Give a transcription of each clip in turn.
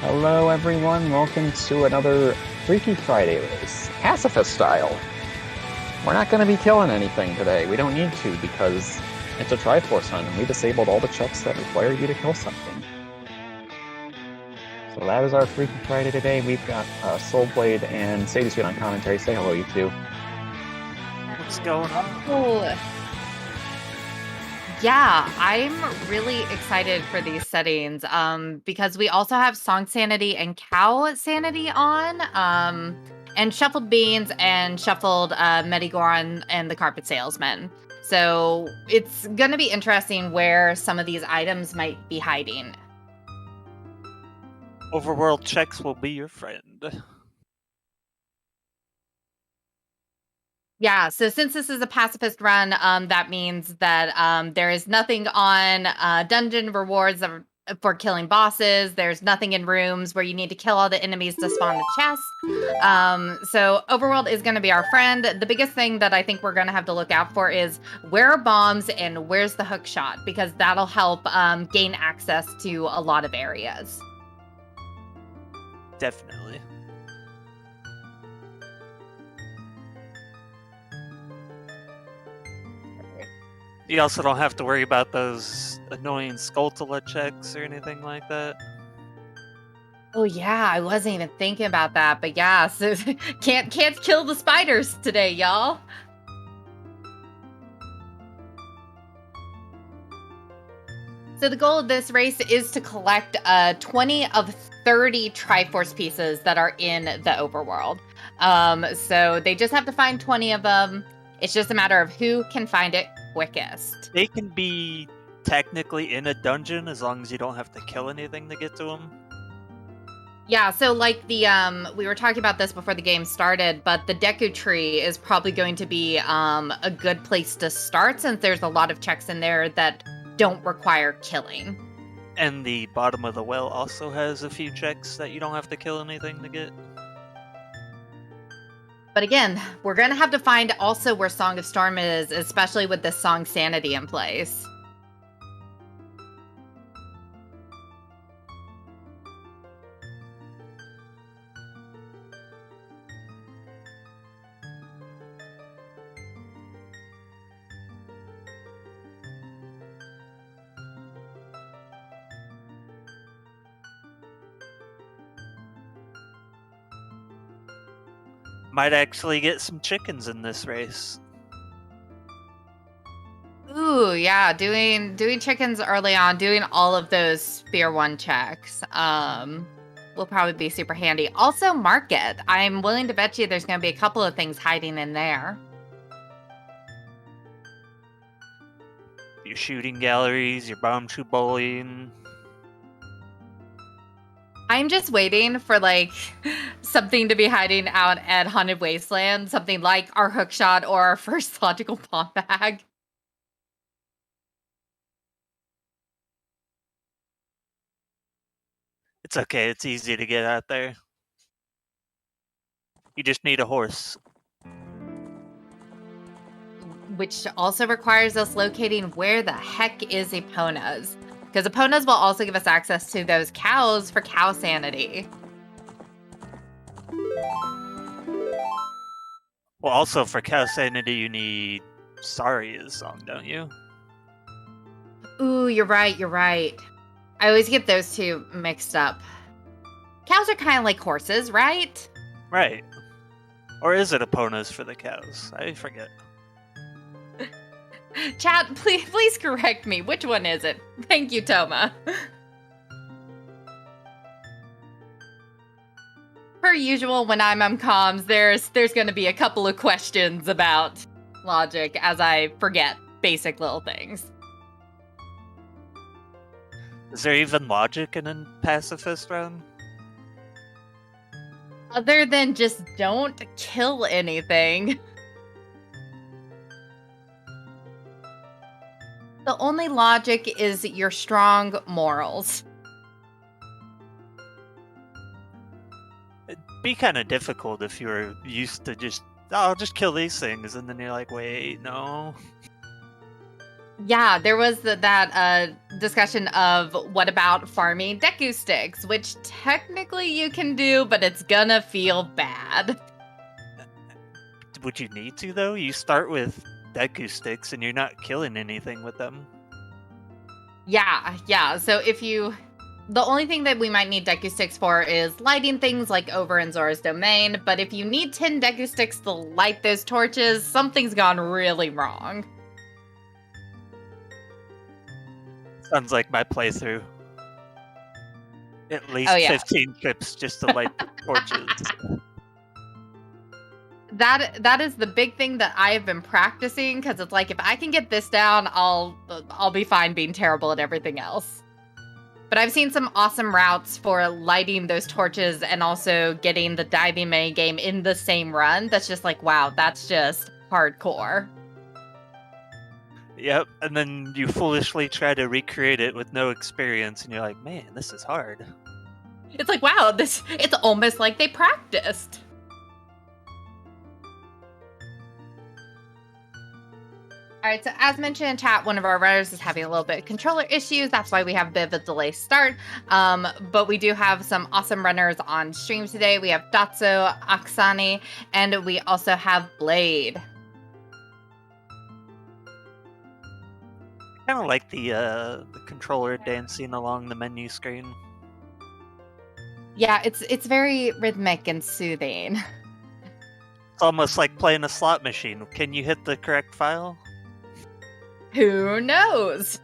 Hello, everyone. Welcome to another Freaky Friday race, pacifist style. We're not going to be killing anything today. We don't need to because it's a Triforce hunt, and we disabled all the checks that require you to kill something. So that is our Freaky Friday today. We've got Soulblade and Sadie's on commentary. Say hello, you two. What's going on? Oh, yeah, I'm really excited for these settings because we also have Song Sanity and Cow Sanity on, and Shuffled Beans and Shuffled Medigoron and the Carpet Salesman. So it's going to be interesting where some of these items might be hiding. Overworld checks will be your friend. Yeah, so since this is a pacifist run, that means that there is nothing on dungeon rewards for killing bosses. There's nothing in rooms where you need to kill all the enemies to spawn the chest. So Overworld is going to be our friend. The biggest thing that I think we're going to have to look out for is where are bombs and where's the hook shot, because that'll help gain access to a lot of areas. Definitely. You also don't have to worry about those annoying Skulltula checks or anything like that. Oh yeah, I wasn't even thinking about that, but yeah, so can't kill the spiders today, y'all. So the goal of this race is to collect 20 of 30 Triforce pieces that are in the overworld. So they just have to find 20 of them. It's just a matter of who can find it quickest. They can be technically in a dungeon as long as you don't have to kill anything to get to them. Yeah, so like the we were talking about this before the game started, but the Deku tree is probably going to be a good place to start since there's a lot of checks in there that don't require killing. And the bottom of the well also has a few checks that you don't have to kill anything to get. But again, we're going to have to find also where Song of Storm is, especially with this Song Sanity in place. Might actually get some chickens in this race. Ooh, yeah, doing chickens early on, doing all of those Spear 1 checks will probably be super handy. Also, Market. I'm willing to bet you there's going to be a couple of things hiding in there. Your shooting galleries, your bomb shoe bowling. I'm just waiting for like something to be hiding out at Haunted Wasteland, something like our hookshot or our first logical bomb bag. It's okay, it's easy to get out there. You just need a horse. Which also requires us locating where the heck is Epona's. Because Epona's will also give us access to those cows for cow sanity. Well, also for cow sanity, you need Saria's song, don't you? Ooh, you're right. I always get those two mixed up. Cows are kind of like horses, right? Right. Or is it Epona's for the cows? I forget. Chat, please correct me. Which one is it? Thank you, Toma. Per usual, when I'm on comms, there's going to be a couple of questions about logic as I forget basic little things. Is there even logic in a pacifist run? Other than just don't kill anything. The only logic is your strong morals. It'd be kind of difficult if you were used to just, oh, I'll just kill these things, and then you're like, wait, no. Yeah, there was that discussion of what about farming Deku sticks, which technically you can do, but it's gonna feel bad. Would you need to, though? You start with Deku sticks and you're not killing anything with them. Yeah. So the only thing that we might need Deku sticks for is lighting things like over in Zora's domain, but if you need 10 Deku sticks to light those torches, something's gone really wrong. Sounds like my playthrough. At least Oh, yeah. 15 trips just to light the torches. That is the big thing that I have been practicing, because it's like, if I can get this down, I'll be fine being terrible at everything else. But I've seen some awesome routes for lighting those torches and also getting the diving mini game in the same run. That's just like, wow, that's just hardcore. Yep, and then you foolishly try to recreate it with no experience, and you're like, man, this is hard. It's like, wow, it's almost like they practiced. All right, so as mentioned in chat, one of our runners is having a little bit of controller issues. That's why we have a bit of a delay start. But we do have some awesome runners on stream today. We have Datso, Aksani, and we also have Blade. I kind of like the controller dancing along the menu screen. Yeah, it's very rhythmic and soothing. It's almost like playing a slot machine. Can you hit the correct file? Who knows?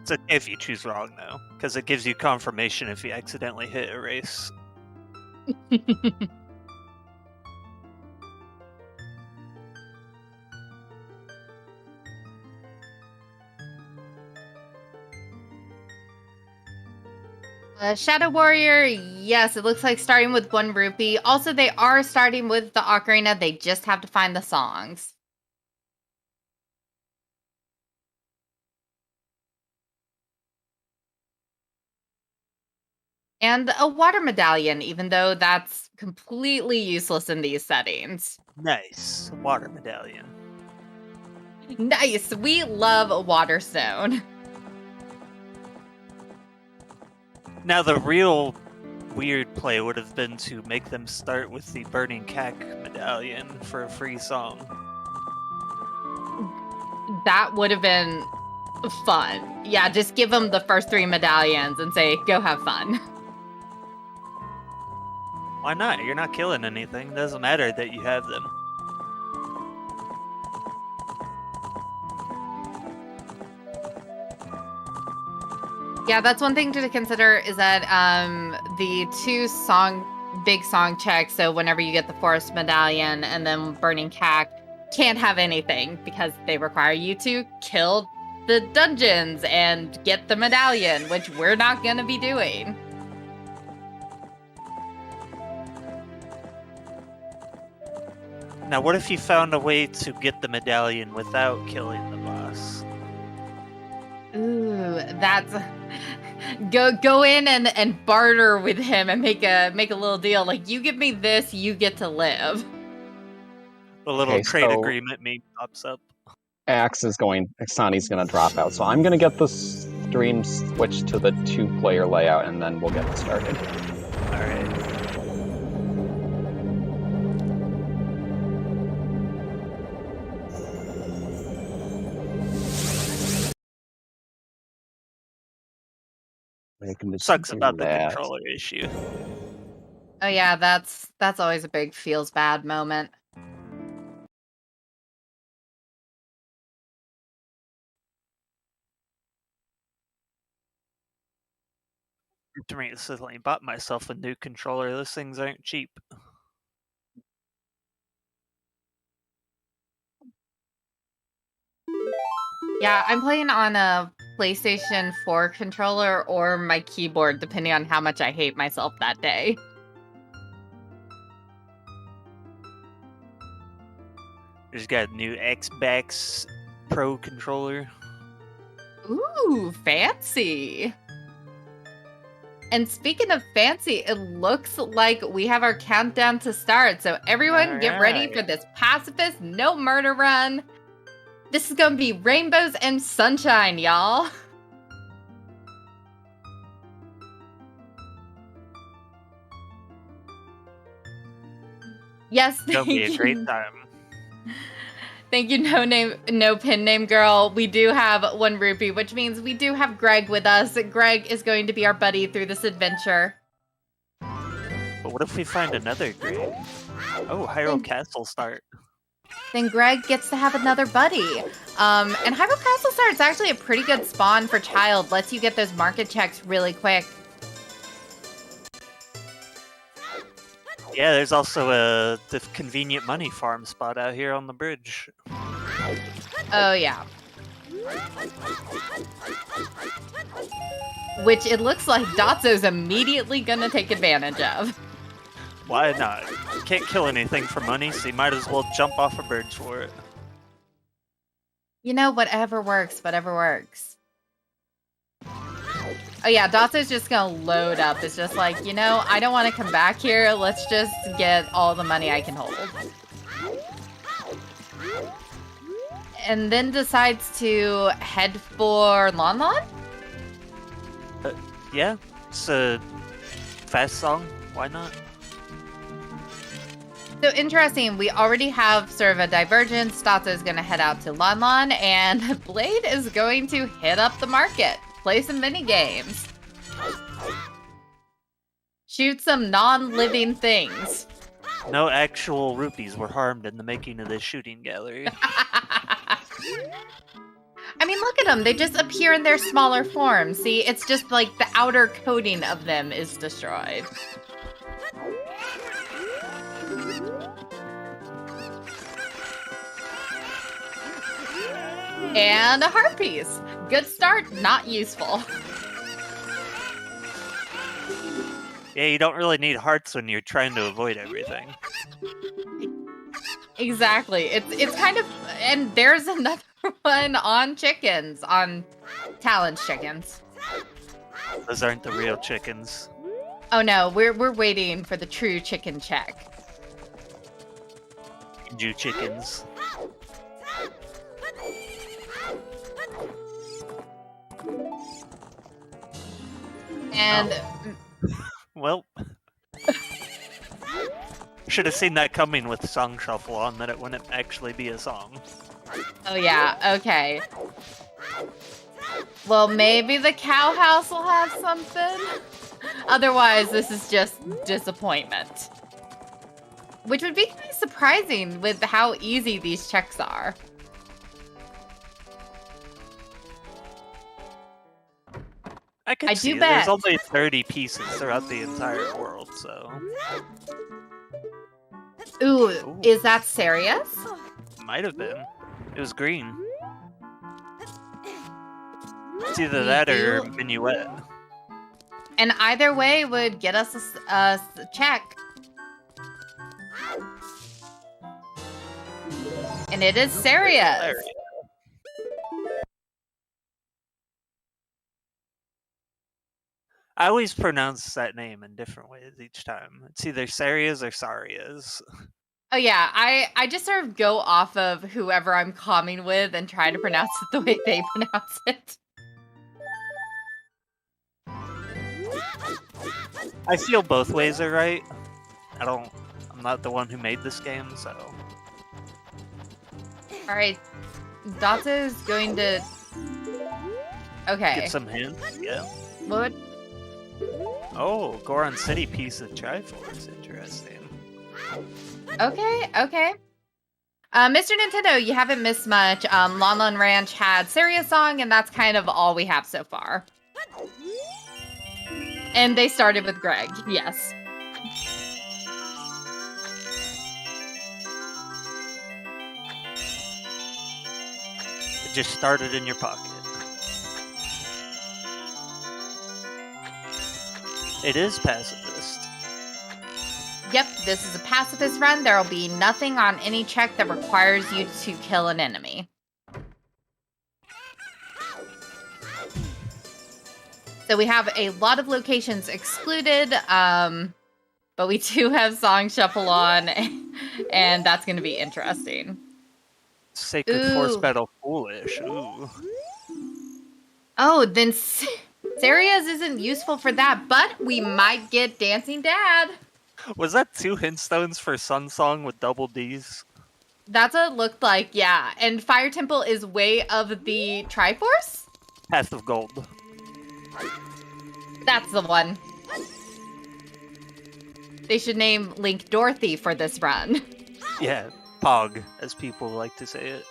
It's okay if you choose wrong, though, because it gives you confirmation if you accidentally hit erase. Shadow Warrior, yes, it looks like starting with 1 rupee. Also, they are starting with the ocarina. They just have to find the songs. And a water medallion, even though that's completely useless in these settings. Nice. Water medallion. Nice. We love a water stone. Now, the real weird play would have been to make them start with the Burning Cack medallion for a free song. That would have been fun. Yeah, just give them the first 3 medallions and say, go have fun. Why not? You're not killing anything. It doesn't matter that you have them. Yeah, that's one thing to consider, is that the 2 big song checks, so whenever you get the Forest Medallion and then Burning Cack, can't have anything because they require you to kill the dungeons and get the medallion, which we're not going to be doing. Now, what if you found a way to get the medallion without killing the boss? Ooh, that's go in and barter with him and make a little deal. Like, you give me this, you get to live. The little trade agreement meme pops up. Aksani's gonna drop out, so I'm gonna get the stream switched to the 2-player layout, and then we'll get it started. All right. Sucks about the controller issue. Oh yeah, that's always a big feels bad moment. I recently bought myself a new controller. Those things aren't cheap. Yeah, I'm playing on a PlayStation 4 controller or my keyboard, depending on how much I hate myself that day. Just got a new Xbox Pro controller. Ooh, fancy. And speaking of fancy, it looks like we have our countdown to start. So everyone get ready for this pacifist, no murder run. This is going to be rainbows and sunshine, y'all. Yes, It'll be a great time. Thank you, no pin name girl. We do have 1 rupee, which means we do have Greg with us. Greg is going to be our buddy through this adventure. But what if we find another Greg? Oh, Hyrule Castle start. Then Greg gets to have another buddy. And Hyrule Castle Start's actually a pretty good spawn for child. Lets you get those market checks really quick. Yeah, there's also the convenient money farm spot out here on the bridge. Oh, yeah. Which it looks like Dotso's immediately gonna take advantage of. Why not? You can't kill anything for money, so you might as well jump off a bridge for it. You know, whatever works, whatever works. Oh yeah, Dotso's just gonna load up. It's just like, you know, I don't want to come back here. Let's just get all the money I can hold. And then decides to head for Lon Lon? Yeah, it's a fast song. Why not? So interesting, we already have sort of a divergence. Dotso's gonna head out to Lon Lon, and Blade is going to hit up the market. Play some mini games. Shoot some non-living things. No actual rupees were harmed in the making of this shooting gallery. I mean, look at them. They just appear in their smaller form. See, it's just like the outer coating of them is destroyed. And a heart piece. Good start, not useful. Yeah, you don't really need hearts when you're trying to avoid everything. Exactly. It's kind of, and there's another one on chickens, on Talon's chickens. Those aren't the real chickens. Oh no, we're waiting for the true chicken check. Jew chickens. And well, should have seen that coming with Song Shuffle on, that it wouldn't actually be a song. oh yeah, okay. Well, maybe the cow house will have something. Otherwise, this is just disappointment. Which would be kind of surprising with how easy these checks are. I could I see do it. bet. There's only 30 pieces throughout the entire world, so... Ooh, is that serious? Might have been. It was green. It's either that or Minuet. And either way would get us a check. And it is serious. I always pronounce that name in different ways each time. It's either Sarias or Sarias. Oh yeah, I just sort of go off of whoever I'm calming with and try to pronounce it the way they pronounce it. I feel both ways are right. I'm not the one who made this game, so... Alright, Dotso is going to... Okay. Get some hints, yeah. What? Oh, Goron City piece of Triforce, interesting. Okay, okay. Mr. Nintendo, you haven't missed much. Lon Lon Ranch had Serious Song, and that's kind of all we have so far. And they started with Greg, yes. It just started in your pocket. It is pacifist. Yep, this is a pacifist run. There will be nothing on any check that requires you to kill an enemy. So we have a lot of locations excluded, but we do have Song Shuffle on, and that's going to be interesting. Sacred Force Battle Foolish. Ooh. Oh, then Saria's isn't useful for that, but we might get Dancing Dad. Was that 2 hint stones for Sun Song with double Ds? That's what it looked like, yeah. And Fire Temple is Way of the Triforce? Path of Gold. That's the one. They should name Link Dorothy for this run. Yeah, Pog, as people like to say it.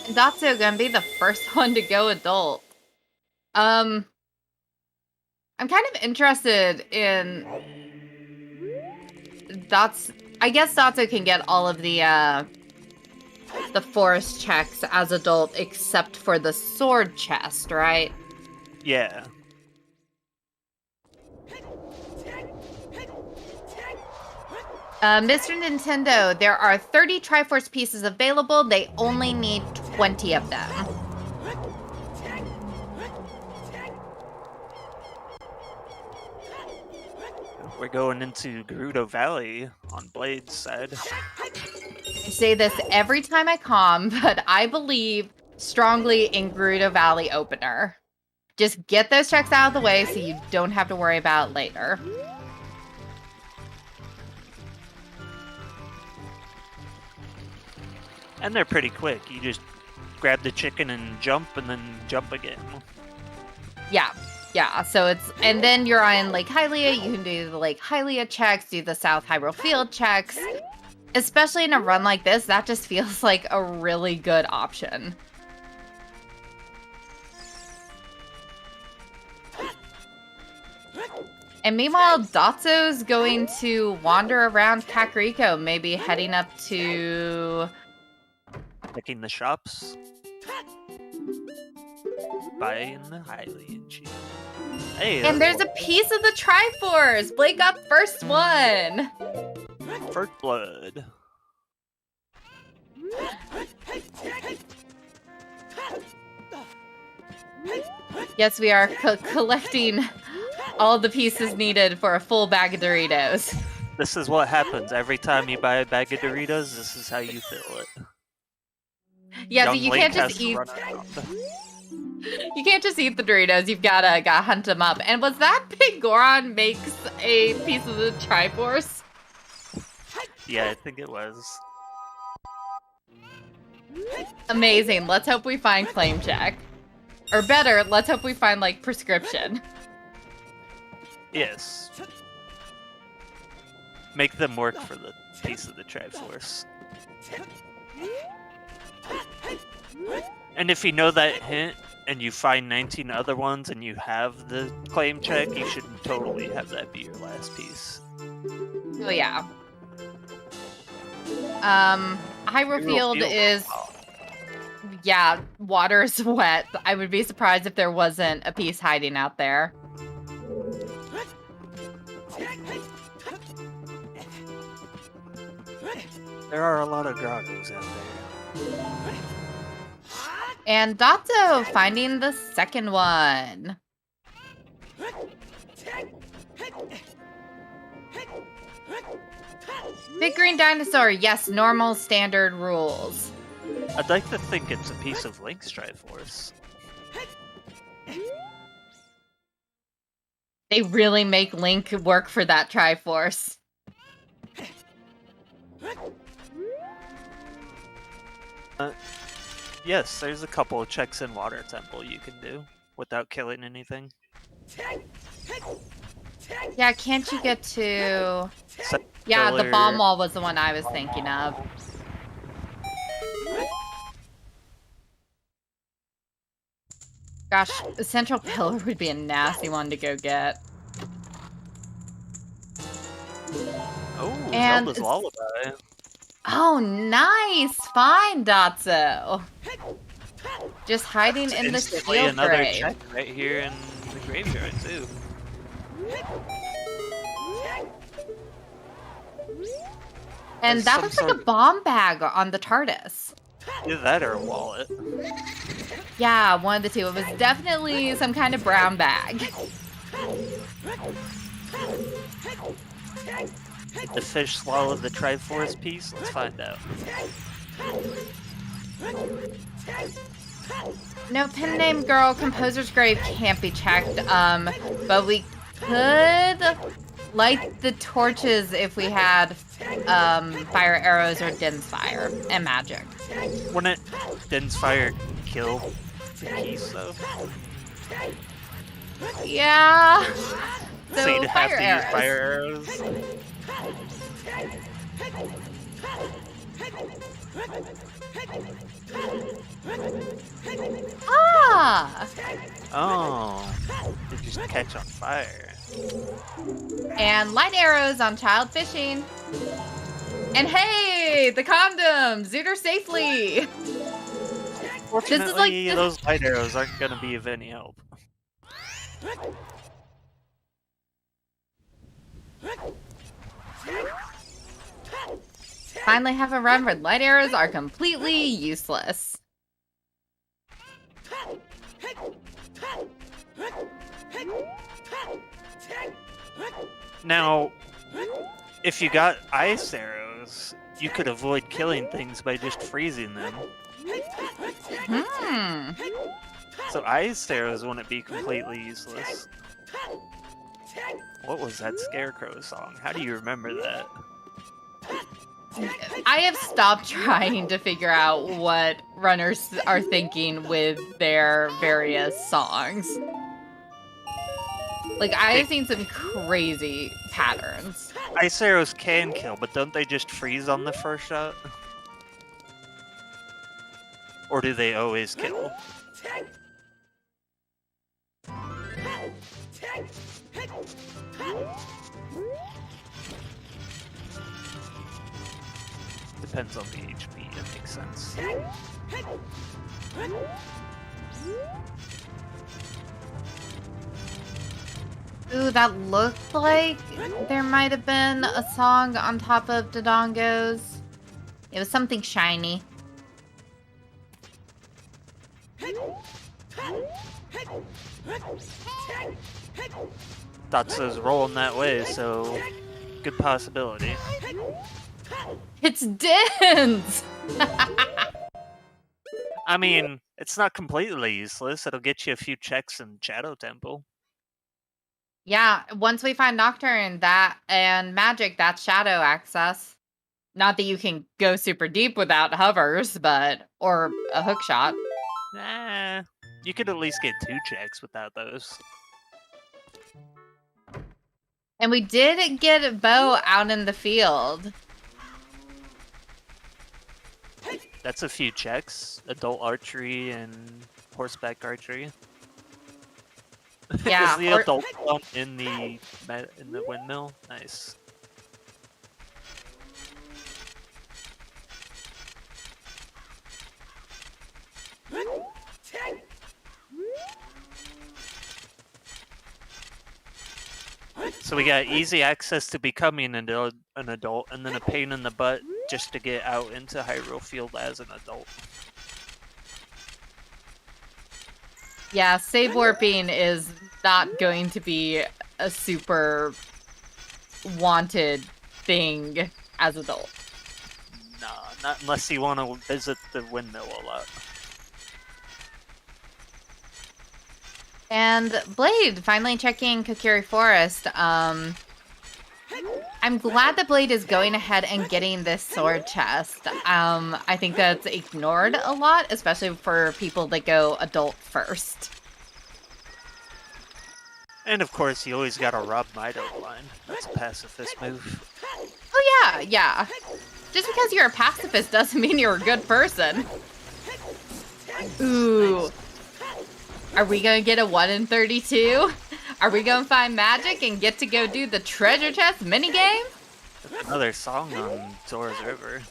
And Datsu gonna be the first one to go adult. I'm kind of interested in I guess Datsu can get all of the forest checks as adult except for the sword chest, right? Yeah. Mr. Nintendo, there are 30 Triforce pieces available. They only need 20 of them. We're going into Gerudo Valley on Blade's side. I say this every time I come, but I believe strongly in Gerudo Valley opener. Just get those checks out of the way so you don't have to worry about it later. And they're pretty quick. You just grab the chicken and jump then jump again. Yeah. Yeah, so and then you're on Lake Hylia, you can do the Lake Hylia checks, do the South Hyrule Field checks. Especially in a run like this, that just feels like a really good option. And meanwhile, Datsu's going to wander around Kakariko, maybe heading up to... Picking the shops. Buying the Hylian cheese. Hey, and there's a piece of the Triforce! Blake got first one! First blood. Yes, we are collecting all the pieces needed for a full bag of Doritos. This is what happens every time you buy a bag of Doritos. This is how you feel it. Yeah, Young so you Link can't has just to eat. run around. You can't just eat the Doritos. You've gotta hunt them up. And was that Big Goron makes a piece of the Triforce? Yeah, I think it was. Amazing. Let's hope we find claim check. Or better, let's hope we find like prescription. Yes. Make them work for the piece of the Triforce. And if you know that hint and you find 19 other ones and you have the claim check, you should totally have that be your last piece. Oh yeah. Hyrule Field is... Yeah, water's wet. I would be surprised if there wasn't a piece hiding out there. There are a lot of grottos out there. And Datsu finding the second one. Big green dinosaur. Yes, normal standard rules. I'd like to think it's a piece of Link's Triforce. They really make Link work for that Triforce. Yes, there's a couple of checks in Water Temple you can do without killing anything. Yeah, can't you get to... Set Yeah, the pillar- bomb wall was the one I was thinking of. Gosh, the central pillar would be a nasty one to go get. Oh, And Zelda's Lullaby. Oh, nice! Fine, Datsu. Just hiding in the Instantly shield another grave. check right here in the graveyard, too. And As that some looks like sort a bomb bag on the TARDIS. Either that or a wallet. Yeah, one of the two. It was definitely some kind of brown bag. Did the fish swallow the Triforce piece? Let's find out. No, pen name girl, composer's grave can't be checked. But we could light the torches if we had fire arrows or Din's fire and magic. Wouldn't Din's fire kill the piece though? Yeah. So you'd have to use fire arrows. Ah! Oh, they just catch on fire. And light arrows on child fishing. And hey, the condom! Zooter safely! Fortunately, those light arrows aren't going to be of any help. Finally have a run where light arrows are completely useless. Now, if you got ice arrows, you could avoid killing things by just freezing them. So ice arrows wouldn't be completely useless. What was that Scarecrow song? How do you remember that? I have stopped trying to figure out what runners are thinking with their various songs. Like, I have seen some crazy patterns. Ice arrows can kill, but don't they just freeze on the first shot? Or do they always kill? Depends on the HP, it makes sense. Ooh, that looked like there might have been a song on top of Dodongo's. It was something shiny. Datsu's rolling that way, so good possibility. It's Din's! I mean, it's not completely useless. It'll get you a few checks in Shadow Temple. Yeah, once we find Nocturne and Magic, that's Shadow access. Not that you can go super deep without hovers, or a hook shot. Nah, you could at least get 2 checks without those. And we did get Bo out in the field. That's a few checks. Adult archery and horseback archery. Yeah. Is the adult one in the windmill? Nice. So we got easy access to becoming an adult, and then a pain in the butt just to get out into Hyrule Field as an adult. Yeah, save warping is not going to be a super wanted thing as adult. Nah, not unless you want to visit the windmill a lot. And Blade, finally checking Kokiri Forest. I'm glad that Blade is going ahead and getting this sword chest. I think that's ignored a lot, especially for people that go adult first. And of course, you always gotta rob Mido line. That's a pacifist move. Oh yeah. Just because you're a pacifist doesn't mean you're a good person. Ooh. Are we gonna get a 1 in 32? Are we gonna find magic and get to go do the treasure chest minigame? Another song on Zora's River.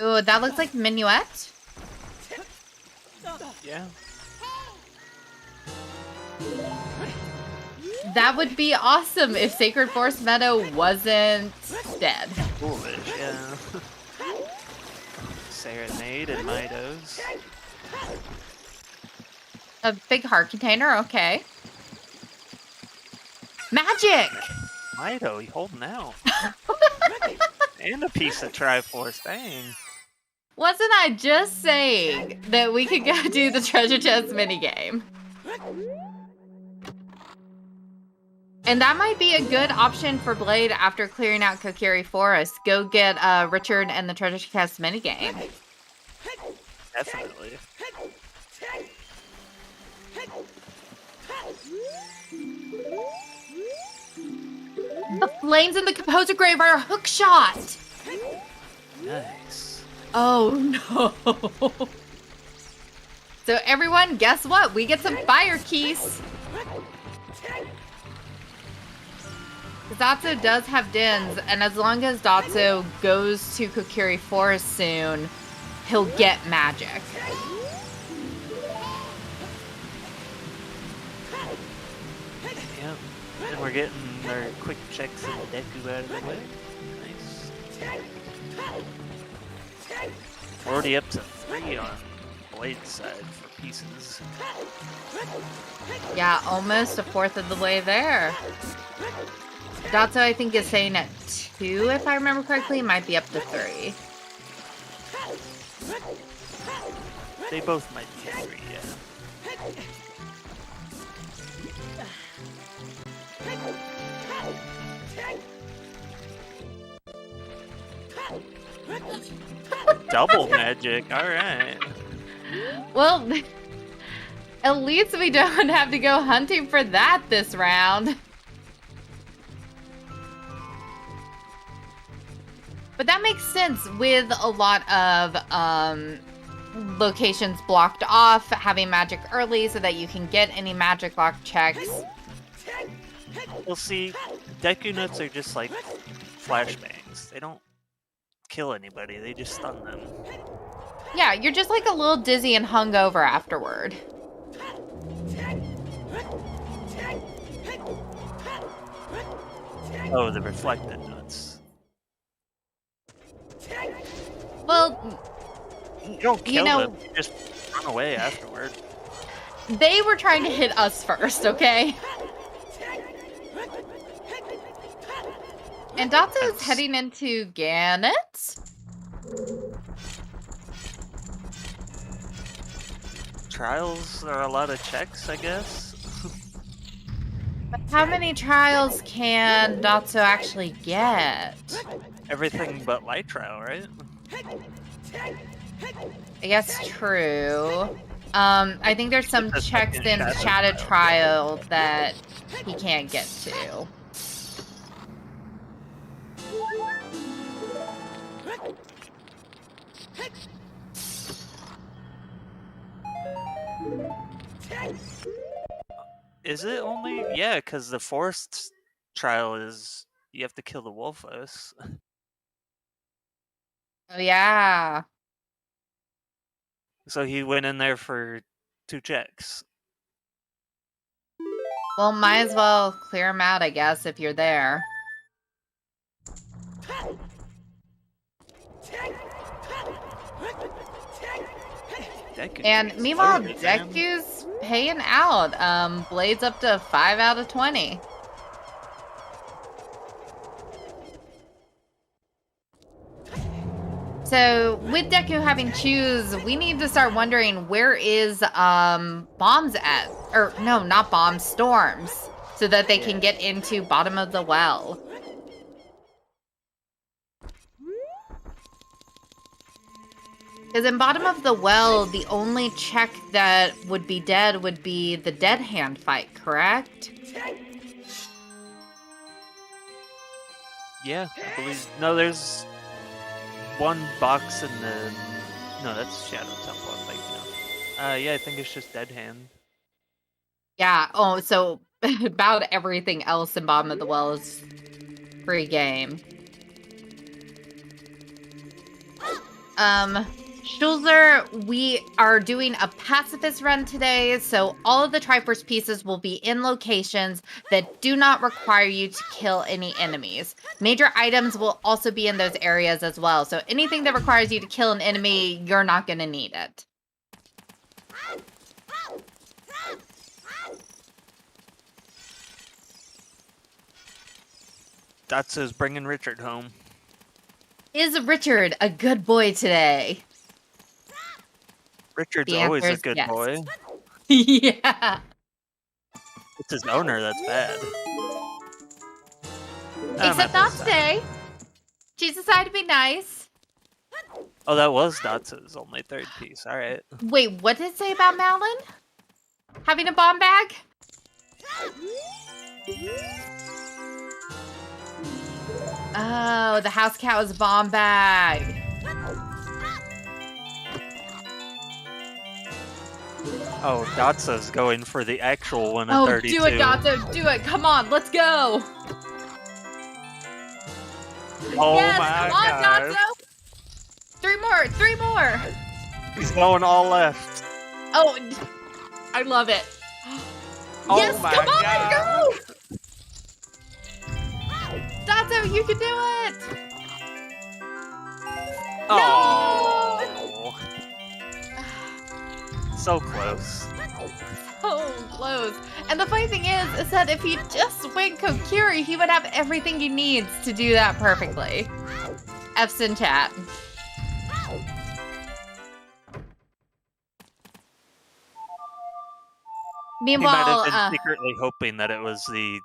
Ooh, that looks like Minuet. Yeah. That would be awesome if Sacred Forest Meadow wasn't dead. Foolish, yeah. Serenade and Midos. A big heart container, okay. Magic! Mido, he holding out. And a piece of Triforce, dang. Wasn't I just saying that we could go do the treasure chest minigame? And that might be a good option for Blade after clearing out Kokiri Forest. Go get Richard and the treasure chest minigame. Definitely. The flames in the Composer Grave are a hook shot! Nice. Oh no. So everyone, guess what? We get some fire keys. Dotso does have Dins, and as long as Dotso goes to Kokiri Forest soon, he'll get magic. Yep. And we're getting our quick checks and Deku out of the way. Nice. We're already up to 3 on Blade's side for pieces. Yeah, almost a fourth of the way there. Dotso, I think, is saying at 2, if I remember correctly. Might be up to 3. They both might be 3, yeah. Double magic, alright. Well, at least we don't have to go hunting for that this round. But that makes sense with a lot of locations blocked off, having magic early so that you can get any magic lock checks. Well, see, Deku Nuts are just like flashbangs. They don't kill anybody, they just stun them. Yeah, you're just like a little dizzy and hungover afterward. Oh, the reflected nuts. Well, You don't kill know, them, you just run away afterward. they were trying to hit us first, okay? And Dotso's heading into Gannett. Trials are a lot of checks, I guess. But how many trials can Dotso actually get? Everything but light trial, right? I guess true. I think there's some checks in Shadow Trial that he can't get to. Is it only? Yeah, because the forest trial is you have to kill the Wolfos. Oh yeah. So he went in there for 2 checks. Well, might as well clear him out, I guess, if you're there. And meanwhile, Deku's paying out. Blade's up to 5 out of 20. So with Deku having choose, we need to start wondering where is bombs at, or no, not bombs, storms, so that they can get into bottom of the well. Because in bottom of the well, the only check that would be dead would be the dead hand fight, correct? Yeah, I believe. No, there's one box in the. No, that's Shadow Temple. I'm thinking of. Yeah, I think it's just dead hand. Yeah. Oh, so about everything else in bottom of the well is free game. Schulzer, we are doing a pacifist run today, so all of the Triforce pieces will be in locations that do not require you to kill any enemies. Major items will also be in those areas as well, so anything that requires you to kill an enemy, you're not going to need it. Datsu's bringing Richard home. Is Richard a good boy today? Richard's The always a answer's good yes. boy. Yeah. It's his owner that's bad. Except not today. She's decided to be nice. Oh, that was Datsu's only third piece. All right. Wait, what did it say about Madeline? Having a bomb bag? Oh, the house cat was a bomb bag. Oh, Datsu's going for the actual one at Oh, 32. do it, Dotso, do it. Come on, let's go. Oh Yes, my come on, gosh. Dotso. Three more. He's going all left. Oh, I love it. Oh Yes, my come on, God. go. Dotso, you can do it. Oh. So close. So close. And the funny thing is that if he just went Kokiri, he would have everything he needs to do that perfectly. F's in chat. He might have Meanwhile, been secretly hoping that it was the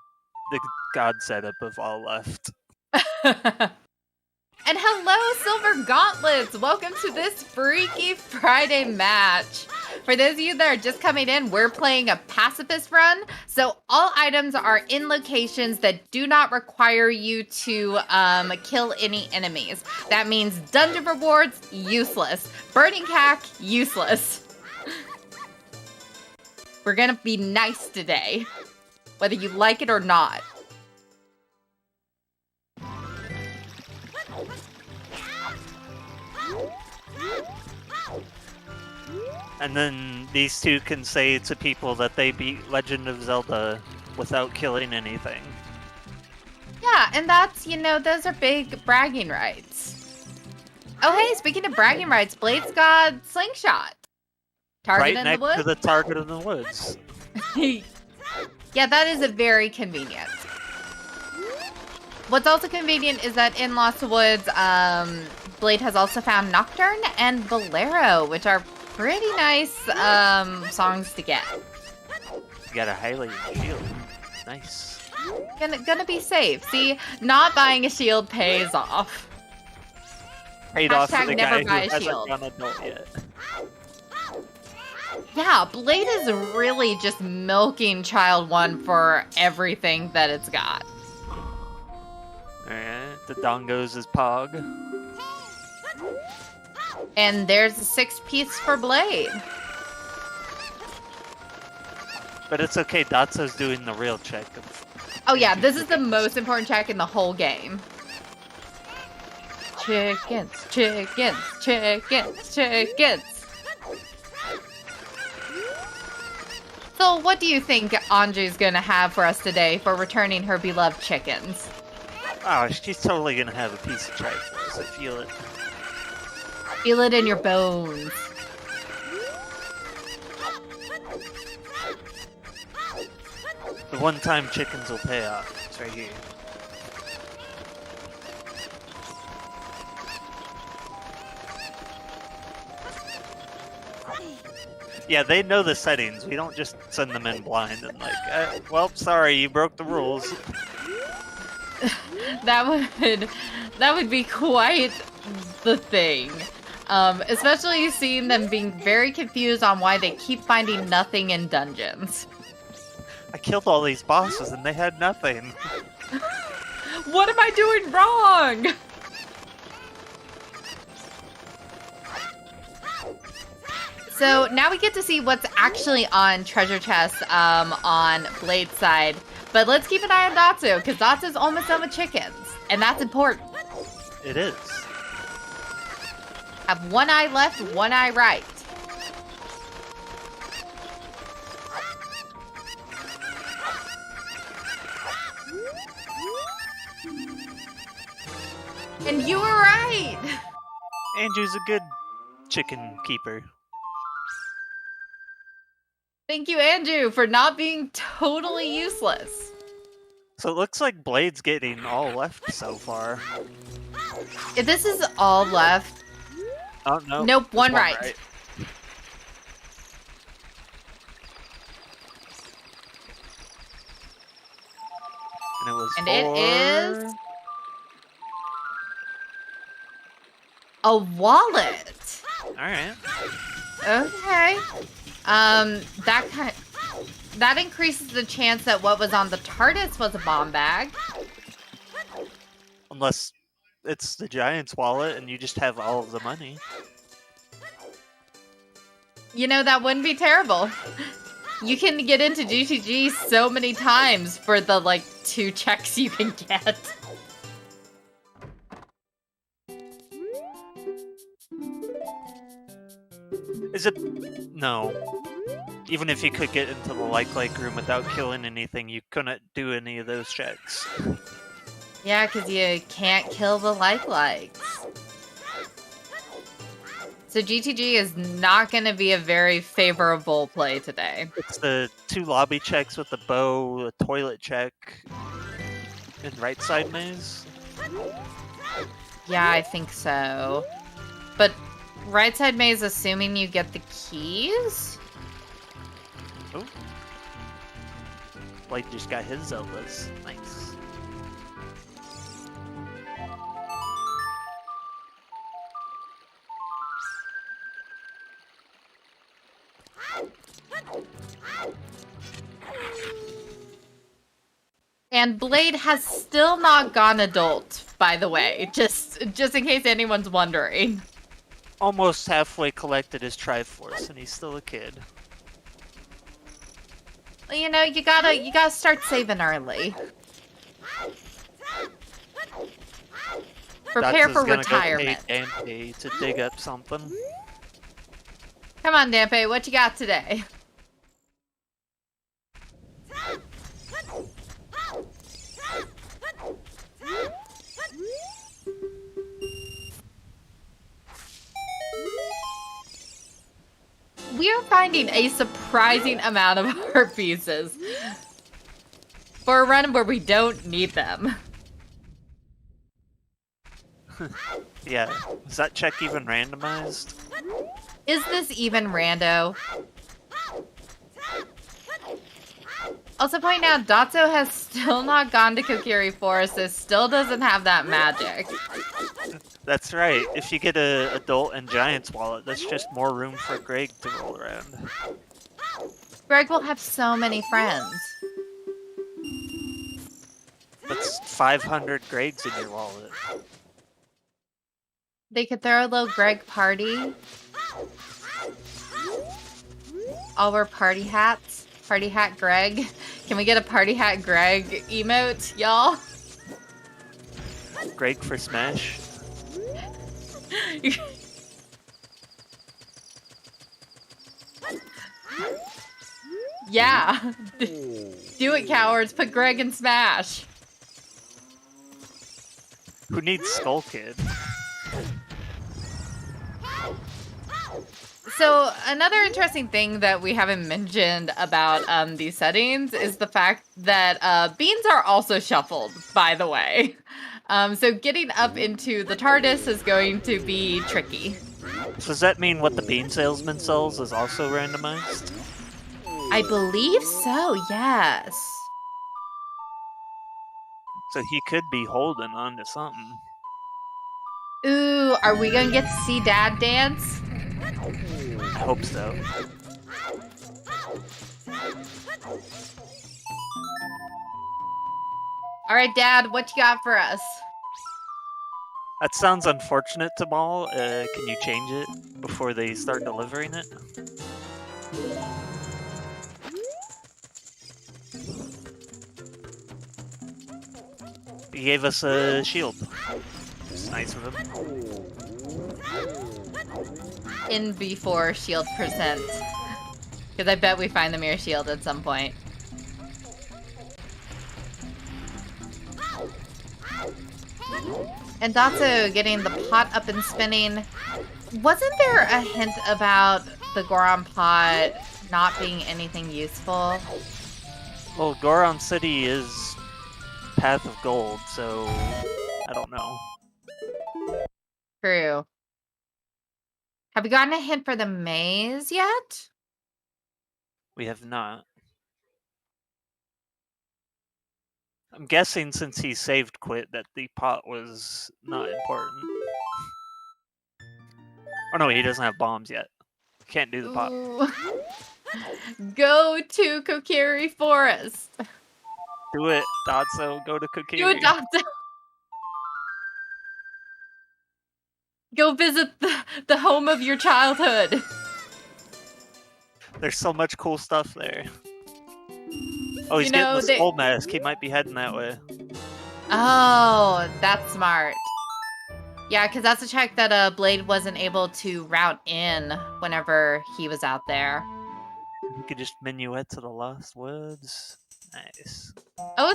god setup of all left. and hello, Silver Gauntlets! Welcome to this Freaky Friday match. For those of you that are just coming in, we're playing a pacifist run, so all items are in locations that do not require you to kill any enemies. That means dungeon rewards, useless. Burning cack, useless. We're gonna be nice today, whether you like it or not. And then these two can say to people that they beat Legend of Zelda without killing anything. Yeah, and that's, you know, those are big bragging rights. Oh, hey, speaking of bragging rights, Blade's got Slingshot. Target Right in next the woods? to the target in the woods. Yeah, that is a very convenient. What's also convenient is that in Lost Woods, Blade has also found Nocturne and Bolero, which are pretty nice songs to get. You got a highlight shield. Nice. Gonna be safe. See, not buying a shield pays off. Paid off for the never guy buy a who hasn't shield. gone adult yet. Yeah, Blade is really just milking Child 1 for everything that it's got. Alright, the Dongos is Pog. And there's a 6-piece for Blade. But it's okay, Datsu's doing the real check. Oh yeah, this is the most important check in the whole game. Chickens, chickens, chickens, chickens. So what do you think Anju's gonna have for us today for returning her beloved chickens? Oh, she's totally gonna have a piece of Triforce. I feel it. Feel it in your bones. The one-time chickens will pay off. It's right here. Yeah, they know the settings. We don't just send them in blind and like, well, sorry, you broke the rules. That would be quite the thing. Especially seeing them being very confused on why they keep finding nothing in dungeons. I killed all these bosses and they had nothing. What am I doing wrong? So now we get to see what's actually on treasure chests on Blade's side. But let's keep an eye on Datsu, because Datsu's almost done with chickens. And that's important. It is. Have one eye left, one eye right. And you were right! Andrew's a good chicken keeper. Thank you, Andrew, for not being totally useless. So it looks like Blade's getting all left so far. If this is all left... Oh, no. Nope, one there's right. And it was And for... it is... a wallet. Alright. Okay. That increases the chance that what was on the TARDIS was a bomb bag. Unless it's the Giant's wallet and you just have all of the money. You know, that wouldn't be terrible. You can get into GTG so many times for the, like, 2 checks you can get. Is it... No. Even if you could get into the like room without killing anything, you couldn't do any of those checks. Yeah, because you can't kill the likes. So GTG is not going to be a very favorable play today. It's the 2 lobby checks with the bow, the toilet check, and right side maze. Yeah, I think so. But right side maze, assuming you get the keys? Oh. Blade just got his Zeldas. Nice. And Blade has still not gone adult, by the way, just in case anyone's wondering. Almost halfway collected his Triforce, and he's still a kid. You know, you gotta start saving early. Prepare for retirement. Go pay Dante to dig up something. Come on, Dampe, what you got today? We are finding a surprising amount of heart pieces for a run where we don't need them. Yeah. Is that check even randomized? Is this even rando? Also point out, Dotso has still not gone to Kokiri Forest, so still doesn't have that magic. That's right. If you get a adult and Giant's wallet, that's just more room for Greg to roll around. Greg will have so many friends. That's 500 Gregs in your wallet. They could throw a little Greg party. All wear party hats. Party hat Greg. Can we get a party hat Greg emote, y'all? Greg for Smash. Yeah. Do it, cowards. Put Greg in Smash. Who needs Skull Kid? So another interesting thing that we haven't mentioned about these settings is the fact that beans are also shuffled, by the way. So getting up into the TARDIS is going to be tricky. So does that mean what the bean salesman sells is also randomized? I believe so, yes. So he could be holding on to something. Ooh, are we gonna get to see Dad dance? I hope so. All right, Dad, what you got for us? That sounds unfortunate to Maul. Can you change it before they start delivering it? He gave us a shield. It's nice of him. in before shield percent. Because I bet we find the mirror shield at some point. And Dotso getting the pot up and spinning. Wasn't there a hint about the Goron pot not being anything useful? Well, Goron City is Path of Gold, so I don't know. True. Have we gotten a hint for the maze yet? We have not. I'm guessing since he saved quit that the pot was not important. Oh no, he doesn't have bombs yet. Can't do the pot. Ooh. Go to Kokiri Forest. Do it, Dotso. Go to Kokiri. Do it, Dotso. Go visit the home of your childhood. There's so much cool stuff there. Oh, he's You getting know, the skull mask. He might be heading that way. Oh, that's smart. Yeah, because that's a check that Blade wasn't able to route in whenever he was out there. You could just minuet to the Lost Woods. Nice. Oh,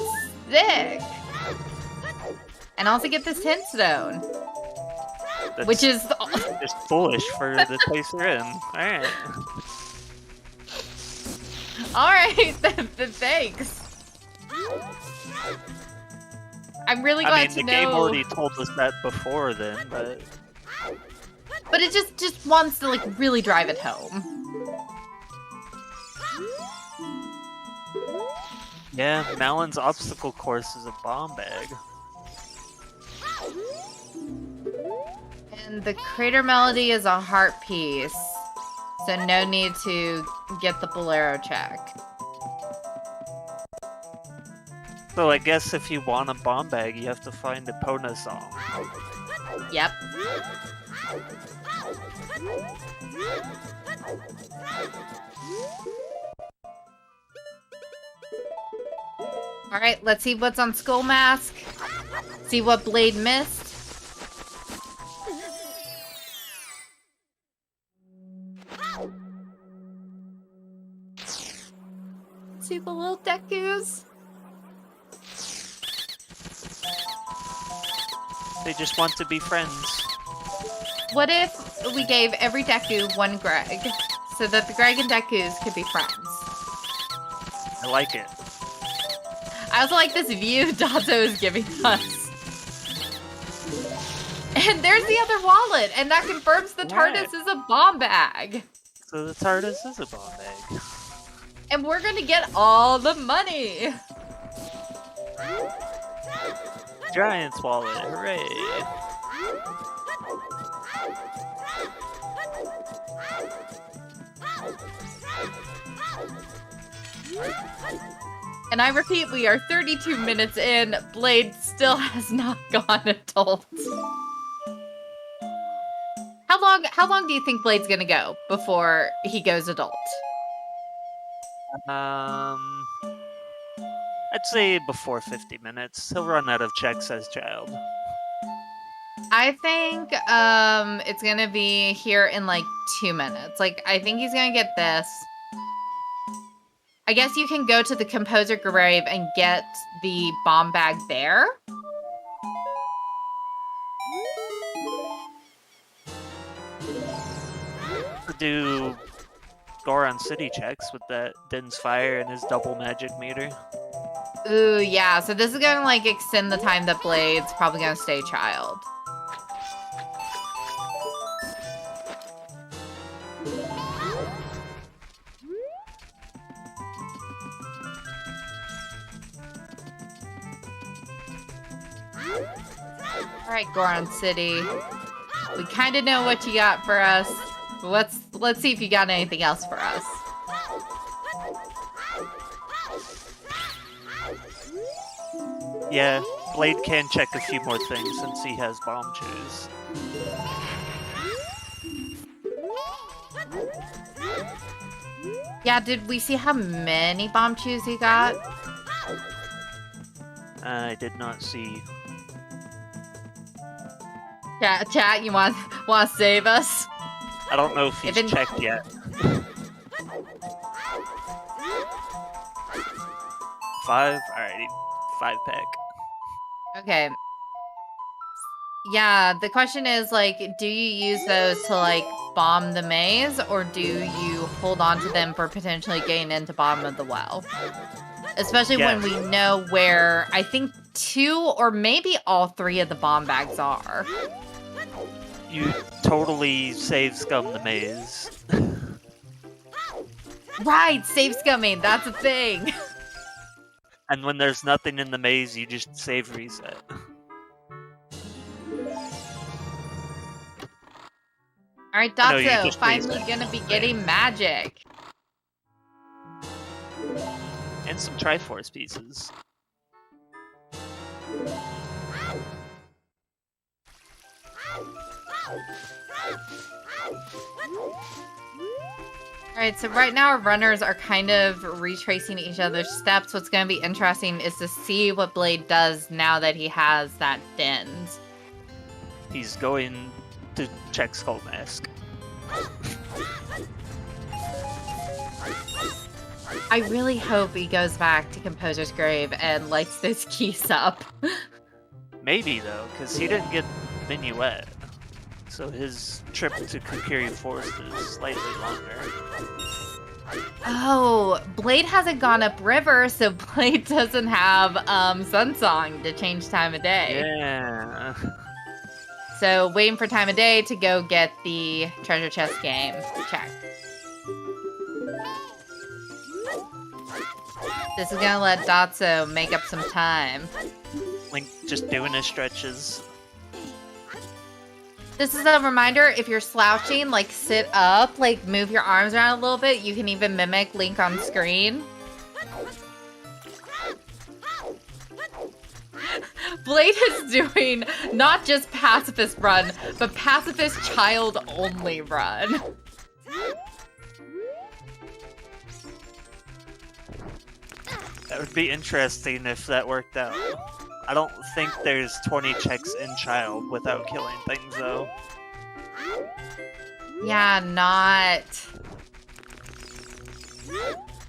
sick! And also get this hint stone. That's Which is... just foolish for the place we're in. Alright. Alright, thanks. I'm really glad to know... the game already told us that before then, but... But it just wants to, like, really drive it home. Yeah, Malon's obstacle course is a bomb bag. And the Crater Melody is a heart piece. So no need to get the Bolero check. So I guess if you want a bomb bag, you have to find a Pona song. Yep. Alright, let's see what's on Skull Mask. See what Blade missed. See the little Dekus? They just want to be friends. What if we gave every Deku one Greg, so that the Greg and Dekus could be friends? I like it. I also like this view Dotso is giving us. And there's the other wallet, and that confirms the TARDIS is a bomb bag. So the TARDIS is a bomb bag. And we're gonna get all the money. Giant's wallet, hooray! And I repeat, we are 32 minutes in. Blade still has not gone adult. How long do you think Blade's gonna go before he goes adult? I'd say before 50 minutes. He'll run out of checks as child. I think it's gonna be here in like 2 minutes. Like, I think he's gonna get this. I guess you can go to the Composer Grave and get the bomb bag there. Do Goron City checks with that Din's Fire and his double magic meter. Ooh, yeah. So this is gonna like extend the time that Blade's probably gonna stay child. Alright, Goron City. We kind of know what you got for us. Let's see if you got anything else for us. Yeah, Blade can check a few more things since he has bomb chews. Yeah, did we see how many bomb chews he got? I did not see. Chat, you want to save us? I don't know if he's If it- checked yet. 5? Alrighty. 5-pack. Okay. Yeah, the question is, like, do you use those to, like, bomb the maze, or do you hold on to them for potentially getting into bottom of the well? Especially when we know where, I think, 2 or maybe all 3 of the bomb bags are. You totally save scum the maze. Right, save scumming, that's a thing. And when there's nothing in the maze, you just save reset. Alright, No, you Dotso, just finally reset. gonna be getting magic. And some Triforce pieces. Alright, so right now our runners are kind of retracing each other's steps. What's going to be interesting is to see what Blade does now that he has that Dend. He's going to check Skull Mask. I really hope he goes back to Composer's Grave and lights those keys up. Maybe, though, because he didn't get Minuet. So his trip to Kukiri Forest is slightly longer. Oh, Blade hasn't gone upriver, so Blade doesn't have Sunsong to change time of day. Yeah. So waiting for time of day to go get the treasure chest game. Check. This is gonna let Dotso make up some time. Link just doing his stretches. This is a reminder, if you're slouching, like sit up, like move your arms around a little bit. You can even mimic Link on screen. Blade is doing not just Pacifist Run, but Pacifist Child Only Run. That would be interesting if that worked out. I don't think there's 20 checks in Child without killing things, though. Yeah, not.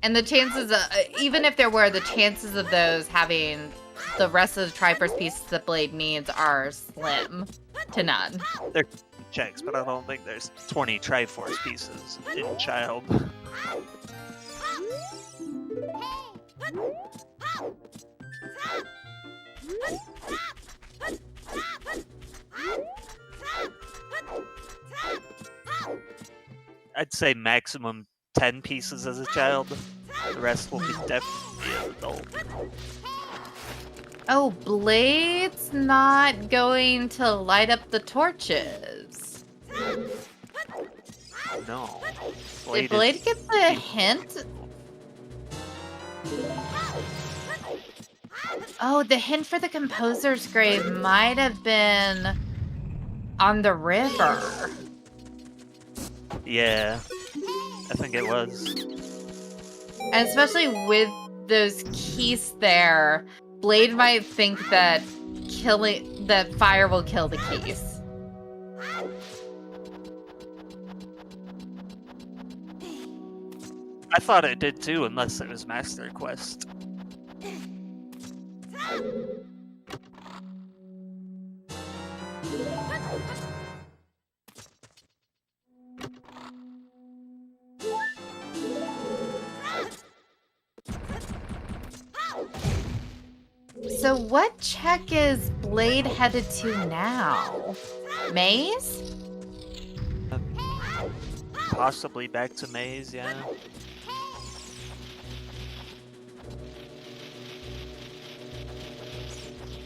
And the chances of, even if there were, the chances of those having the rest of the Triforce pieces that Blade needs are slim to none. They're checks, but I don't think there's 20 Triforce pieces in Child. I'd say maximum 10 pieces as a child. The rest will be definitely an adult. Oh, Blade's not going to light up the torches. No. Did Blade get the hint? Oh, the hint for the Composer's Grave might have been on the river. Yeah, I think it was. And especially with those keys there, Blade might think that fire will kill the keys. I thought it did too, unless it was Master Quest. So what check is Blade headed to now? Maze? Possibly back to Maze, yeah.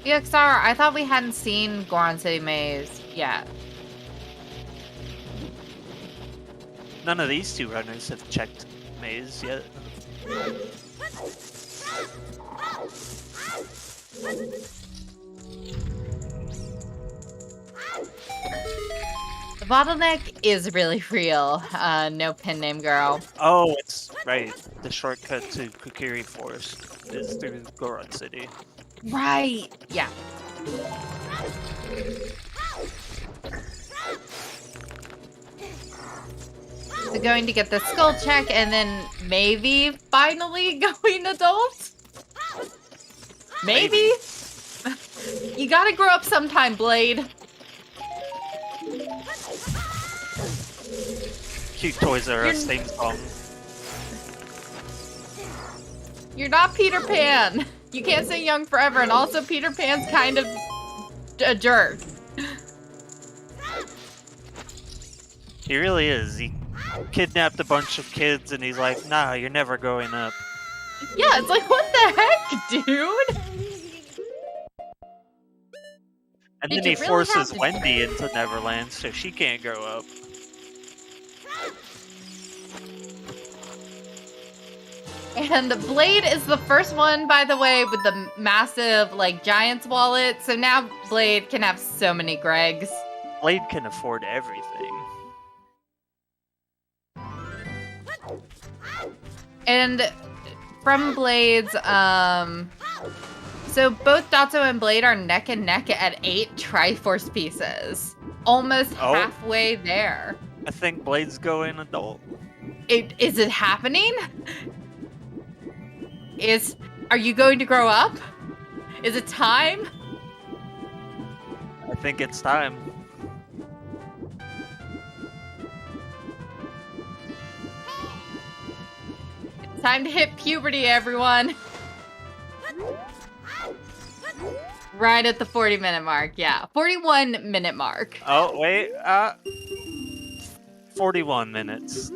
EXR, I thought we hadn't seen Goron City Maze yet. None of these two runners have checked Maze yet. The bottleneck is really real. No pen name girl. Oh, it's right. The shortcut to Kukiri Forest is through Goron City. Right. Yeah. So going to get the skull check and then maybe finally going adult? Maybe? You gotta grow up sometime, Blade. Cute Toys R Us theme song. You're not Peter Pan. You can't stay young forever, and also Peter Pan's kind of a jerk. He really is. He kidnapped a bunch of kids and he's like, nah, you're never growing up. Yeah, it's like, what the heck, dude? And Did then he you really forces have to- Wendy into Neverland so she can't grow up. And Blade is the first one, by the way, with the massive, like, Giant's wallet. So now Blade can have so many Gregs. Blade can afford everything. And from Blade's, so both Dotso and Blade are neck and neck at 8 Triforce pieces. Almost halfway there. I think Blade's going adult. Is it happening? Are you going to grow up? Is it time? I think it's time. It's time to hit puberty, everyone. Right at the 40-minute mark, yeah. 41-minute mark. Oh, wait, 41 minutes.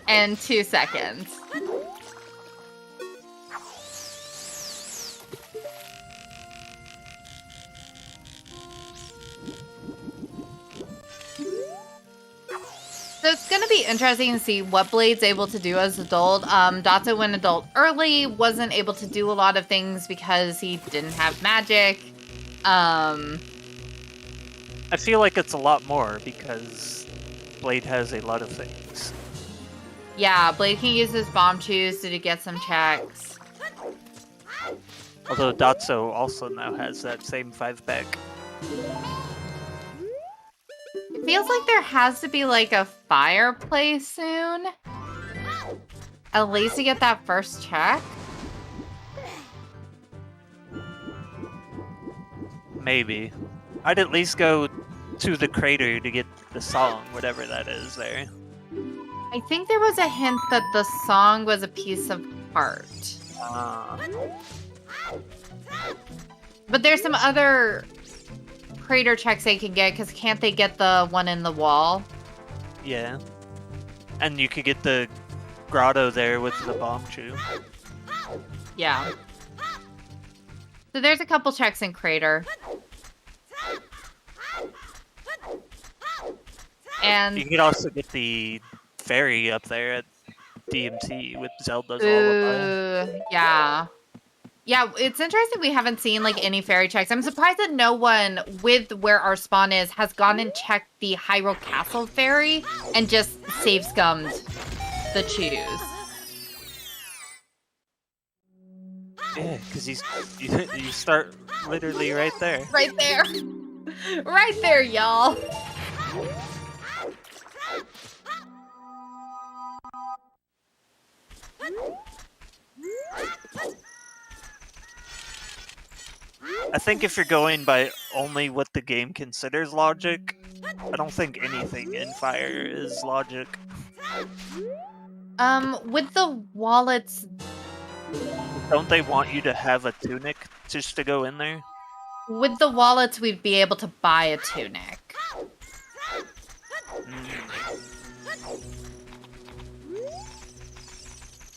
And 2 seconds. So it's going to be interesting to see what Blade's able to do as adult. Dotso went adult early, wasn't able to do a lot of things because he didn't have magic. I feel like it's a lot more because Blade has a lot of things. Yeah, Blade can use his bomb chews to get some checks. Although Dotso also now has that same 5-pack. It feels like there has to be like a fireplace soon. At least to get that first check. Maybe. I'd at least go to the crater to get the song, whatever that is there. I think there was a hint that the song was a piece of art. But there's some other crater checks they can get, because can't they get the one in the wall? Yeah. And you could get the grotto there with the bomb chew. Yeah. So there's a couple checks in crater. And You could also get the ferry up there at DMT with Zelda's Lullaby. yeah. Yeah, it's interesting we haven't seen like any fairy checks. I'm surprised that no one with where our spawn is has gone and checked the Hyrule Castle ferry and just save scummed the chews. Yeah, because you start literally right there. Right there. Right there, y'all. I think if you're going by only what the game considers logic, I don't think anything in Fire is logic. With the wallets, Don't they want you to have a tunic just to go in there? we'd be able to buy a tunic.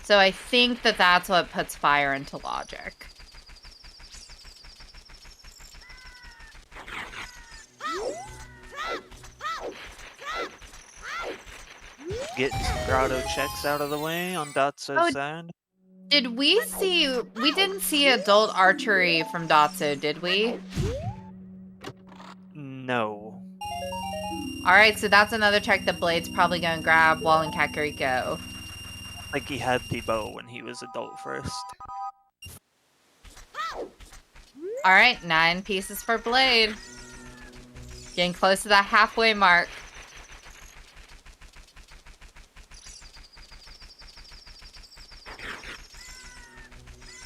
So I think that that's what puts Fire into logic. Get some grotto checks out of the way on Dotso's side. Did we didn't see adult archery from Dotso, did we? No. Alright, so that's another check that Blade's probably gonna grab while in Kakariko. I think he had the bow when he was adult first. Alright, 9 pieces for Blade. Getting close to that halfway mark.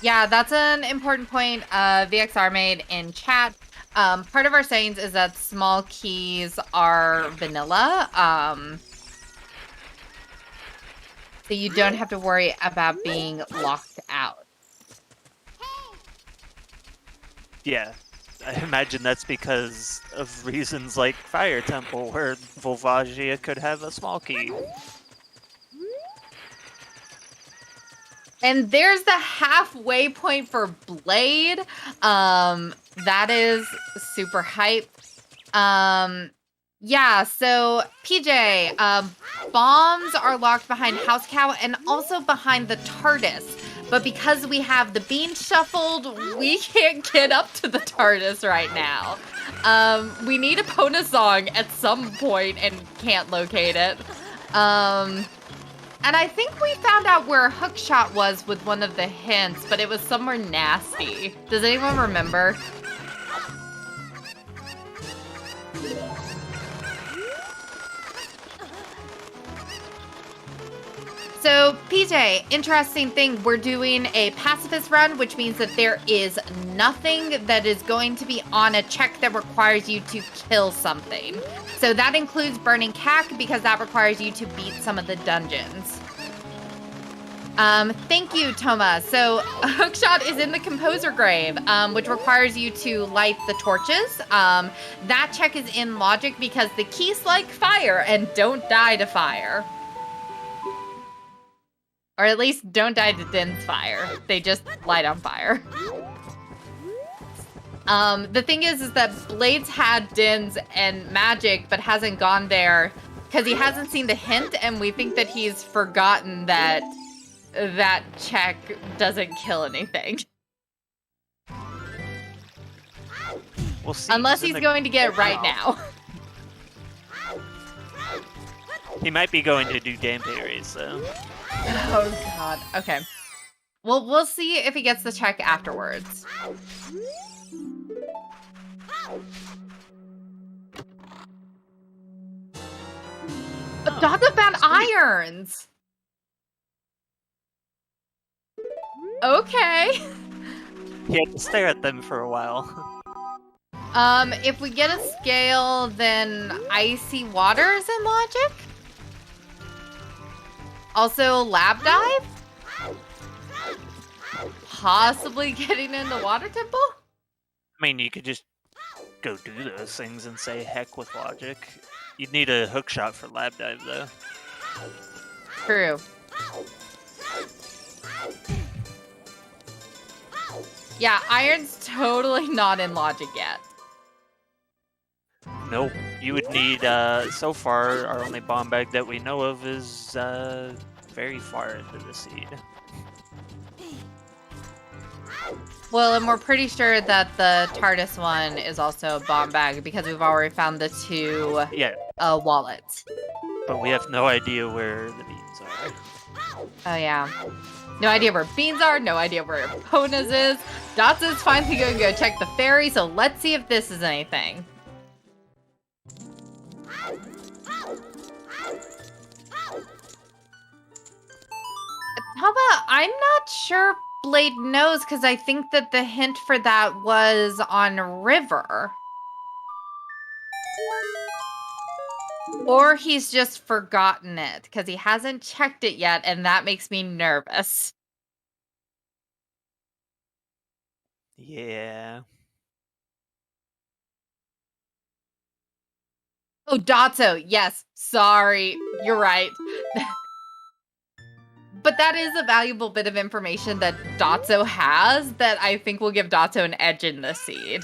Yeah, that's an important point VXR made in chat. Part of our sayings is that small keys are vanilla. So you don't have to worry about being locked out. Yeah, I imagine that's because of reasons like Fire Temple, where Volvagia could have a small key. And there's the halfway point for Blade. That is super hype. Yeah, so PJ, bombs are locked behind House Cow and also behind the TARDIS. But because we have the bean shuffled, we can't get up to the TARDIS right now. We need a Pona song at some point and can't locate it. And I think we found out where Hookshot was with one of the hints, but it was somewhere nasty. Does anyone remember? So, PJ, interesting thing, we're doing a pacifist run, which means that there is nothing that is going to be on a check that requires you to kill something. So that includes burning cack, because that requires you to beat some of the dungeons. Thank you, Toma. So, Hookshot is in the Composer Grave, which requires you to light the torches. That check is in logic because the keys like fire and don't die to fire. Or at least don't die to Din's fire. They just light on fire. The thing is that Blades had Din's and magic, but hasn't gone there because he hasn't seen the hint, and we think that he's forgotten that that check doesn't kill anything. We'll see. Unless he's going to get it right now. He might be going to do game theories, so. Oh god. Okay. Well, we'll see if he gets the check afterwards. But Doggo found irons. Okay. He had to stare at them for a while. If we get a scale, then icy water is in logic. Also, lab dive? Possibly getting into Water Temple? I mean, you could just go do those things and say heck with logic. You'd need a hook shot for lab dive, though. True. Yeah, iron's totally not in logic yet. Nope. You would need, so far, our only bomb bag that we know of is, very far into the seed. Well, and we're pretty sure that the TARDIS one is also a bomb bag because we've already found the two wallets. But we have no idea where the beans are. Oh, yeah. No idea where beans are, no idea where Ponas is. Dotsa's finally going to go check the ferry, so let's see if this is anything. How about, I'm not sure Blade knows, because I think that the hint for that was on River. Or he's just forgotten it, because he hasn't checked it yet, and that makes me nervous. Yeah. Oh, Dotso, yes, sorry, you're right. But that is a valuable bit of information that Dotso has that I think will give Dotso an edge in the seed.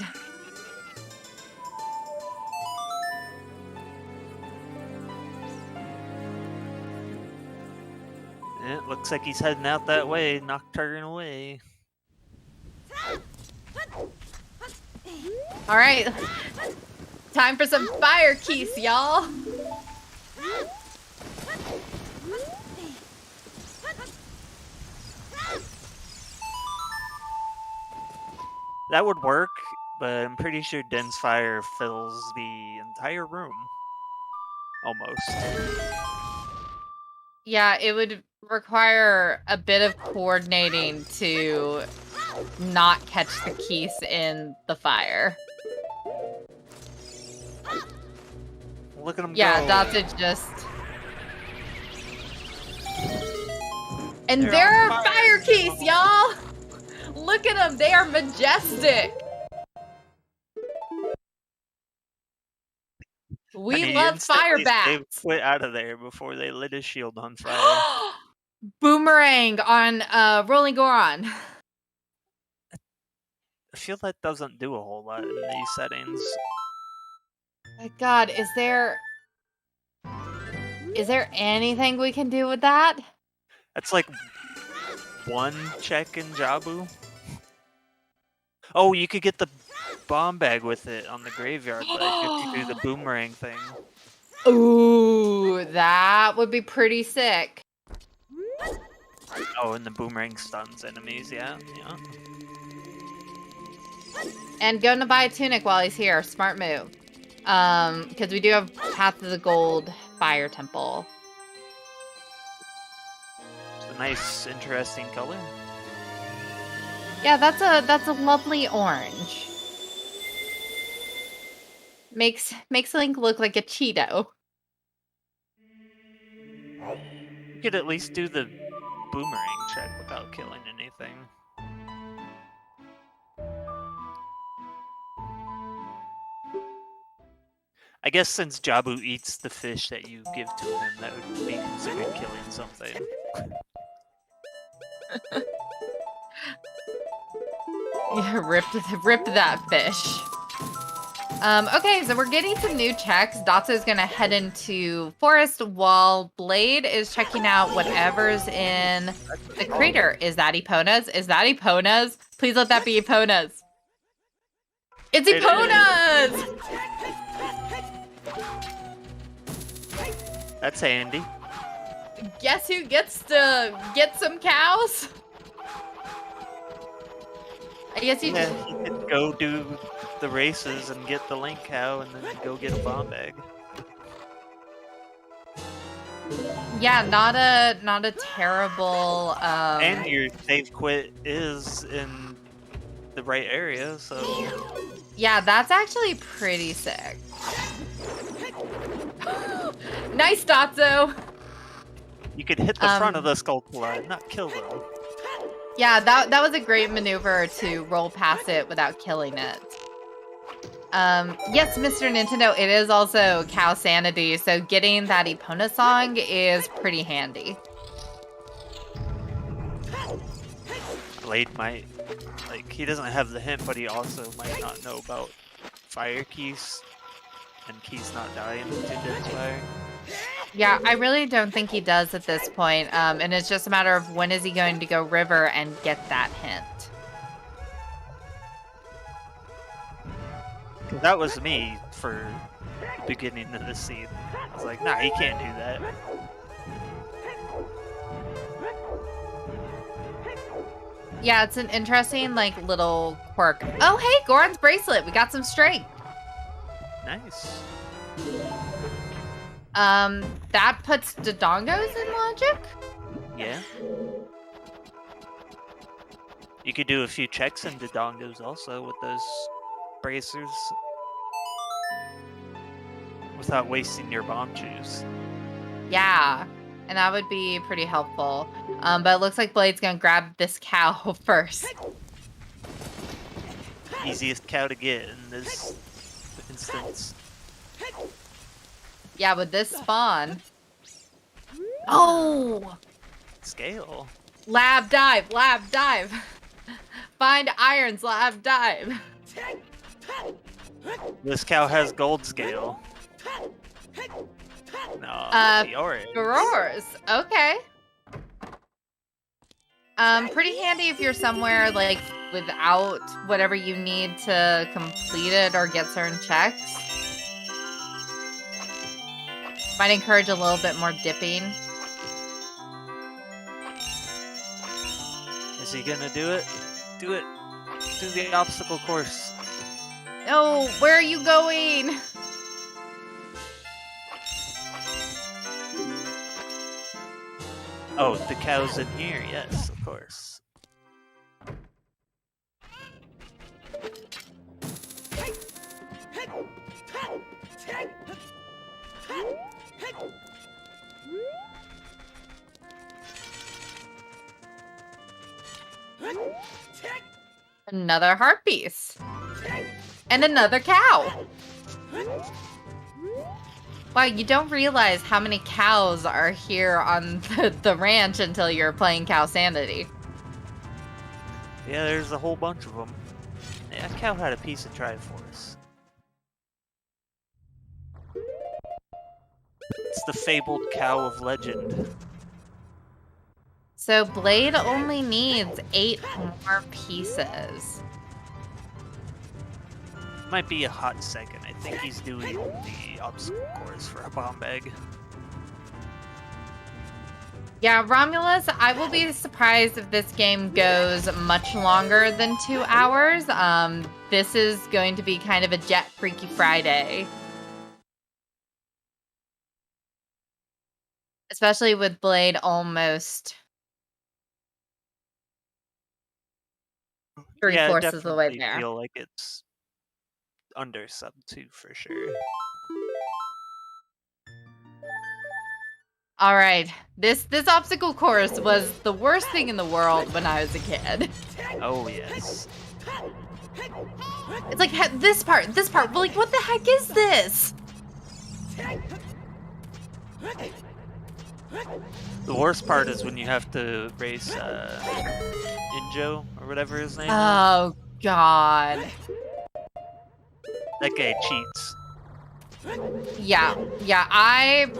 It looks like he's heading out that way, Nocturne away. All right, time for some fire keys, y'all. That would work, but I'm pretty sure Den's fire fills the entire room. Almost. Yeah, it would require a bit of coordinating to not catch the keys in the fire. Look at him Yeah, go. Dot's just... And They're there on are fire. fire keys, y'all! Look at them, they are majestic! We And he love fire instantly saved bats! Quit out of there before they lit his shield on fire. Boomerang on Rolling Goron. I feel that doesn't do a whole lot in these settings. My God, is there anything we can do with that? That's like one check in Jabu. Oh, you could get the bomb bag with it on the graveyard ledge if you do the boomerang thing. Ooh, that would be pretty sick. Oh, and the boomerang stuns enemies, yeah. And going to buy a tunic while he's here. Smart move. Because we do have Path of the Gold Fire Temple. It's a nice, interesting color. Yeah, that's a lovely orange. Makes Link look like a Cheeto. You could at least do the boomerang check without killing anything. I guess since Jabu eats the fish that you give to him, that would be considered killing something. Yeah, ripped that fish. Okay, so we're getting some new checks. Dotso's gonna head into Forest while Blade is checking out whatever's in the crater. Is that Epona's? Is that Epona's? Please let that be Epona's. It's Epona's! That's handy. Guess who gets to get some cows? I guess you just... You could go do the races and get the Link cow and then go get a bomb bag. Yeah, not a terrible And your save quit is in the right area, so... Yeah, that's actually pretty sick. Nice, Dotso! You could hit the front of the Skulltula and not kill them. Yeah, that was a great maneuver to roll past it without killing it. Yes, Mr. Nintendo, it is also cow sanity, so getting that Epona song is pretty handy. Blade might... Like, he doesn't have the hint, but he also might not know about fire keys. And keys not dying to dense fire. Yeah, I really don't think he does at this point, and it's just a matter of when is he going to go river and get that hint. That was me for the beginning of the scene. I was like, nah, he can't do that. Yeah, it's an interesting, like, little quirk. Oh, hey, Goron's bracelet. We got some strength. Nice. That puts Dodongos in logic? Yeah. You could do a few checks in Dodongos also with those bracers. Without wasting your bomb juice. Yeah, and that would be pretty helpful. But it looks like Blade's gonna grab this cow first. Easiest cow to get in this instance. Yeah, with this spawn. Oh! Scale. Lab dive, lab dive. Find irons, lab dive. This cow has gold scale. No, the orange. Roars. Okay. Pretty handy if you're somewhere like without whatever you need to complete it or get certain checks. Might encourage a little bit more dipping. Is he gonna do it? Do it. Do the obstacle course. No, where are you going? Oh, the cow's in here. Yes, of course. Another heart piece. And another cow. Wow, you don't realize how many cows are here on the ranch until you're playing Cow Sanity. Yeah, there's a whole bunch of them. Yeah, cow had a piece of Triforce. It's the fabled cow of legend. So Blade only needs 8 more pieces. Might be a hot second. I think he's doing the obstacle course for a bomb bag. Yeah, Romulus, I will be surprised if this game goes much longer than 2 hours. This is going to be kind of a jet Freaky Friday. Especially with Blade almost three-fourths of the way there. I feel like it's under sub 2 for sure. All right, this obstacle course was the worst thing in the world when I was a kid. Oh yes. It's like this part. Like, what the heck is this? The worst part is when you have to race Injo or whatever his name is. Oh God. That guy cheats. Yeah, I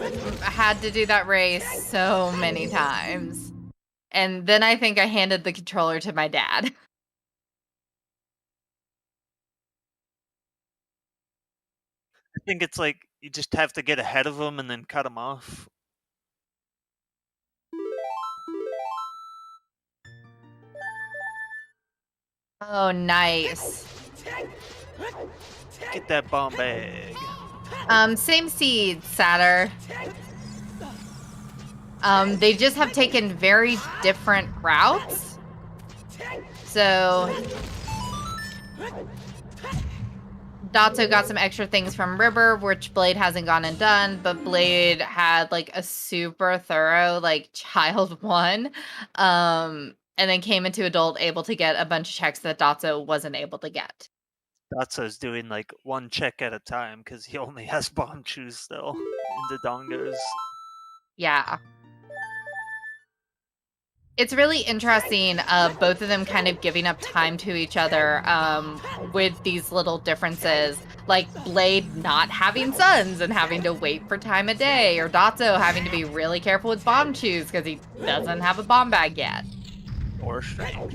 had to do that race so many times. And then I think I handed the controller to my dad. I think it's like you just have to get ahead of him and then cut him off. Oh, nice. Get that bomb bag. Same seed, Satyr. They just have taken very different routes. So Dotso got some extra things from River, which Blade hasn't gone and done, but Blade had like a super thorough like child one. And then came into adult able to get a bunch of checks that Dotso wasn't able to get. Dotso's doing like one check at a time because he only has bomb shoes still in the dongos. Yeah. It's really interesting, both of them kind of giving up time to each other with these little differences. Like Blade not having sons and having to wait for time of day, or Dotso having to be really careful with bomb shoes because he doesn't have a bomb bag yet. Or strength.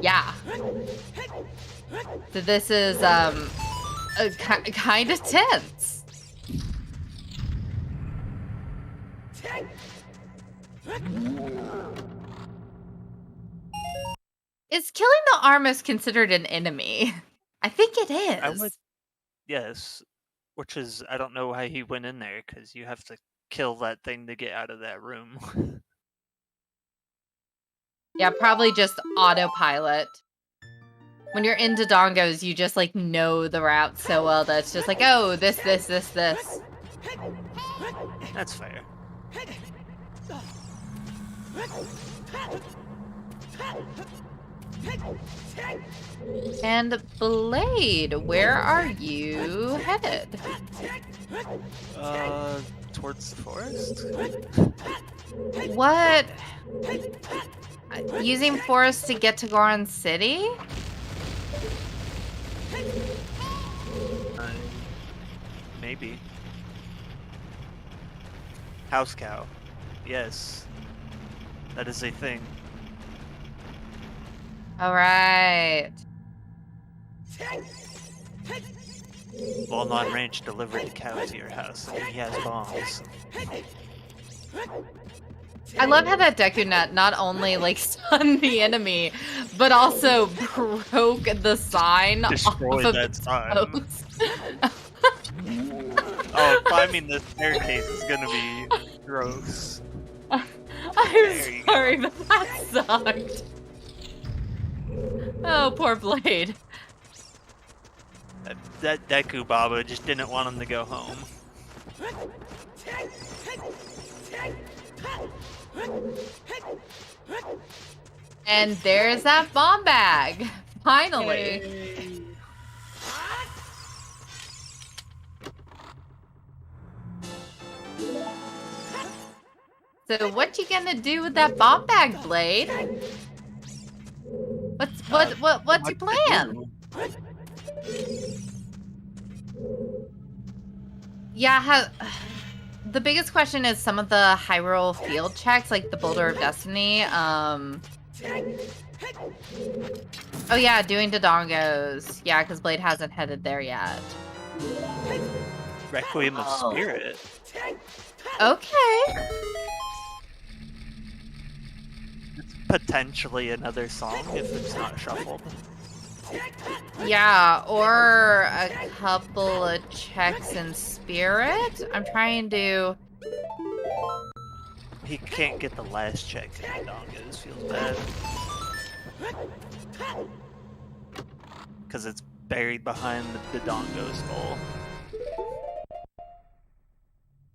Yeah. So this is kind of tense. Is killing the Armus considered an enemy? I think it is. I would, yes. Which is, I don't know how he went in there because you have to kill that thing to get out of that room. Yeah, probably just autopilot. When you're into dongos, you just like know the route so well that it's just like, oh, this. That's fair. And Blade, where are you headed? Towards the forest? What? Using forest to get to Goron City? Maybe. House cow. Yes. That is a thing. All right. While non-range delivered the cow to your house, and he has bombs. I love how that Deku Nut not only like stunned the enemy, but also broke the sign Destroyed off of that the sign. post. Oh, climbing the staircase is gonna be gross. I'm sorry, but that sucked. Oh, poor Blade. That Deku Baba just didn't want him to go home. And there's that bomb bag. Finally. Yay. So what you gonna do with that bomb bag, Blade? What's your plan? Yeah, the biggest question is some of the Hyrule field checks, like the Boulder of Destiny. Oh yeah, doing Dodongos. Yeah, because Blade hasn't headed there yet. Requiem of Spirit. Okay. Potentially another song if it's not shuffled. Yeah, or a couple of checks in Spirit. I'm trying to... He can't get the last check in Dodongos, feels bad. Because it's buried behind the Dodongo skull.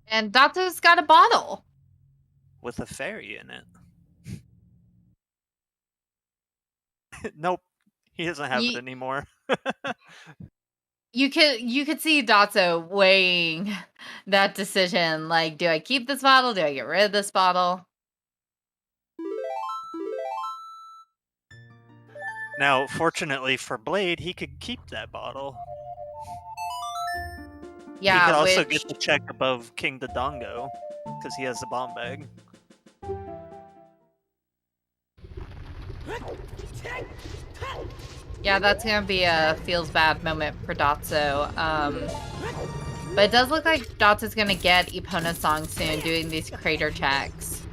And Dato's got a bottle. With a fairy in it. Nope. He doesn't have it anymore. You could see Datso weighing that decision. Like, do I keep this bottle? Do I get rid of this bottle? Now, fortunately for Blade, he could keep that bottle. Yeah, he could also get the check above King Dodongo, because he has the bomb bag. Yeah, that's gonna be a feels bad moment for Datso. But it does look like Datso's gonna get Epona's song soon, doing these crater checks.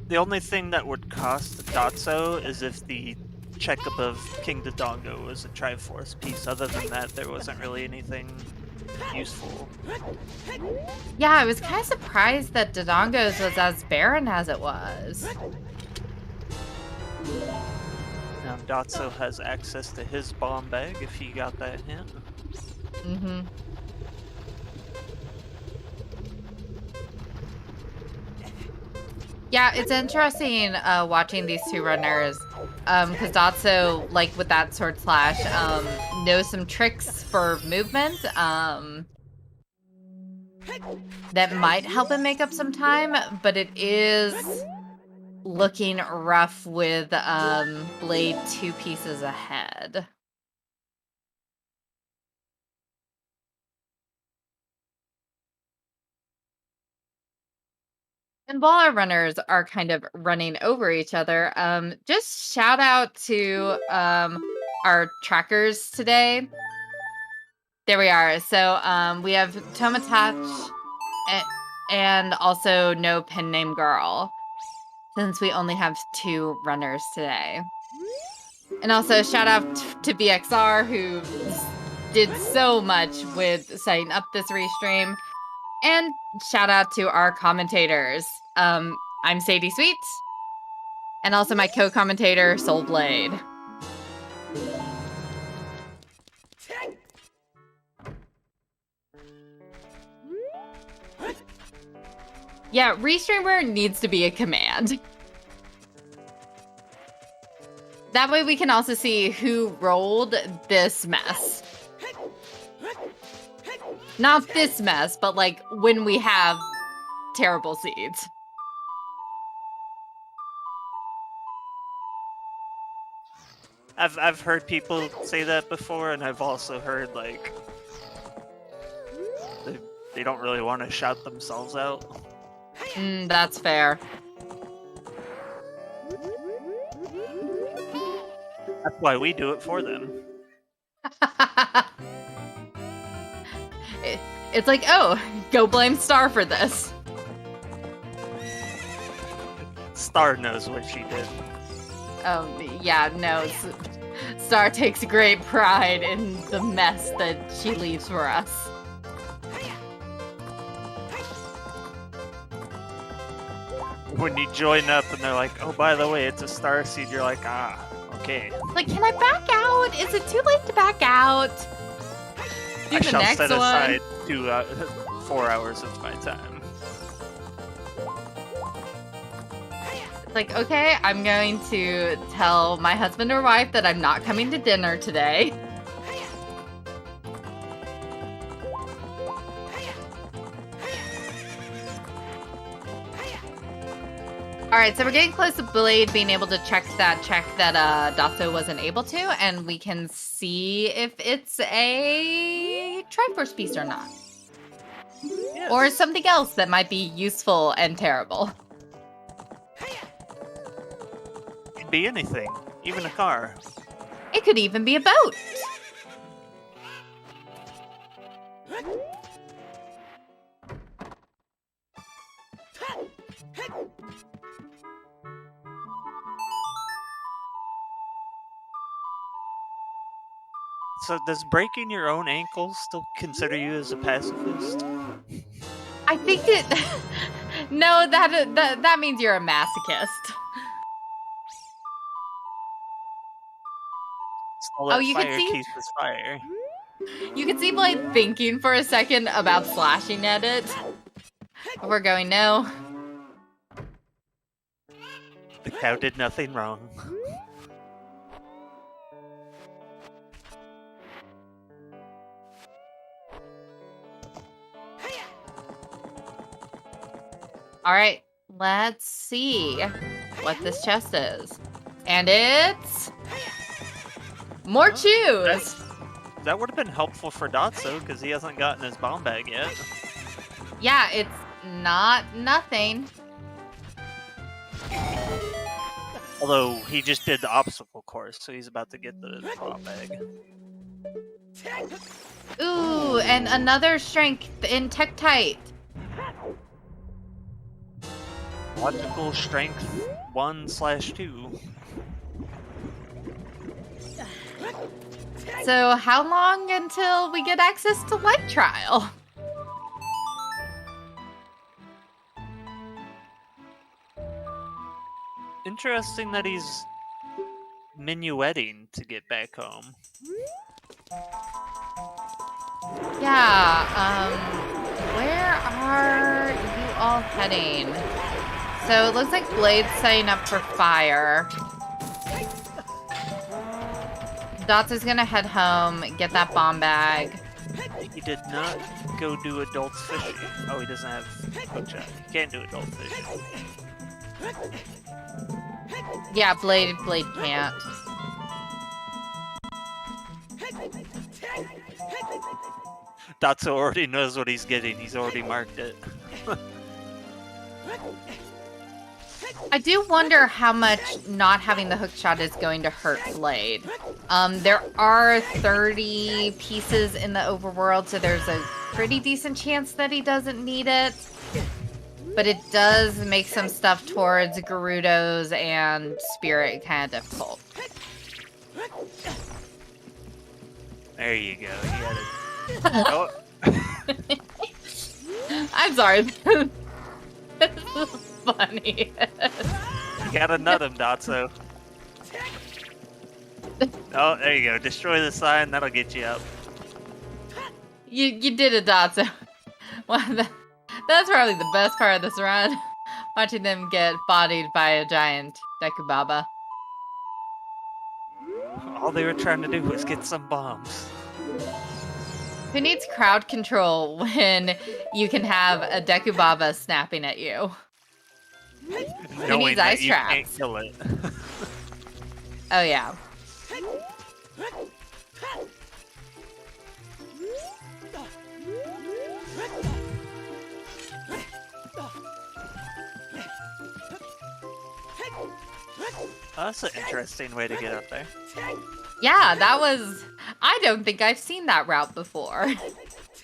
The only thing that would cost Datso is if the check above King Dodongo was a Triforce piece. Other than that, there wasn't really anything useful. Yeah, I was kind of surprised that Dodongo's was as barren as it was. Now Datso has access to his bomb bag if he got that hint. Mm-hmm. Yeah, it's interesting watching these two runners, because Datso, like with that sword slash, knows some tricks for movement that might help him make up some time, but it is looking rough with Blade 2 pieces ahead. And while our runners are kind of running over each other, just shout out to our trackers today. There we are. So we have Tomatach and also No Pen Name Girl, since we only have 2 runners today. And also shout out to BXR, who did so much with setting up this restream. And shout out to our commentators. I'm Sadie Sweet. And also my co-commentator, Soulblade. Yeah, restreamer needs to be a command. That way we can also see who rolled this mess. Not this mess, but like when we have terrible seeds. I've heard people say that before, and I've also heard like they don't really want to shout themselves out. That's fair. That's why we do it for them. It's like, oh, go blame Star for this. Star knows what she did. Yeah, no. Star takes great pride in the mess that she leaves for us. When you join up and they're like, oh, by the way, it's a starseed. You're like, ah, okay. Like, can I back out? Is it too late to back out? Do I the shall next set one. aside 4 hours of my time. Like, okay, I'm going to tell my husband or wife that I'm not coming to dinner today. Alright, so we're getting close to Blade being able to check that Dotso wasn't able to, and we can see if it's a Triforce piece or not. Yes. Or something else that might be useful and terrible. Could be anything, even a car. It could even be a boat. So does breaking your own ankles still consider you as a pacifist? I think it... No, that means you're a masochist. All that Oh, you can fire see- keeps us fire. You can see Blade thinking for a second about slashing at it. Before going, no. The cow did nothing wrong. Alright, let's see what this chest is. And it's... more chews! That would have been helpful for Dotso, because he hasn't gotten his bomb bag yet. Yeah, it's not nothing. Although, he just did the obstacle course, so he's about to get the bomb bag. Ooh, and another strength in Tektite. Logical strength 1/2. So how long until we get access to Light Trial? Interesting that he's minuetting to get back home. Yeah, where are you all heading? So it looks like Blade's setting up for fire. Dot's gonna head home, get that bomb bag. He did not go do adults fishing. Oh, he doesn't have hookshot. He can't do adult fishing. Yeah, Blade can't. Dotso already knows what he's getting. He's already marked it. I do wonder how much not having the hookshot is going to hurt Blade. There are 30 pieces in the overworld, so there's a pretty decent chance that he doesn't need it. But it does make some stuff towards Gerudo's and Spirit kind of difficult. There you go. He had it. Oh. I'm sorry. This is funny. You gotta nut him, Dotso. Oh, there you go. Destroy the sign. That'll get you up. You did it, Dotso. Well, that's probably the best part of this run. Watching them get bodied by a giant Dekubaba. All they were trying to do was get some bombs. Who needs crowd control when you can have a Dekubaba snapping at you? Who needs ice you traps? can't kill it. Oh, yeah. Oh, that's an interesting way to get up there. Yeah, that was... I don't think I've seen that route before.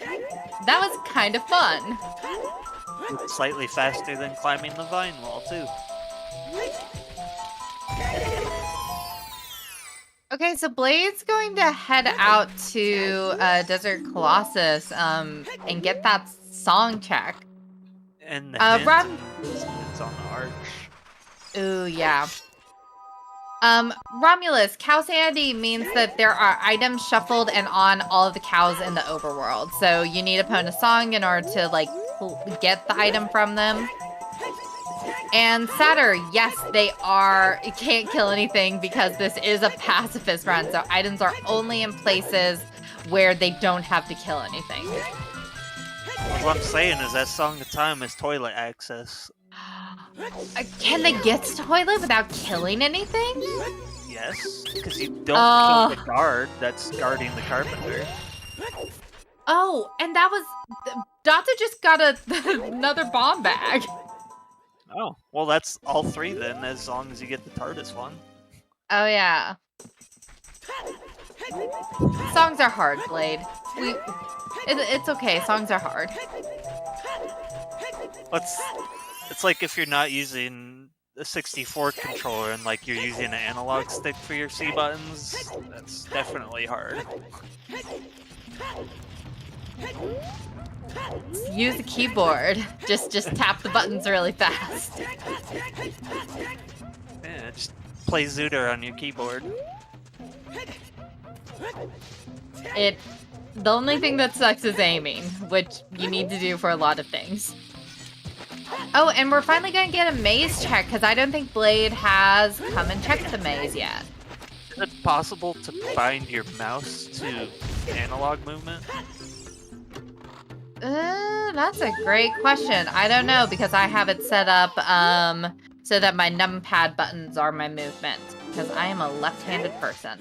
That was kind of fun. Slightly faster than climbing the vine wall, too. Okay, so Blade's going to head out to Desert Colossus and get that song check. And the Ron- it's on the arch. Ooh, yeah. Romulus, Cow Sandy means that there are items shuffled and on all of the cows in the overworld. So you need to pwn a song in order to, like, get the item from them. And Satyr, yes, they are. You can't kill anything because this is a pacifist run. So items are only in places where they don't have to kill anything. What I'm saying is that Song of Time is toilet access. Can they get to toilet without killing anything? Yes, because you don't kill the guard that's guarding the carpenter. Oh, and that was... Dotsa just got another bomb bag. Oh, well that's all three then, as long as you get the TARDIS one. Oh, yeah. Songs are hard, Blade. It's okay, songs are hard. It's like if you're not using a 64 controller and like you're using an analog stick for your C buttons, that's definitely hard. Use a keyboard. Just tap the buttons really fast. Yeah, just play Zooter on your keyboard. The only thing that sucks is aiming, which you need to do for a lot of things. Oh, and we're finally going to get a maze check, because I don't think Blade has come and checked the maze yet. Is it possible to bind your mouse to analog movement? That's a great question. I don't know, because I have it set up so that my numpad buttons are my movement, because I am a left-handed person.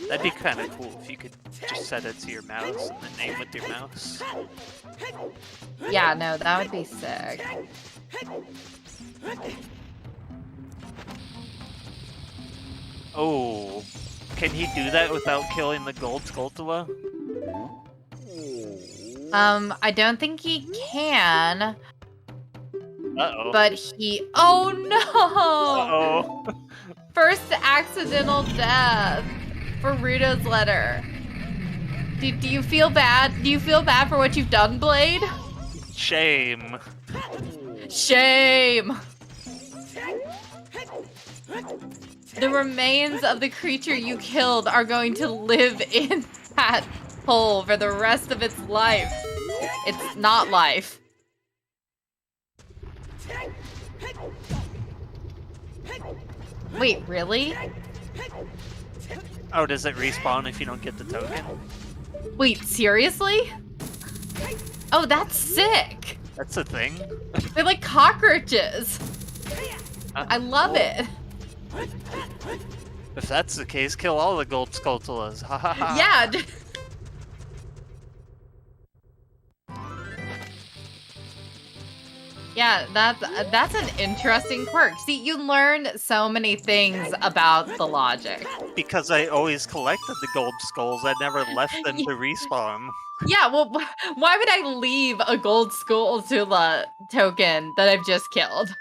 That'd be kind of cool if you could just set it to your mouse and then aim with your mouse. Yeah, no, that would be sick. Oh, can he do that without killing the gold Skulltula? I don't think he can. Uh-oh. But he... Oh, no! Uh-oh. First accidental death for Ruto's letter. Do you feel bad? Do you feel bad for what you've done, Blade? Shame. Shame! The remains of the creature you killed are going to live in that hole for the rest of its life. It's not life. Wait, really? Oh, does it respawn if you don't get the token? Wait, seriously? Oh, that's sick! That's a thing? They're like cockroaches! I love it! If that's the case, kill all the gold Skulltulas. Ha ha ha. Yeah! Yeah, that's an interesting quirk. See, you learn so many things about the logic. Because I always collected the gold skulls, I never left them to respawn. Yeah, well, why would I leave a gold Skulltula token that I've just killed?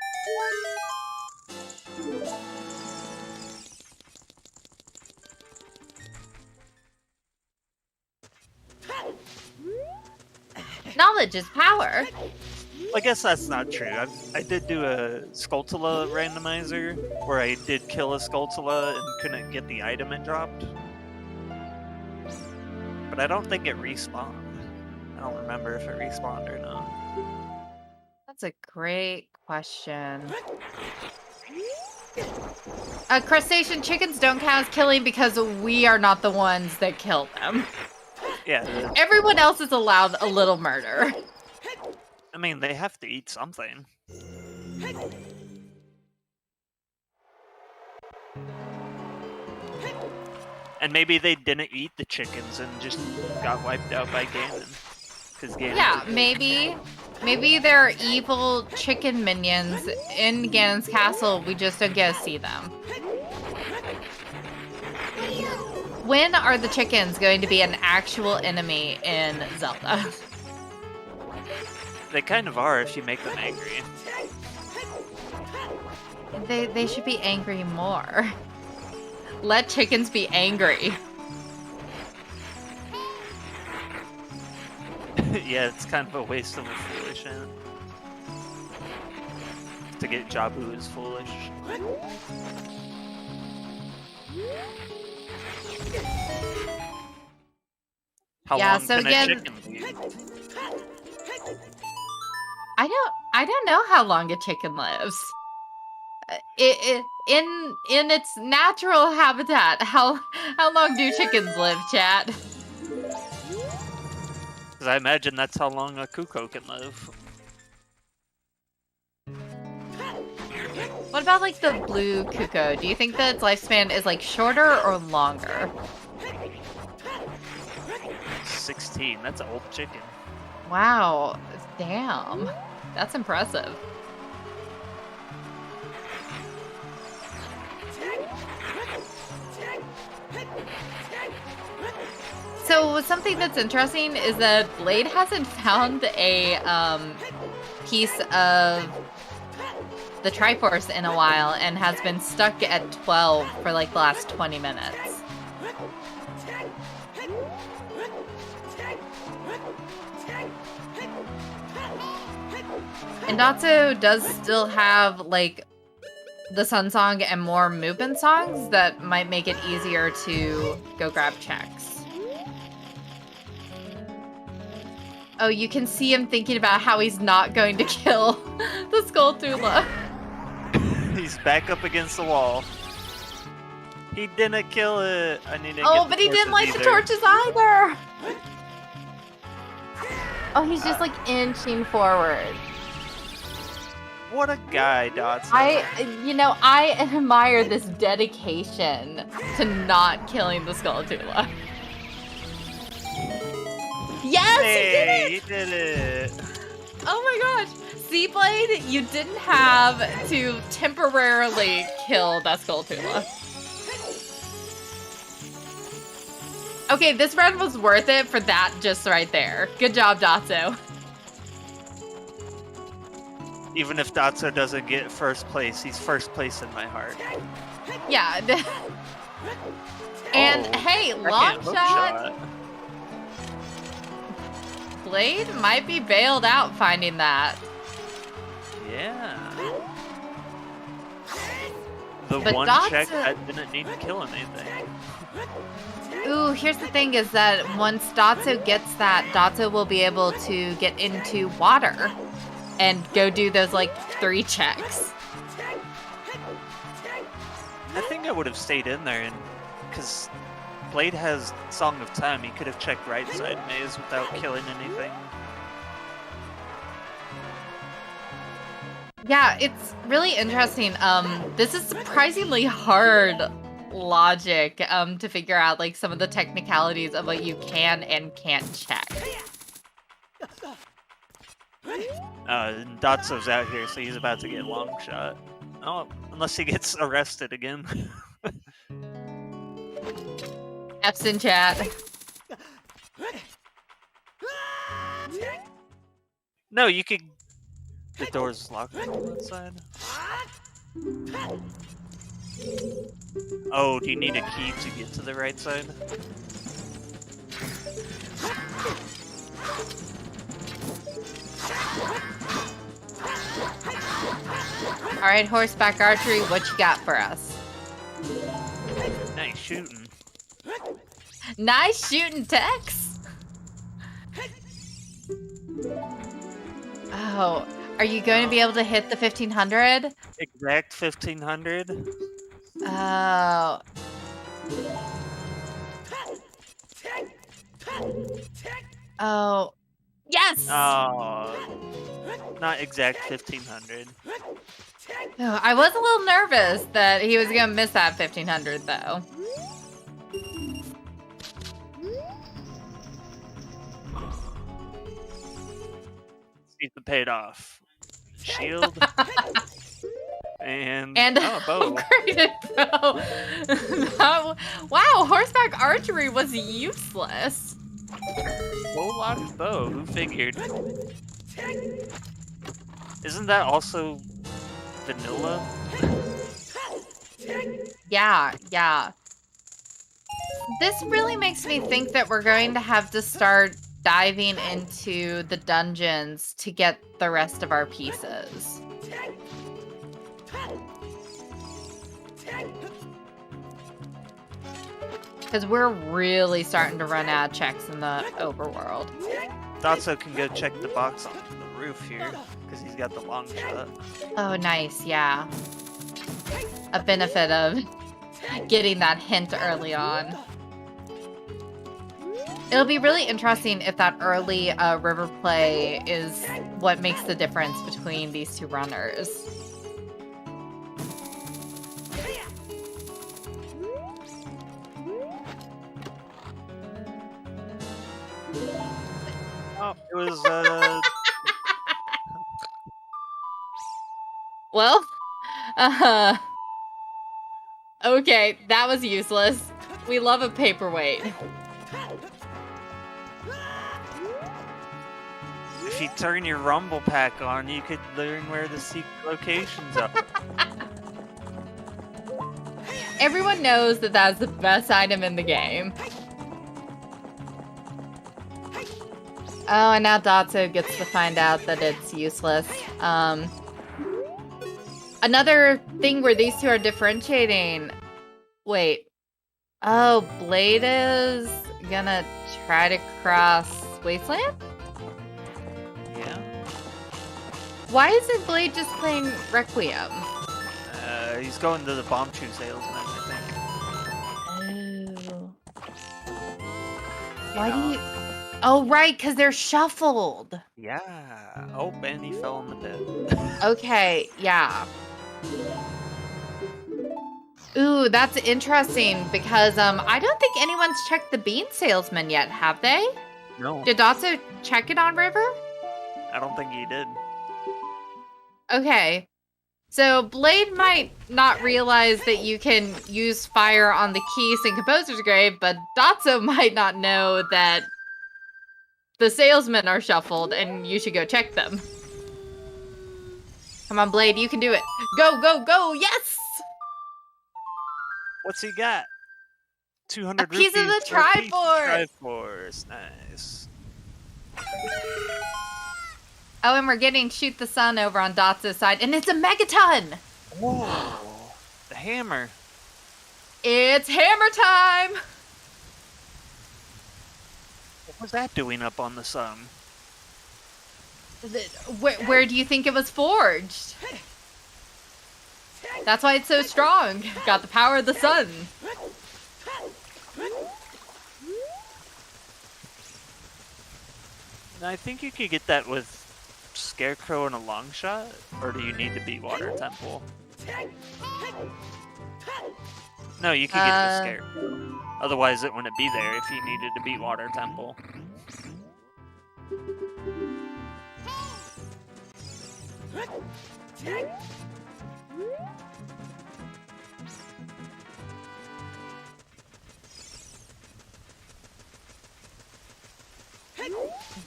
Knowledge is power. I guess that's not true. I did do a Skulltula randomizer where I did kill a Skulltula and couldn't get the item it dropped. But I don't think it respawned. I don't remember if it respawned or not. That's a great question. Crustacean chickens don't count as killing because we are not the ones that kill them. Yeah. Everyone else is allowed a little murder. I mean, they have to eat something. And maybe they didn't eat the chickens and just got wiped out by Ganon. Yeah, maybe there are evil chicken minions in Ganon's castle. We just don't get to see them. When are the chickens going to be an actual enemy in Zelda? They kind of are if you make them angry. They should be angry more. Let chickens be angry. Yeah, it's kind of a waste of a foolish ant. to get Jabu is foolish. How Yeah, long so can again- a chicken live? I don't know how long a chicken lives. In its natural habitat, how long do chickens live, chat? Because I imagine that's how long a cuckoo can live. What about like the blue cuckoo? Do you think that its lifespan is like shorter or longer? 16. That's an old chicken. Wow, damn, that's impressive. So something that's interesting is that Blade hasn't found a piece of the Triforce in a while and has been stuck at 12 for like the last 20 minutes. And Datsu does still have like the Sun Song and more movement songs that might make it easier to go grab checks. Oh, you can see him thinking about how he's not going to kill the Skulltula. He's back up against the wall. He didn't kill it. I need to Oh, get but the he didn't like torches the either. torches either. Oh, he's just like inching forward. What a guy, Dotson. I admire this dedication to not killing the Skulltula. Yes, Hey, he did it! he did it. Oh my gosh. Seablade, you didn't have to temporarily kill that Skulltula. Okay, this run was worth it for that just right there. Good job, Datsu. Even if Dotso doesn't get first place, he's first place in my heart. Yeah. And Oh, hey, second long hook shot. Blade might be bailed out finding that. Yeah. The But one Dotso- check that didn't need to kill anything. Ooh, here's the thing is that once Datsu gets that, Datsu will be able to get into water and go do those like 3 checks. I think I would have stayed in there, and because Blade has Song of Time, he could have checked right side maze without killing anything. Yeah, it's really interesting. This is surprisingly hard logic to figure out like some of the technicalities of what you can and can't check. And Dotso's out here, so he's about to get long shot. Oh, unless he gets arrested again. F's in chat. No, you could. The door's locked on that side. Oh, do you need a key to get to the right side? All right, horseback archery, what you got for us? Nice shooting. Nice shooting, Tex. Oh, are you going to be able to hit the 1500? Exact 1500. Oh. Oh. Yes! Oh, not exact 1500. Oh, I was a little nervous that he was going to miss that 1500, though. See the paid off. Shield. and And bow. upgraded bow. Wow, horseback archery was useless. Full locked bow. Who figured? Isn't that also vanilla? Yeah. This really makes me think that we're going to have to start diving into the dungeons to get the rest of our pieces. Because we're really starting to run out of checks in the overworld. Dotso can go check the box on the roof here, because he's got the long shot. Oh, nice, yeah. A benefit of getting that hint early on. It'll be really interesting if that early river play is what makes the difference between these two runners. Oh, it was, Well, okay, that was useless. We love a paperweight. If you turn your rumble pack on, you could learn where the secret locations are. Everyone knows that that's the best item in the game. Oh, and now Dotso gets to find out that it's useless. Another thing where these two are differentiating. Wait. Oh, Blade is gonna try to cross Wasteland? Yeah. Why isn't Blade just playing Requiem? He's going to the bomb shoe salesman, I think. Oh. Why do you... Oh, right, because they're shuffled. Yeah. Oh, and he fell in the pit. Okay, yeah. Ooh, that's interesting because I don't think anyone's checked the bean salesman yet, have they? No. Did Dotso check it on River? I don't think he did. Okay. So Blade might not realize that you can use fire on the keys in Composer's Grave, but Dotso might not know that the salesmen are shuffled and you should go check them. Come on, Blade, you can do it. Go, go, go, yes! What's he got? 200 A piece of rupees the for a piece of Triforce. Triforce. Nice. Oh, and we're getting Shoot the Sun over on Dotso's side, and it's a Megaton! Whoa. The hammer. It's hammer time! What was that doing up on the sun? Where do you think it was forged? That's why it's so strong. Got the power of the sun. Now, I think you could get that with Scarecrow and a long shot, or do you need to beat Water Temple? No, you could get the Scarecrow. Otherwise, it wouldn't be there if you needed to beat Water Temple.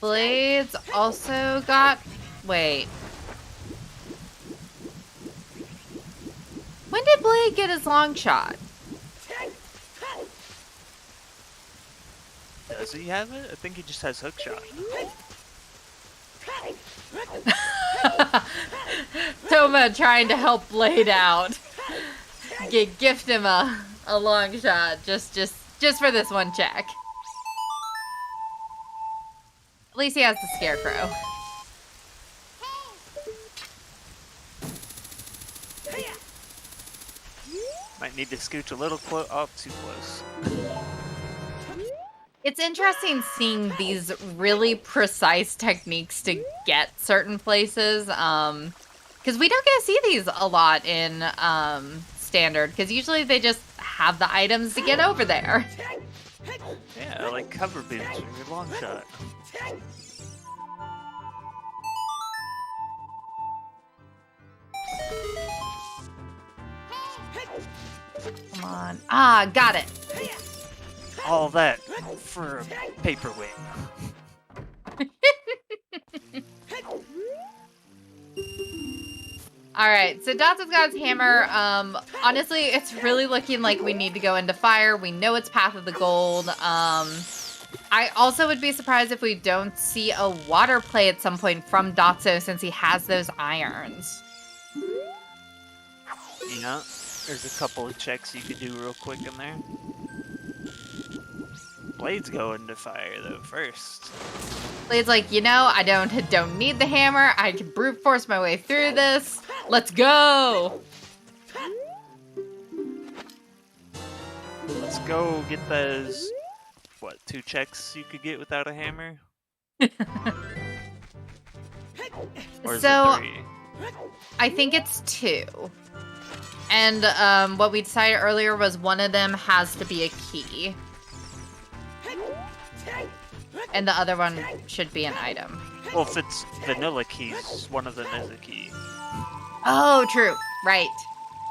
Blade's also got... Wait. When did Blade get his long shot? Does he have it? I think he just has hook shot. Toma trying to help Blade out. Gift him a long shot just for this one check. At least he has the Scarecrow. Might need to scooch a little close. Oh, too close. It's interesting seeing these really precise techniques to get certain places, because we don't get to see these a lot in Standard, because usually they just have the items to get over there. Yeah, like cover boots or your long shot. Come on. Ah, got it. All that for a paperweight. Alright, so Dotso's got his hammer. Honestly, it's really looking like we need to go into fire. We know it's Path of the Gold. I also would be surprised if we don't see a water play at some point from Dotso since he has those irons. Yeah, there's a couple of checks you could do real quick in there. Blade's going to fire though first. Blade's like, you know, I don't need the hammer. I can brute force my way through this. Let's go. Let's go get those, what, 2 checks you could get without a hammer? Or is So, it 3? I think it's 2. And what we decided earlier was one of them has to be a key. And the other one should be an item. Well, if it's vanilla keys, one of them is a key. Oh, true. Right.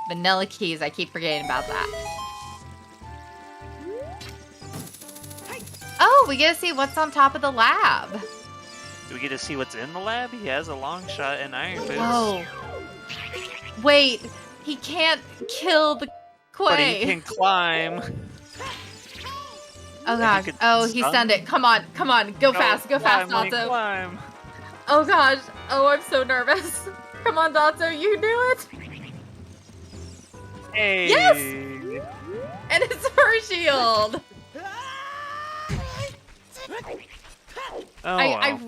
Vanilla keys. I keep forgetting about that. Oh, we get to see what's on top of the lab. Do we get to see what's in the lab? He has a long shot and iron boots. Whoa. Wait, he can't kill the But he Quay. can climb. Oh He god. could Oh, he stun. stunned it. Come on. Go fast, climb, Link, Dotso. climb. Oh gosh. Oh, I'm so nervous. Come on, Dotso, you do it. Hey. Yes! And it's her shield. Oh, wow.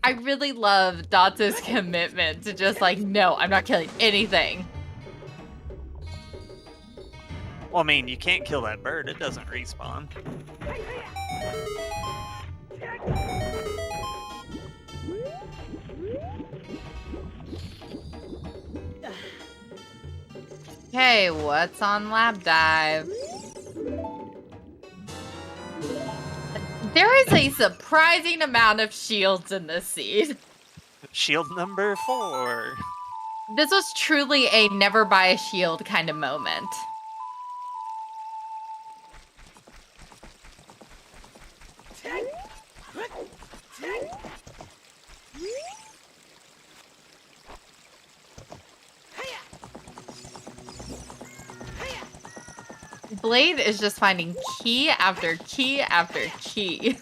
I really love Dotso's commitment to just like, no, I'm not killing anything. Well, I mean, you can't kill that bird. It doesn't respawn. Okay, what's on Lab Dive? There is a surprising amount of shields in this seed. Shield number 4. This was truly a never buy a shield kind of moment. Blade is just finding key after key after key.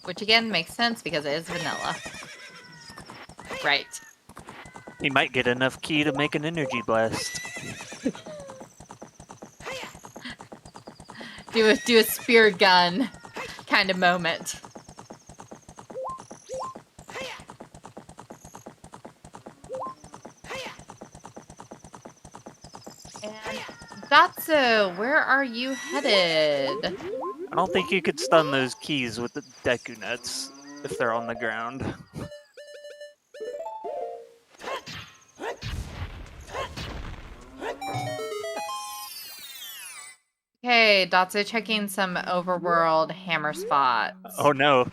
Which again makes sense because it is vanilla. Right. He might get enough key to make an energy blast. Do a spear gun kind of moment. And Dotso, where are you headed? I don't think you could stun those keys with the Deku Nuts if they're on the ground. Okay, Dotso checking some overworld hammer spots. Oh no.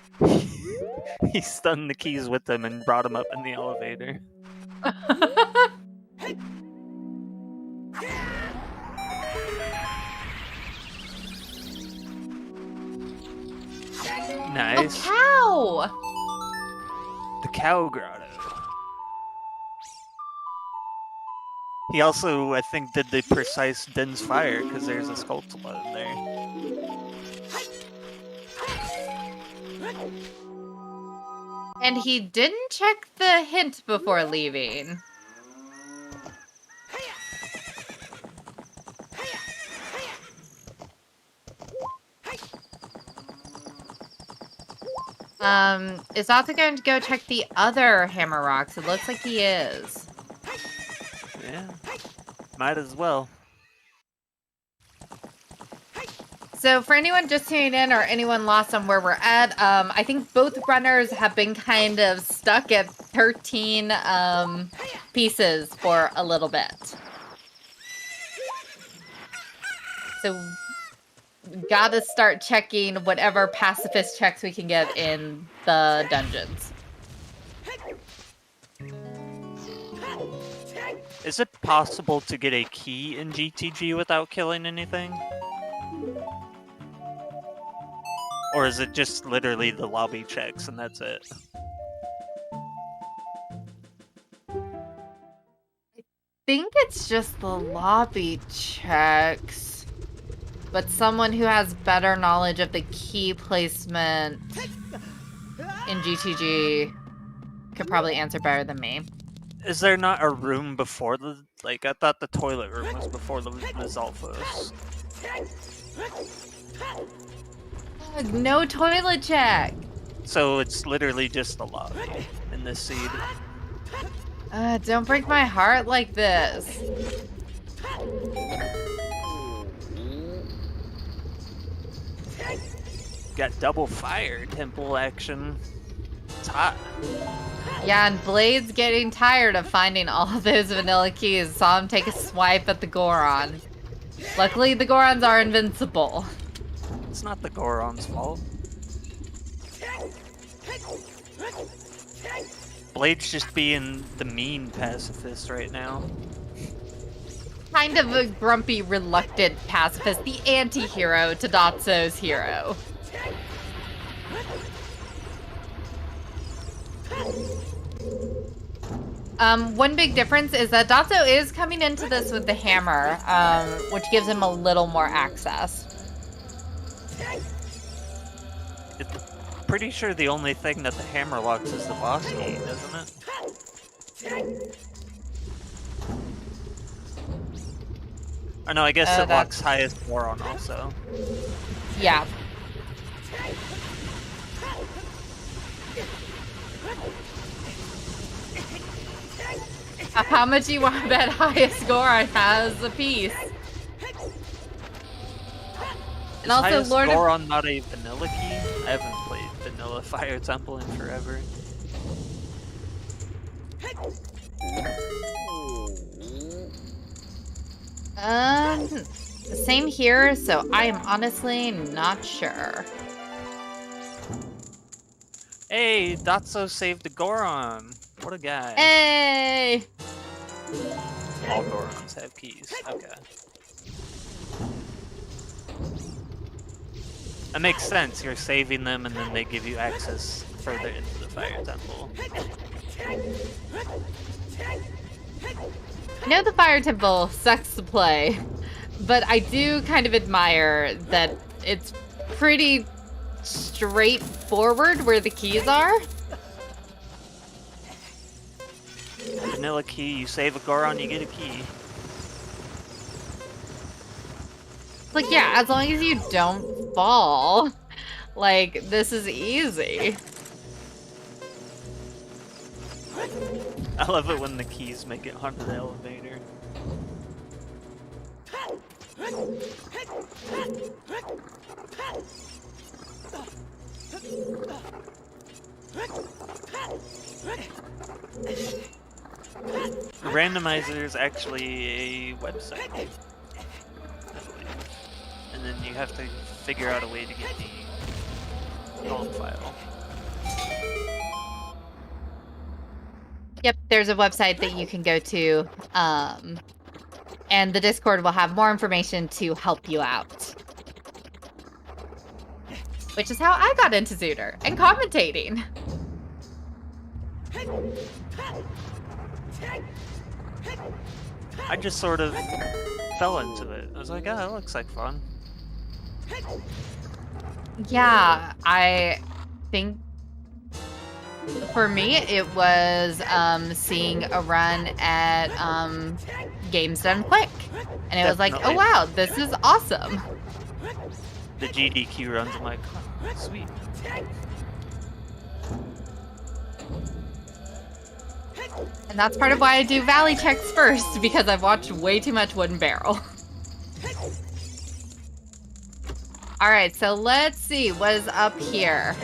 He stunned the keys with them and brought them up in the elevator. Nice. Oh, cow! The Cow Grotto. He also, I think, did the precise Den's Fire, because there's a Skulltula in there. And he didn't check the hint before leaving. Is Otto going to go check the other hammer rocks? It looks like he is. Yeah. Might as well. So for anyone just tuning in or anyone lost on where we're at, I think both runners have been kind of stuck at 13 pieces for a little bit. So we gotta start checking whatever pacifist checks we can get in the dungeons. Is it possible to get a key in GTG without killing anything? Or is it just literally the lobby checks and that's it? I think it's just the lobby checks. But someone who has better knowledge of the key placement in GTG could probably answer better than me. Is there not a room before the... Like, I thought the toilet room was before the Zalfos. Ugh, no toilet check. So it's literally just a lobby in this seed. Don't break my heart like this. Got double fire temple action. It's hot. Yeah, and Blade's getting tired of finding all those vanilla keys. Saw him take a swipe at the Goron. Luckily, the Gorons are invincible. It's not the Goron's fault. Blade's just being the mean pacifist right now. Kind of a grumpy, reluctant pacifist, the anti-hero to Datso's hero. One big difference is that Datso is coming into this with the hammer, which gives him a little more access. It's pretty sure the only thing that the hammer locks is the boss key, doesn't it? Oh no, I guess it locks highest Goron also. Yeah. How much do you want to bet highest Goron has a piece? And also, highest Lord Goron not a vanilla key? I haven't played Vanilla Fire Temple in forever. Same here, so I am honestly not sure. Hey, Datso saved the Goron! What a guy. Hey! All Gorons have keys. Okay. That makes sense. You're saving them and then they give you access further into the Fire Temple. I know the Fire Temple sucks to play, but I do kind of admire that it's pretty straightforward where the keys are. Vanilla key, you save a Goron, you get a key. Like, yeah, as long as you don't fall, like, this is easy. I love it when the keys make it onto the elevator. Randomizer is actually a website, I believe. And then you have to figure out a way to get the log file. Yep, there's a website that you can go to, and the Discord will have more information to help you out. Which is how I got into Zooter and commentating. I just sort of fell into it. I was like, oh, that looks like fun. Yeah, I think for me it was seeing a run at Games Done Quick. And it was like, oh wow, this is awesome. The GDQ runs, I'm like, oh, sweet. And that's part of why I do Valley checks first, because I've watched way too much Wooden Barrel. Alright, so let's see what is up here.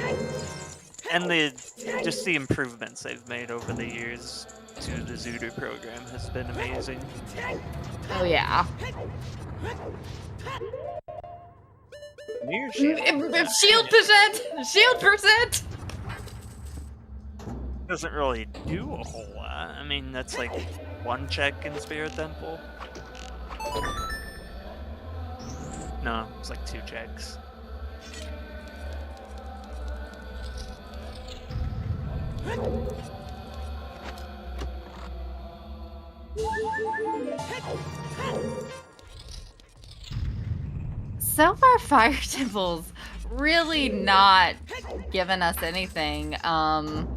And just the improvements they've made over the years to the Zooter program has been amazing. Oh yeah. Mirror shield. Shield percent! Shield percent! Doesn't really do a whole lot. I mean, that's like one check in Spirit Temple. No, it's like 2 checks. So far, Fire Temple's really not giving us anything. No,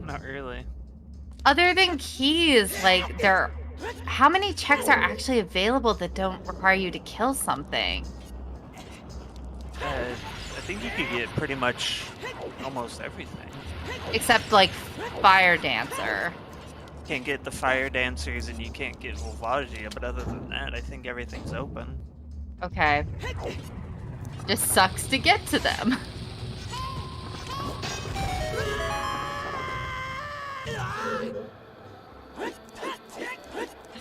not really. Other than keys, like, there How many checks are actually available that don't require you to kill something? I think you could get pretty much almost everything. Except, like, Fire Dancer. Can't get the fire dancers and you can't get Volvagia, but other than that, I think everything's open. Okay. Just sucks to get to them.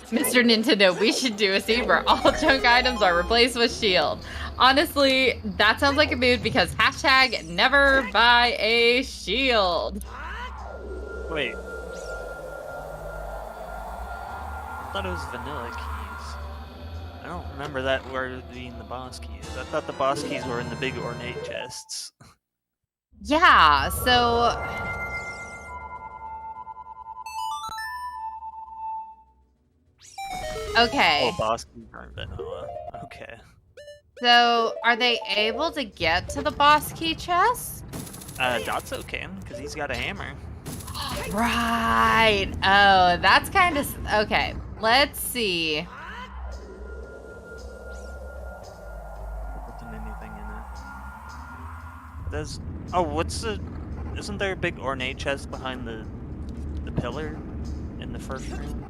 Mr. Nintendo, we should do a scene where all junk items are replaced with shield. Honestly, that sounds like a mood because hashtag never buy a shield. Wait. I thought it was vanilla keys. I don't remember that word being the boss keys. I thought the boss keys were in the big ornate chests. Yeah, so... Okay. Oh, boss keys aren't vanilla. Okay. So, are they able to get to the boss key chest? Dotso can, because he's got a hammer. Right. Oh, that's kind of... Okay, let's see. Putting anything in it. There's... Oh, what's the... Isn't there a big ornate chest behind the pillar in the first room?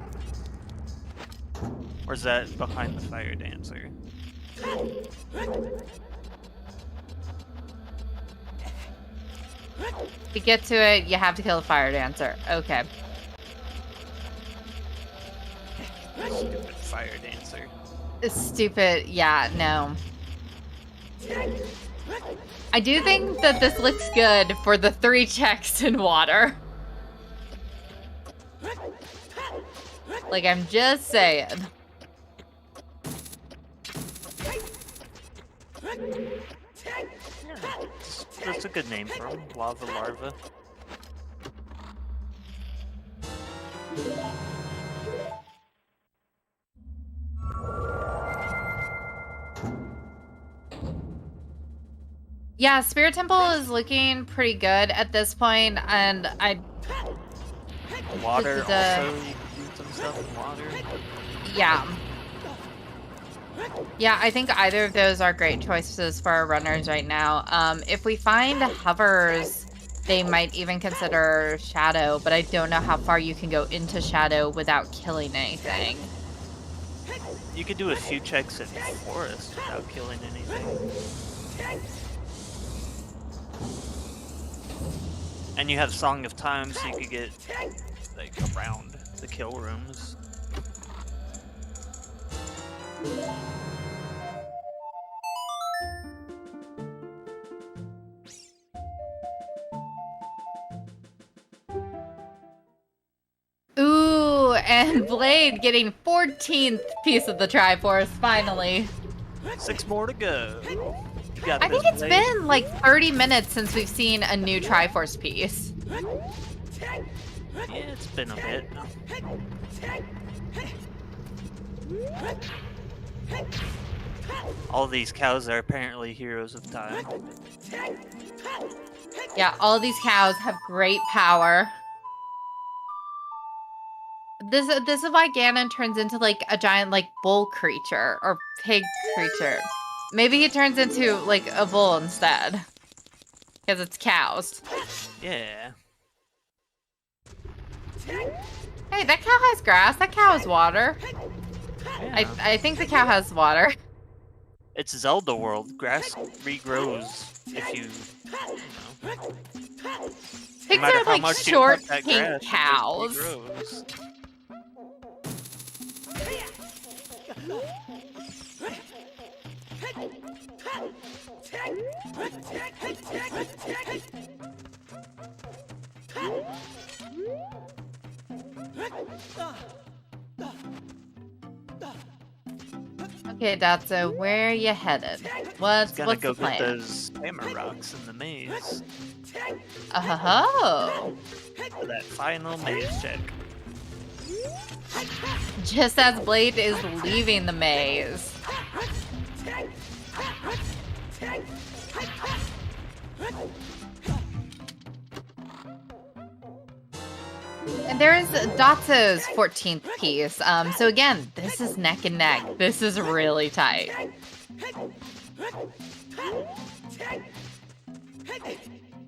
Or is that behind the fire dancer? To get to it, you have to kill the fire dancer. Okay. Stupid fire dancer. Stupid. Yeah, no. I do think that this looks good for the 3 checks in water. Like, I'm just saying. That's a good name for him. Lava larva. Yeah, Spirit Temple is looking pretty good at this point, and Water This is, also, you can do some stuff in water. yeah. Yeah, I think either of those are great choices for our runners right now. If we find hovers, they might even consider Shadow, but I don't know how far you can go into Shadow without killing anything. You could do a few checks in forest without killing anything. And you have Song of Time, so you could get like around the kill rooms. Ooh, and Blade getting 14th piece of the Triforce, finally. 6 more to go. You got I think this, it's Blade. been like 30 minutes since we've seen a new Triforce piece. Yeah, it's been a bit. All these cows are apparently heroes of time. Yeah, all these cows have great power. This is why Ganon turns into like a giant like bull creature or pig creature. Maybe he turns into like a bull instead. Because it's cows. Yeah. Hey, that cow has grass. That cow has water. Yeah. I think the cow has water. It's Zelda world. Grass regrows if you know. Pigs matter are how like much you short cut that pink grass, it just cows. regrows. Okay, Dotso, where are you headed? What's Gotta go the get plan? those hammer rocks in the maze Oh, for that final maze check. just as Blade is leaving the maze. And there's Dotso's 14th piece. So again, this is neck and neck. This is really tight.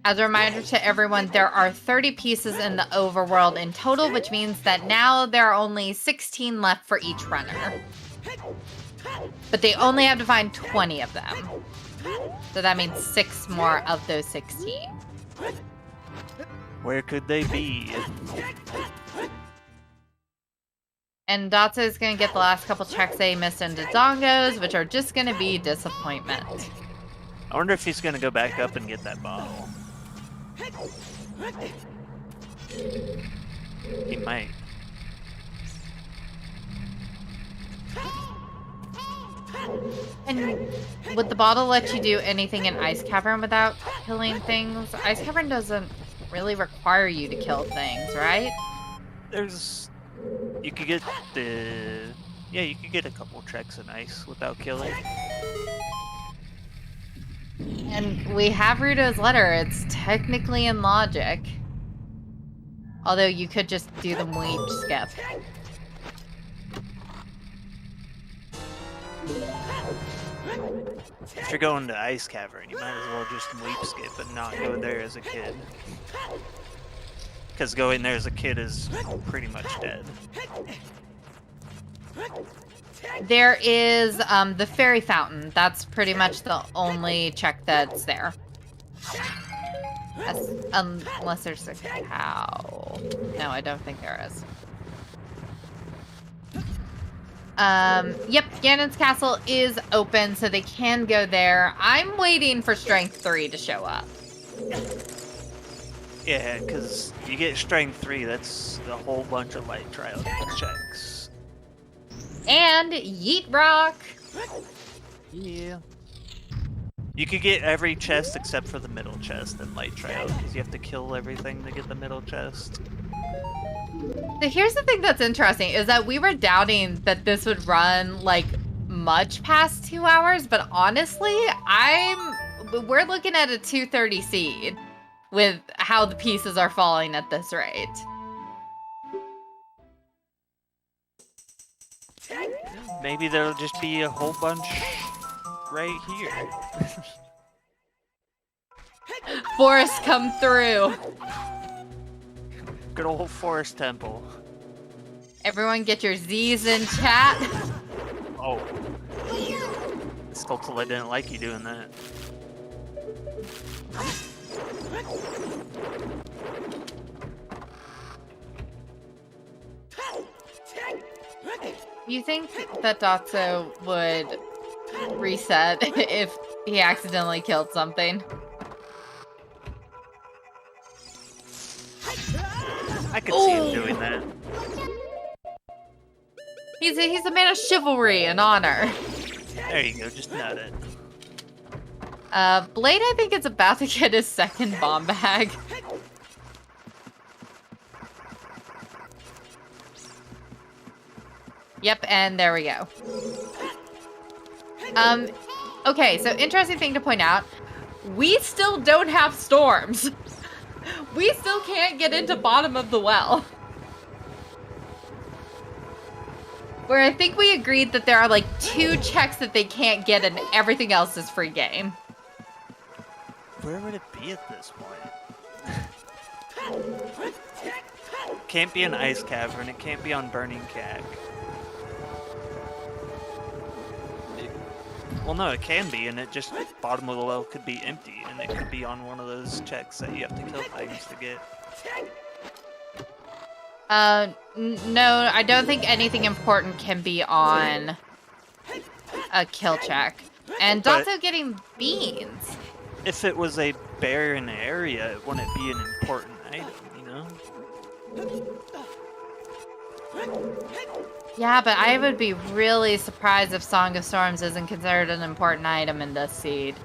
As a reminder to everyone, there are 30 pieces in the overworld in total, which means that now there are only 16 left for each runner. But they only have to find 20 of them. So that means 6 more of those 16. Where could they be? And Dotso is going to get the last couple checks they missed into Dongos, which are just going to be disappointment. I wonder if he's gonna go back up and get that bottle. He might. And would the bottle let you do anything in Ice Cavern without killing things? Ice Cavern doesn't really require you to kill things, right? There's... You could get the... Yeah, you could get a couple checks in ice without killing. And we have Rudo's letter. It's technically in logic. Although you could just do the Mweep skip. If you're going to Ice Cavern, you might as well just Mweep skip and not go there as a kid. Because going there as a kid is pretty much dead. There is the fairy fountain. That's pretty much the only check that's there. Unless there's a cow. No, I don't think there is. Yep, Ganon's castle is open, so they can go there. I'm waiting for Strength 3 to show up. Yeah, because you get Strength 3, that's a whole bunch of light trial checks. And Yeet Rock! Yeah. You could get every chest except for the middle chest in light trial, because you have to kill everything to get the middle chest. So here's the thing that's interesting, is that we were doubting that this would run, like, much past 2 hours, but honestly, we're looking at a 2:30 seed with how the pieces are falling at this rate. Maybe there'll just be a whole bunch right here. Forest come through. Good old Forest Temple. Everyone get your Z's in chat. Oh. Sculptula didn't like you doing that. You think that Dotso would reset if he accidentally killed something? I could see him doing that. He's a man of chivalry and honor. There you go, just nut it. Blade, I think, is about to get his second bomb bag. Yep, and there we go. Okay, so interesting thing to point out. We still don't have storms. We still can't get into bottom of the well. Where I think we agreed that there are like 2 checks that they can't get and everything else is free game. Where would it be at this point? Can't be an ice cavern, it can't be on Burning Cag. Well, no, it can be, and it just, bottom of the well could be empty, and it could be on one of those checks that you have to kill things to get. No, I don't think anything important can be on a kill check. And Dotso getting beans. If it was a barren area, it wouldn't be an important item, you know? Yeah, but I would be really surprised if Song of Storms isn't considered an important item in this seed.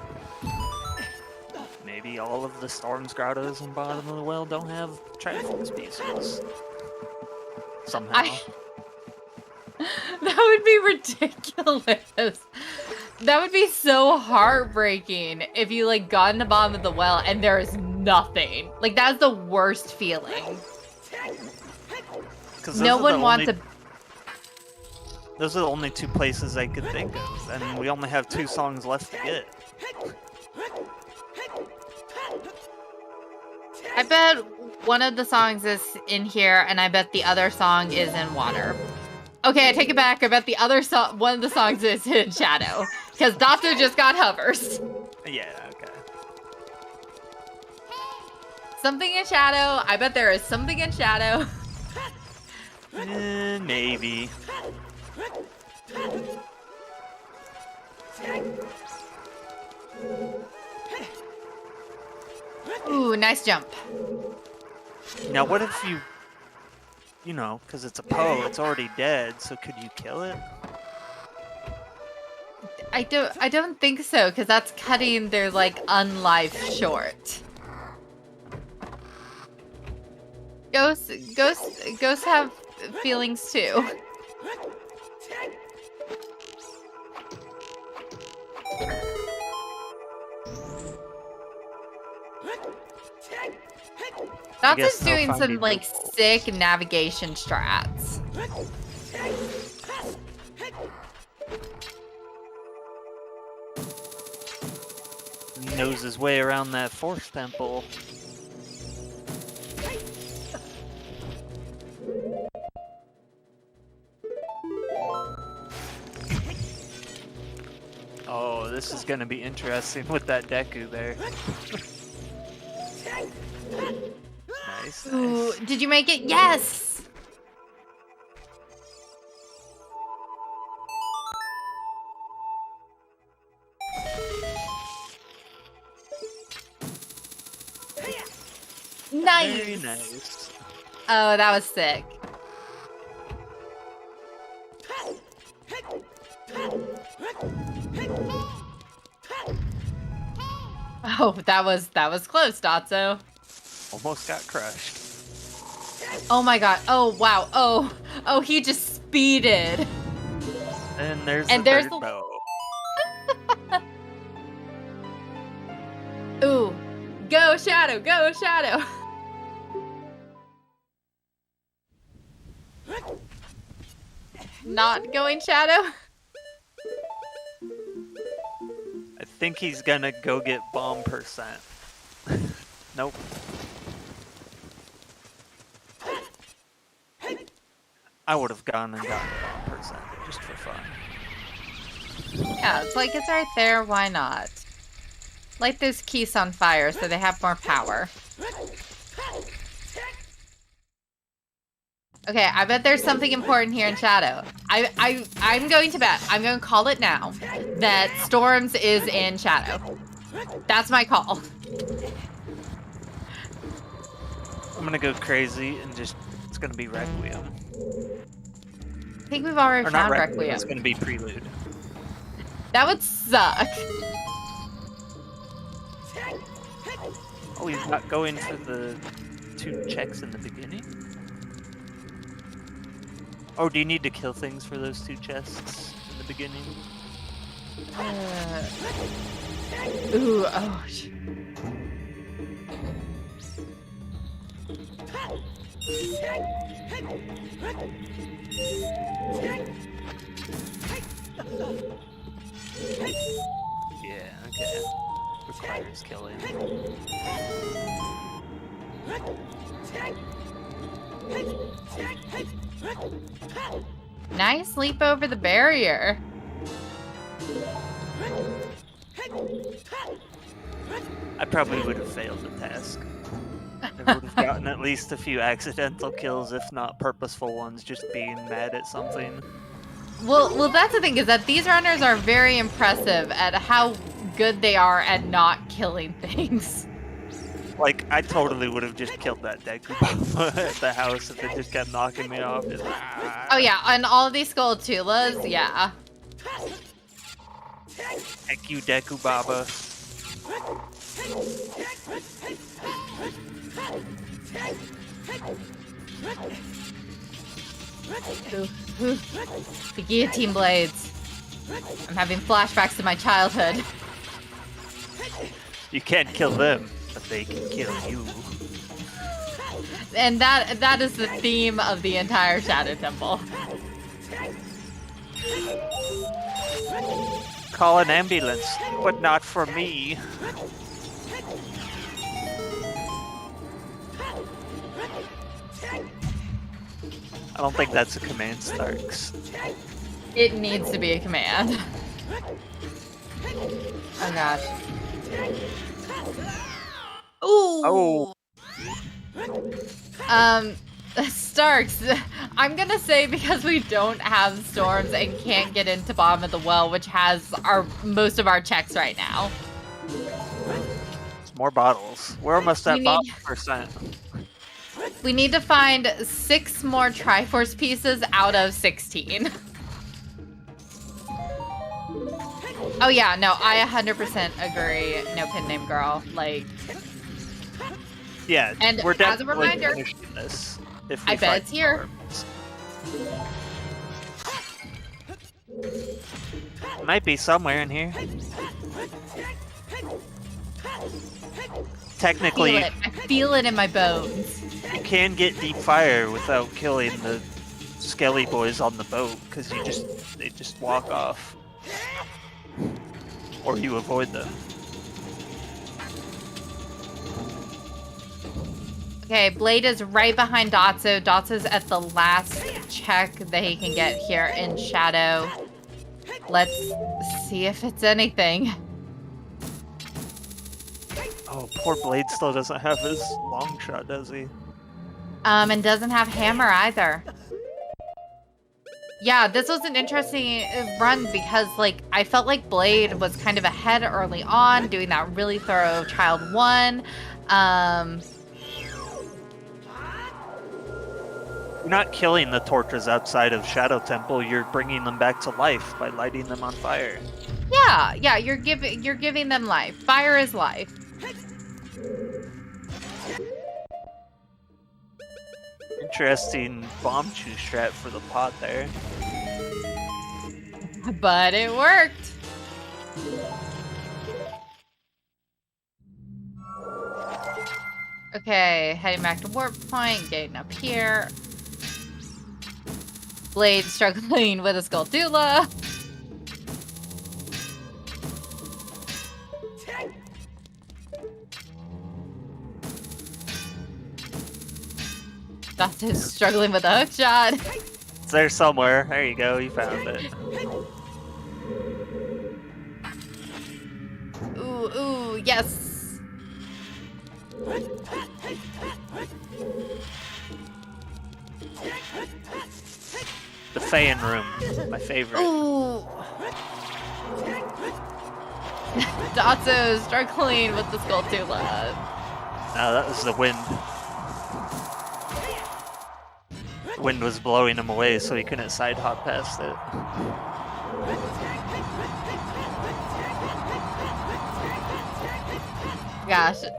Maybe all of the Storms grottos in bottom of the well don't have Triforce pieces. Somehow. That would be ridiculous. That would be so heartbreaking if you like got in the bottom of the well and there is nothing. Like, that's the worst feeling. 'Cause No one wants a. Those are the only two places I could think of, and we only have 2 songs left to get. I bet one of the songs is in here, and I bet the other song is in water. Okay, I take it back. I bet the other song, one of the songs is in shadow, because Dotso just got hovers. Yeah, okay. Something in shadow. I bet there is something in shadow. Maybe. Ooh, nice jump. Now, what if you know, because it's a Poe, it's already dead, so could you kill it? I don't think so, because that's cutting their like unlife short. Ghosts have feelings too. Dotso's doing some like sick navigation strats. He knows his way around that Force Temple. Oh, this is gonna be interesting with that Deku there. Nice, Ooh, nice. did you make it? Yes! Nice! Very nice. Oh, that was sick. Oh, that was close, Dotso. Almost got crushed. Oh my god. Oh wow. Oh, he just speeded. And there's And the there's third the- bow. Ooh. Go Shadow, go Shadow. Not going Shadow? I think he's gonna go get bomb percent. Nope. I would have gone and gotten bomb percent just for fun. Yeah, it's like it's right there, why not? Light those keys on fire so they have more power. Okay, I bet there's something important here in Shadow. I'm going to bet, I'm going to call it now, that Storms is in Shadow. That's my call. I'm gonna go crazy and just, it's gonna be Requiem. I think we've already Or not found Requiem, Requiem. it's gonna be Prelude. That would suck. Oh, he's not going for the 2 checks in the beginning? Oh, do you need to kill things for those 2 chests in the beginning? Ooh, oh. Yeah, okay. Requires killing. Nice leap over the barrier. I probably would have failed the task. I would have gotten at least a few accidental kills, if not purposeful ones, just being mad at something. Well, that's the thing, is that these runners are very impressive at how good they are at not killing things. Like, I totally would have just killed that Deku Baba at the house if it just kept knocking me off. Just, Oh yeah, on all of these Skulltulas, yeah. Heck you, Deku Baba. Ooh. The guillotine blades. I'm having flashbacks to my childhood. You can't kill them, but they can kill you. And that is the theme of the entire Shadow Temple. Call an ambulance, but not for me. I don't think that's a command, Starks. It needs to be a command. Oh gosh. Ooh. Oh. Starks, I'm gonna say because we don't have storms and can't get into bottom of the well, which has most of our checks right now. It's more bottles. We're almost at bottom percent. We need to find 6 more Triforce pieces out of 16. Oh yeah, no, I 100% agree. No pin name girl. Like, yeah, and we're as a reminder, finishing this. If I bet it's here. Might be somewhere in here. Technically, I feel it in my bones. You can get deep fire without killing the skelly boys on the boat because they just walk off, or you avoid them. Okay, Blade is right behind Dotso. Dotso's at the last check that he can get here in Shadow. Let's see if it's anything. Oh, poor Blade still doesn't have his long shot, does he? And doesn't have hammer either. Yeah, this was an interesting run because, like, I felt like Blade was kind of ahead early on, doing that really thorough Child 1. You're not killing the torches outside of Shadow Temple. You're bringing them back to life by lighting them on fire. Yeah, you're giving them life. Fire is life. Interesting bomb chew strat for the pot there. But it worked. Okay, heading back to warp point, getting up here. Blade struggling with a Skulltula. Dotso's struggling with a hook shot. It's there somewhere. There you go, you found it. Ooh, yes. The fan room, my favorite. Ooh. Dotso's struggling with the Skulltula. No, that was the wind. The wind was blowing him away, so he couldn't side hop past it.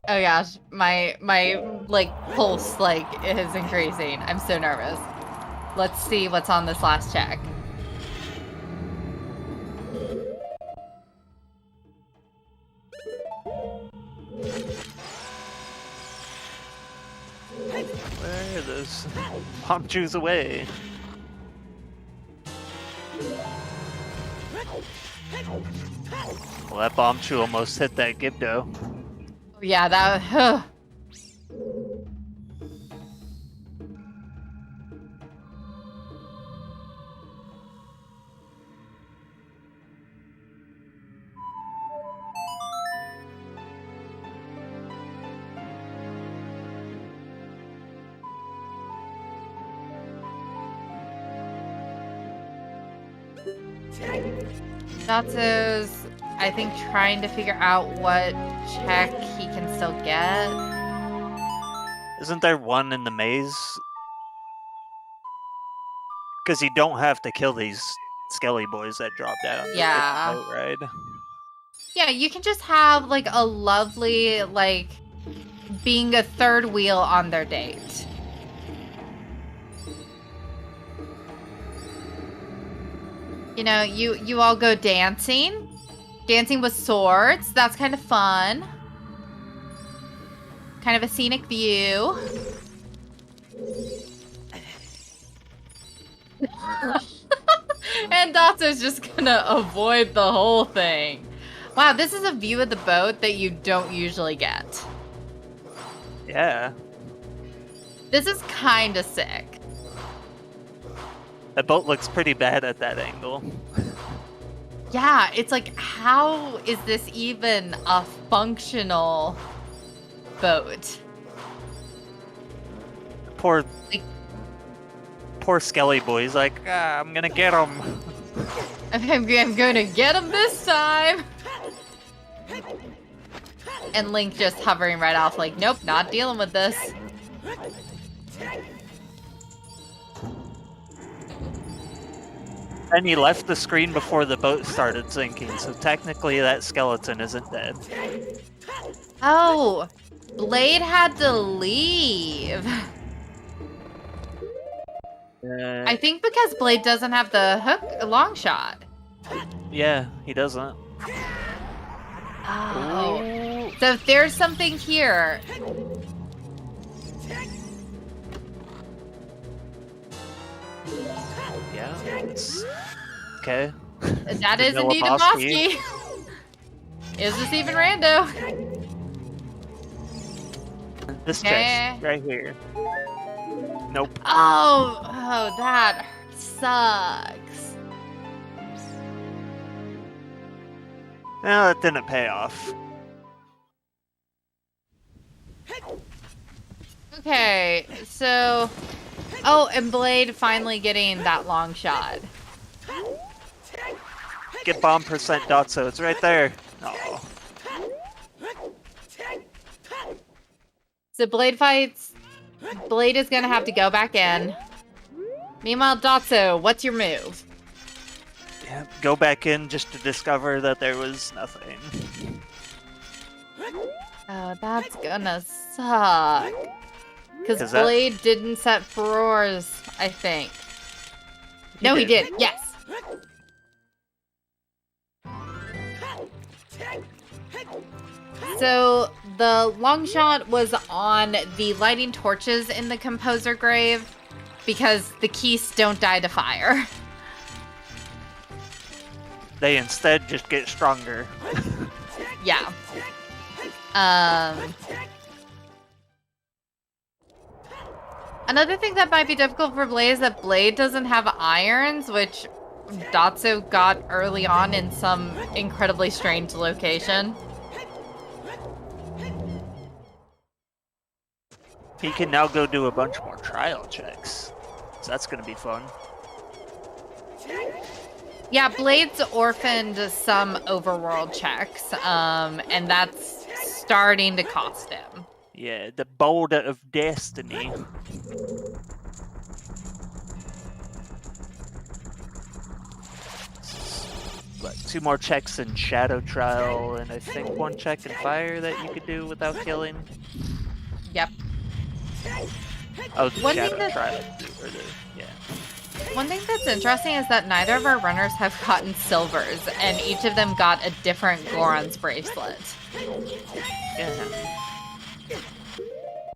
Oh gosh, my like pulse like is increasing. I'm so nervous. Let's see what's on this last check. Where are those bomb chews away? Well, that bomb chew almost hit that Gibdo. Yeah, that. Dotso's, I think, trying to figure out what check he can still get. Isn't there one in the maze? Because you don't have to kill these skelly boys that drop down. Yeah. Boat ride. Yeah, you can just have like a lovely, like, being a third wheel on their date. You know, you all go dancing. Dancing with swords. That's kind of fun. Kind of a scenic view. And Dotso's just gonna avoid the whole thing. Wow, this is a view of the boat that you don't usually get. Yeah. This is kind of sick. That boat looks pretty bad at that angle. Yeah, it's like, how is this even a functional boat? Poor Like- poor Skelly boy. He's like, I'm gonna get him. I'm gonna get him this time. And Link just hovering right off like, nope, not dealing with this. And he left the screen before the boat started sinking, so technically that skeleton isn't dead. Oh, Blade had to leave. I think because Blade doesn't have the hook long shot. Yeah, he doesn't. Oh. Ooh. So if there's something here. Yeah. It's... Okay. That is Vanilla indeed a Bosky. Bosky. Is this even rando? This Okay. chest right here. Nope. Oh, that sucks. No, that didn't pay off. Okay, so... Oh, and Blade finally getting that long shot. Get bomb percent Dotso. It's right there. Oh. So Blade fights. Blade is gonna have to go back in. Meanwhile, Dotso, what's your move? Yeah, go back in just to discover that there was nothing. Oh, that's gonna suck. Because 'Cause that- Blade didn't set furores, I think. No, he did. Yes. So the long shot was on the lighting torches in the composer grave because the keys don't die to fire. They instead just get stronger. Yeah. Another thing that might be difficult for Blade is that Blade doesn't have irons, which Dotso got early on in some incredibly strange location. He can now go do a bunch more trial checks. So that's gonna be fun. Yeah, Blade's orphaned some overworld checks, and that's starting to cost him. Yeah, the boulder of destiny. What, 2 more checks in Shadow Trial, and I think 1 check in Fire that you could do without killing. Yep. Oh, the One thing Shadow that- Trial. Or the, yeah. One thing that's interesting is that neither of our runners have gotten silvers, and each of them got a different Goron's bracelet. Yeah.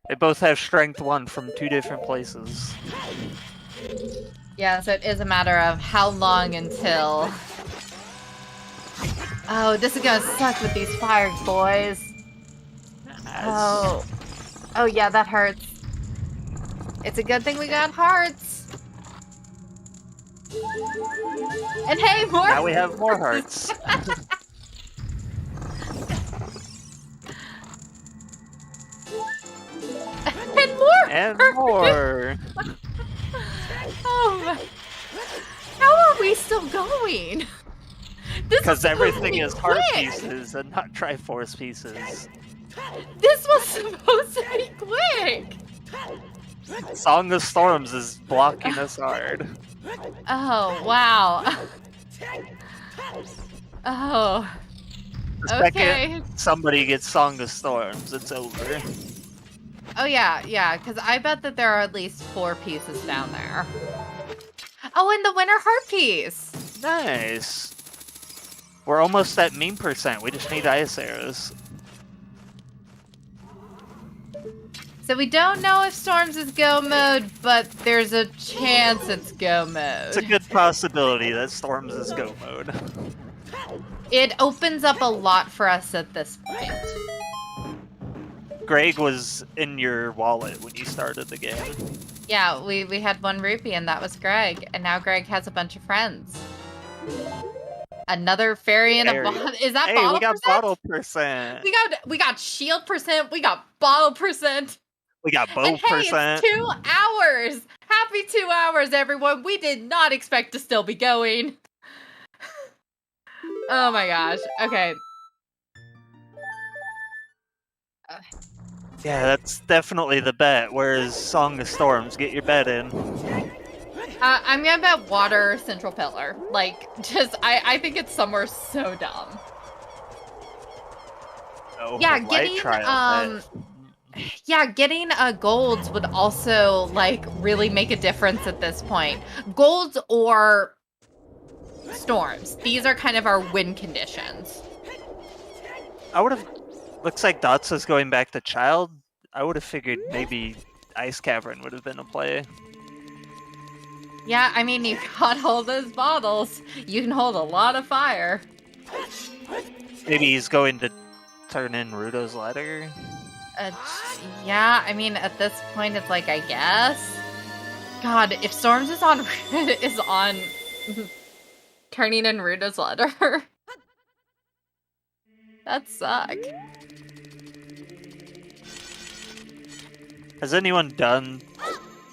They both have strength 1 from 2 different places. Yeah, so it is a matter of how long until... Oh, this is gonna suck with these fires, boys. Oh. Oh yeah, that hurts. It's a good thing we got hearts. And hey, more! Now we have more hearts. And more! And hearts. more! Oh my... How are we still going? This Because is everything really is heart quick. pieces and not Triforce pieces. This was supposed to be quick. Song of Storms is blocking us hard. Oh, wow. Oh. The Okay. second somebody gets Song of Storms, it's over. Oh, yeah, because I bet that there are at least 4 pieces down there. Oh, and the winter heart piece. Nice. We're almost at meme percent. We just need ice arrows. So we don't know if Storms is go mode, but there's a chance it's go mode. It's a good possibility that Storms is go mode. It opens up a lot for us at this point. Greg was in your wallet when you started the game. Yeah, we had 1 rupee and that was Greg. And now Greg has a bunch of friends. Another fairy and a bottle. Is that bottle we got percent? bottle percent. We got shield percent. We got bottle percent. We got bow And hey, percent. it's 2 hours. Happy 2 hours, everyone. We did not expect to still be going. Oh my gosh. Okay. Yeah, that's definitely the bet. Whereas Song of Storms, get your bet in. I'm gonna bet water central pillar. Like, just I think it's somewhere so dumb. Oh, Yeah, light getting trial bet. getting golds would also like really make a difference at this point. Golds or storms. These are kind of our win conditions. I would have. Looks like Dotsa's going back to Child. I would have figured maybe Ice Cavern would have been a play. Yeah, I mean, you got all those bottles. You can hold a lot of fire. Maybe he's going to turn in Rudo's Ladder. Yeah, I mean, at this point, it's like, I guess. God, if Storms is on turning in Rudo's Ladder, that suck. Has anyone done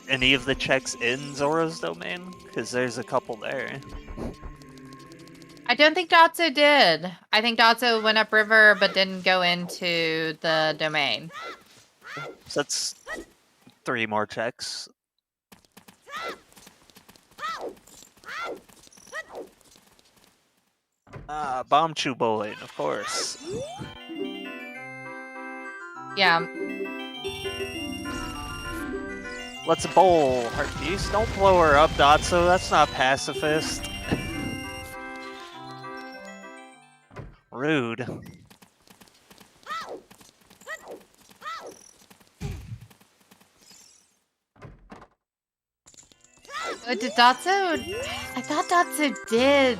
any of the checks in Zora's domain? Because there's a couple there. I don't think Dotso did. I think Dotso went upriver but didn't go into the domain. So that's 3 more checks. Bomb Chew Bowling, of course. Yeah. Let's bowl, Heartbeast. Don't blow her up, Dotso. That's not pacifist. Rude. Did Dotso? I thought Dotso did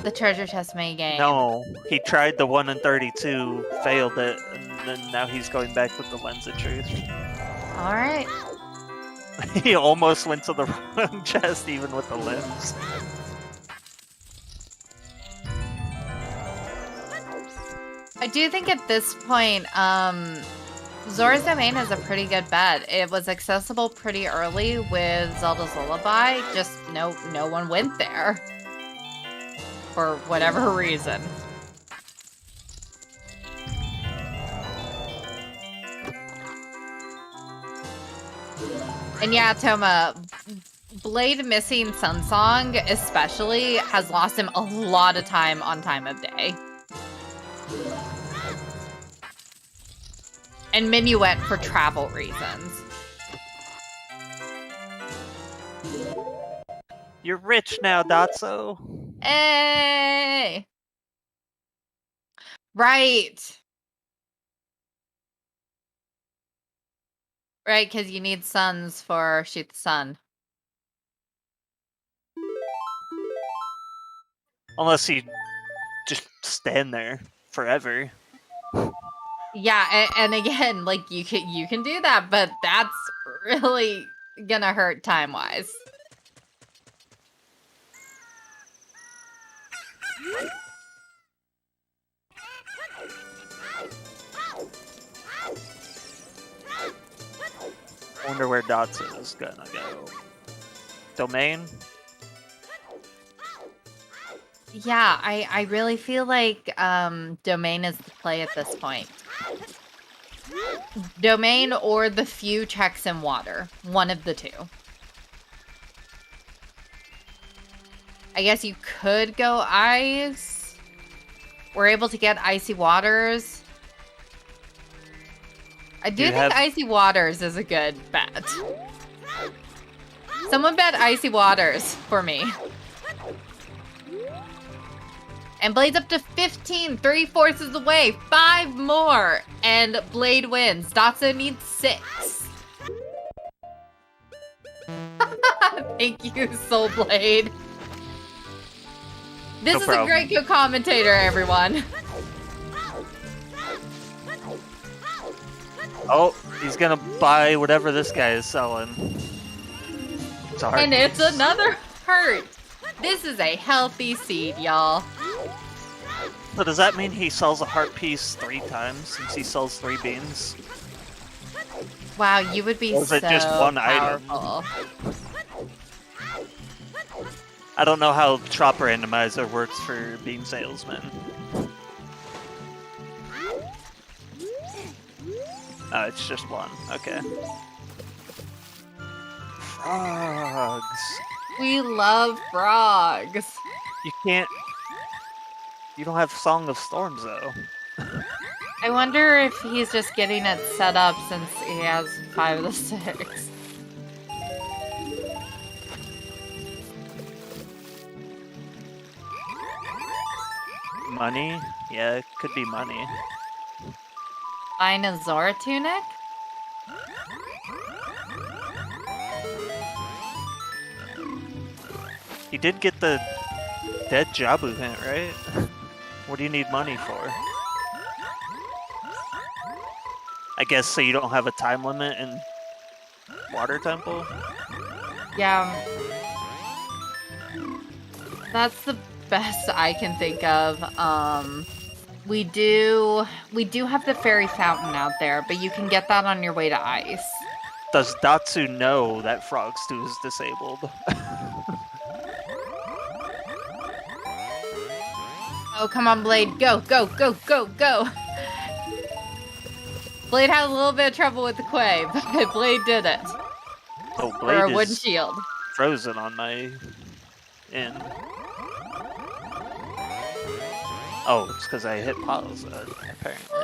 the treasure chest minigame. No, he tried the 1 in 32, failed it, and then now he's going back with the Lens of Truth. Alright. He almost went to the wrong chest even with the lens. I do think at this point, Zora's Domain is a pretty good bet. It was accessible pretty early with Zelda's Lullaby, just no one went there. For whatever reason. And yeah, Toma, Blade missing Sunsong especially has lost him a lot of time on time of day. And Minuet for travel reasons. You're rich now, Dotso. Hey! Right. Right, because you need suns for Shoot the Sun. Unless you just stand there forever. Yeah, and again, like you can do that, but that's really gonna hurt time-wise. I wonder where Dotson is gonna go. Domain? Yeah, I really feel like Domain is the play at this point. Domain or the few checks in water. One of the two. I guess you could go ice. We're able to get icy waters. I do think icy waters is a good bet. Someone bet icy waters for me. And Blade's up to 15, 3 forces away, 5 more, and Blade wins. Dotso needs 6. Thank you, Soul Blade. This No is problem. a great co-commentator, everyone. Oh, he's gonna buy whatever this guy is selling. It's a heart And it's piece. another hurt. This is a healthy seed, y'all. So does that mean he sells a heart piece 3 times since he sells 3 beans? Wow, you would be Or is so it just one item? powerful. I don't know how Chop Randomizer works for bean salesmen. Oh, it's just one. Okay. Frogs. We love frogs. You can't... You don't have Song of Storms, though. I wonder if he's just getting it set up since he has 5 of the 6. Money? Yeah, it could be money. Buying a Zora tunic? He did get the dead Jabu hint, right? What do you need money for? I guess so you don't have a time limit in Water Temple? Yeah. That's the best I can think of. We do have the fairy fountain out there, but you can get that on your way to ice. Does Datsu know that Frog Stew is disabled? Oh, come on, Blade. Go, go, go, go, go. Blade had a little bit of trouble with the Quay, but Blade did it. Oh, Or a Blade wooden is shield. frozen on my end. Oh, it's because I hit pause, apparently.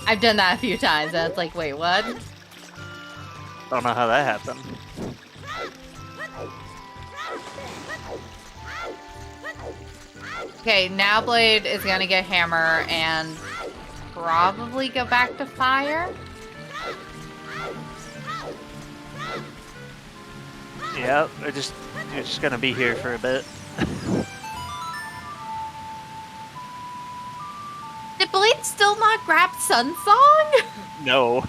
I've done that a few times, and it's like, wait, what? Don't know how that happened. Okay, now Blade is gonna get Hammer and probably go back to Fire. Yeah, we're just gonna be here for a bit. Did Blade still not grab Sun Song? No.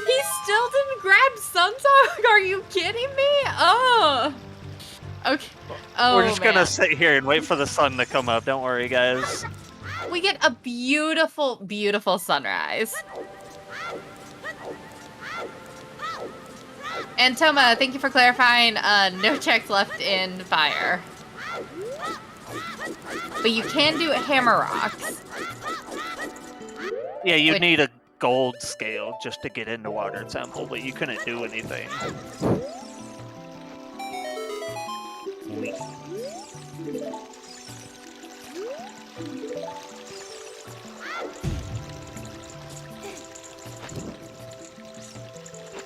He still didn't grab Sun Song? Are you kidding me? Oh. Okay. Oh, We're just man. gonna sit here and wait for the sun to come up. Don't worry, guys. We get a beautiful, beautiful sunrise. And Toma, thank you for clarifying. No checks left in Fire. But you can do Hammer Rocks. Yeah, you'd Which- need a gold scale just to get into Water Temple, but you couldn't do anything.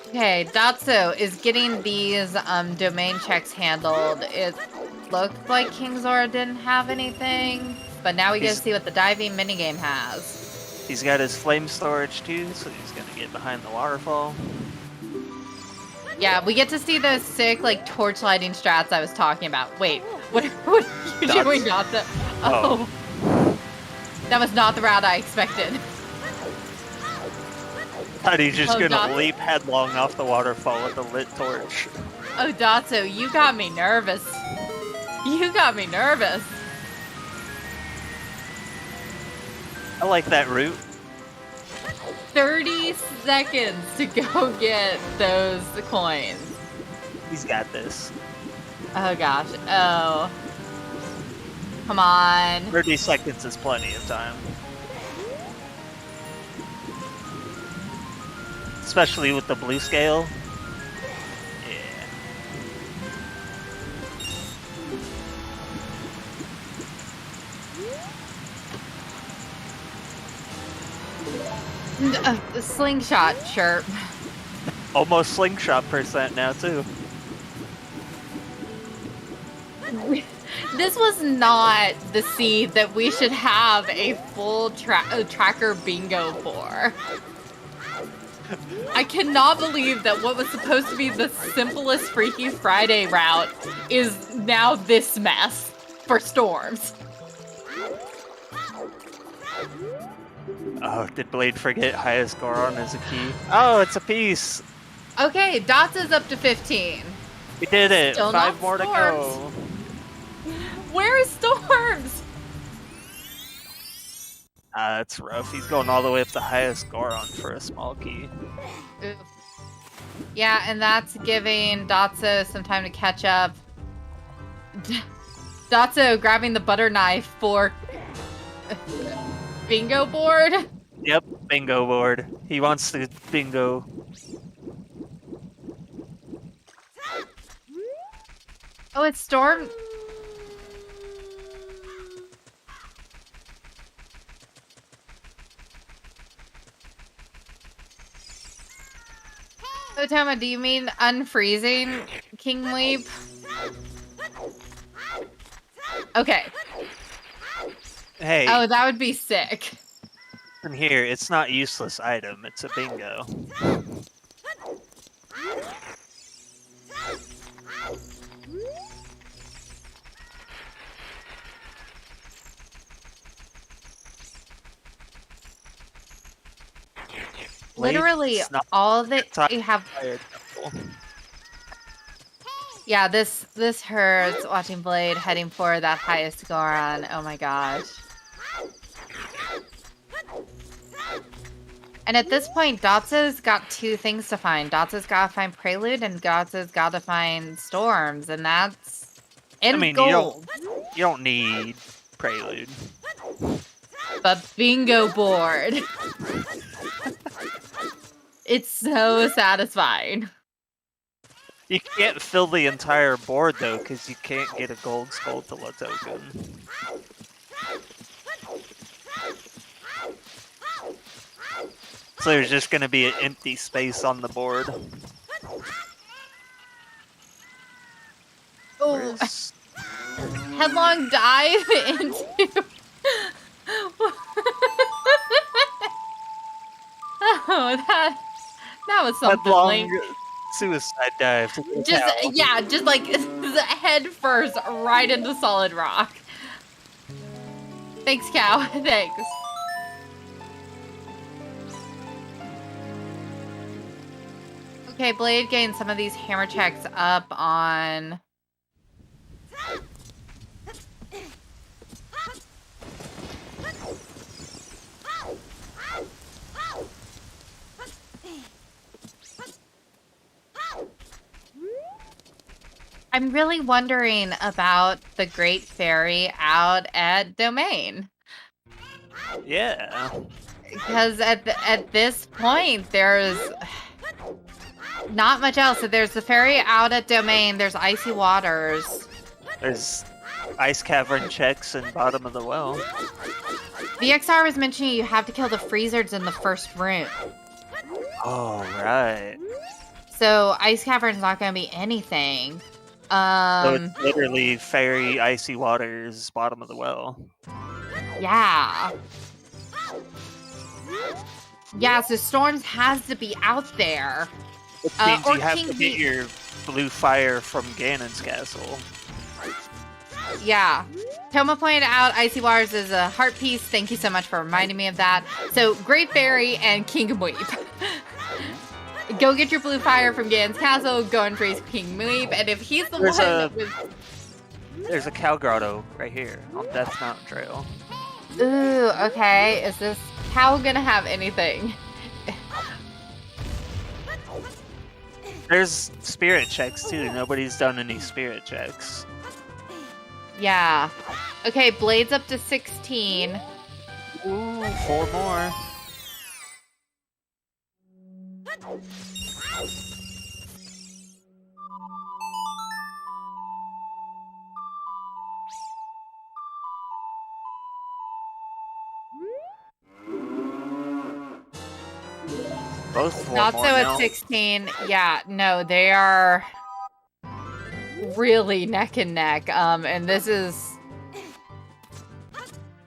Okay, Datsu is getting these domain checks handled. It looked like King Zora didn't have anything, but now we get to He's- see what the diving minigame has. He's got his flame storage too, so he's gonna get behind the waterfall. Yeah, we get to see those sick, like, torch lighting strats I was talking about. Wait, what are you Dots. doing, Datsu? Oh. That was not the route I expected. Thought he's just Oh, gonna Dots. leap headlong off the waterfall with a lit torch. Oh, Datsu, you got me nervous. You got me nervous. I like that route. 30 seconds to go get those coins. He's got this. Oh gosh. Oh. Come on. 30 seconds is plenty of time. Especially with the blue scale. Yeah. The slingshot chirp. Almost slingshot percent now too. This was not the seed that we should have a full tracker bingo for. I cannot believe that what was supposed to be the simplest Freaky Friday route is now this mess for storms. Oh, did Blade forget highest Goron as a key? Oh, it's a piece! Okay, Dots is up to 15. We did it! Still 5 not more to go! Where is Storms? That's rough. He's going all the way up to highest Goron for a small key. Ooh. Yeah, and that's giving Dotso some time to catch up. Dotso grabbing the butter knife for bingo board. Yep, bingo board. He wants to bingo. Oh, it's Storm. So, Toma, do you mean unfreezing King Leap? Okay. Hey, Oh, that would be sick. from here, it's not useless item, it's a bingo. Literally, Blade's not all that you have. tired. Yeah, this hurts watching Blade heading for that highest Goron. Oh my gosh. And at this point, Dotso's got 2 things to find. Dotso's gotta find Prelude, and Dotso's gotta find Storms, and that's gold. You don't need Prelude. But bingo board. It's so satisfying. You can't fill the entire board though, because you can't get a gold Skulltula token. So there's just gonna be an empty space on the board. Oh, Where's... headlong dive into. Oh, that was something. Headlong suicide dive. To the Just cow. yeah, just like head first right into solid rock. Thanks, cow. Thanks. Okay, Blade gained some of these hammer checks up on. I'm really wondering about the Great Fairy out at Domain. Yeah. Because at this point, there's not much else. So there's the fairy out at Domain. There's Icy Waters. There's ice cavern checks in bottom of the well. VXR was mentioning you have to kill the freezers in the first room. Oh, right. So Ice Cavern's not going to be anything. So it's literally fairy icy waters bottom of the well. Yeah. Yeah, so Storms has to be out there. Which means or you have King to get Beat. your blue fire from Ganon's castle. Yeah. Toma pointed out Icy Waters is a heart piece. Thank you so much for reminding me of that. So Great Fairy and King Weep. Go get your blue fire from Ganon's castle. Go and freeze King Weep. And if he's the There's a cow grotto right here on Death Mountain Trail. Ooh, okay. Is this cow gonna have anything? There's spirit checks too. Nobody's done any spirit checks. Yeah. Okay, Blade's up to 16. Ooh, 4 more. Both 4 Not more so now. at 16. Yeah, no, they are really neck and neck. And this is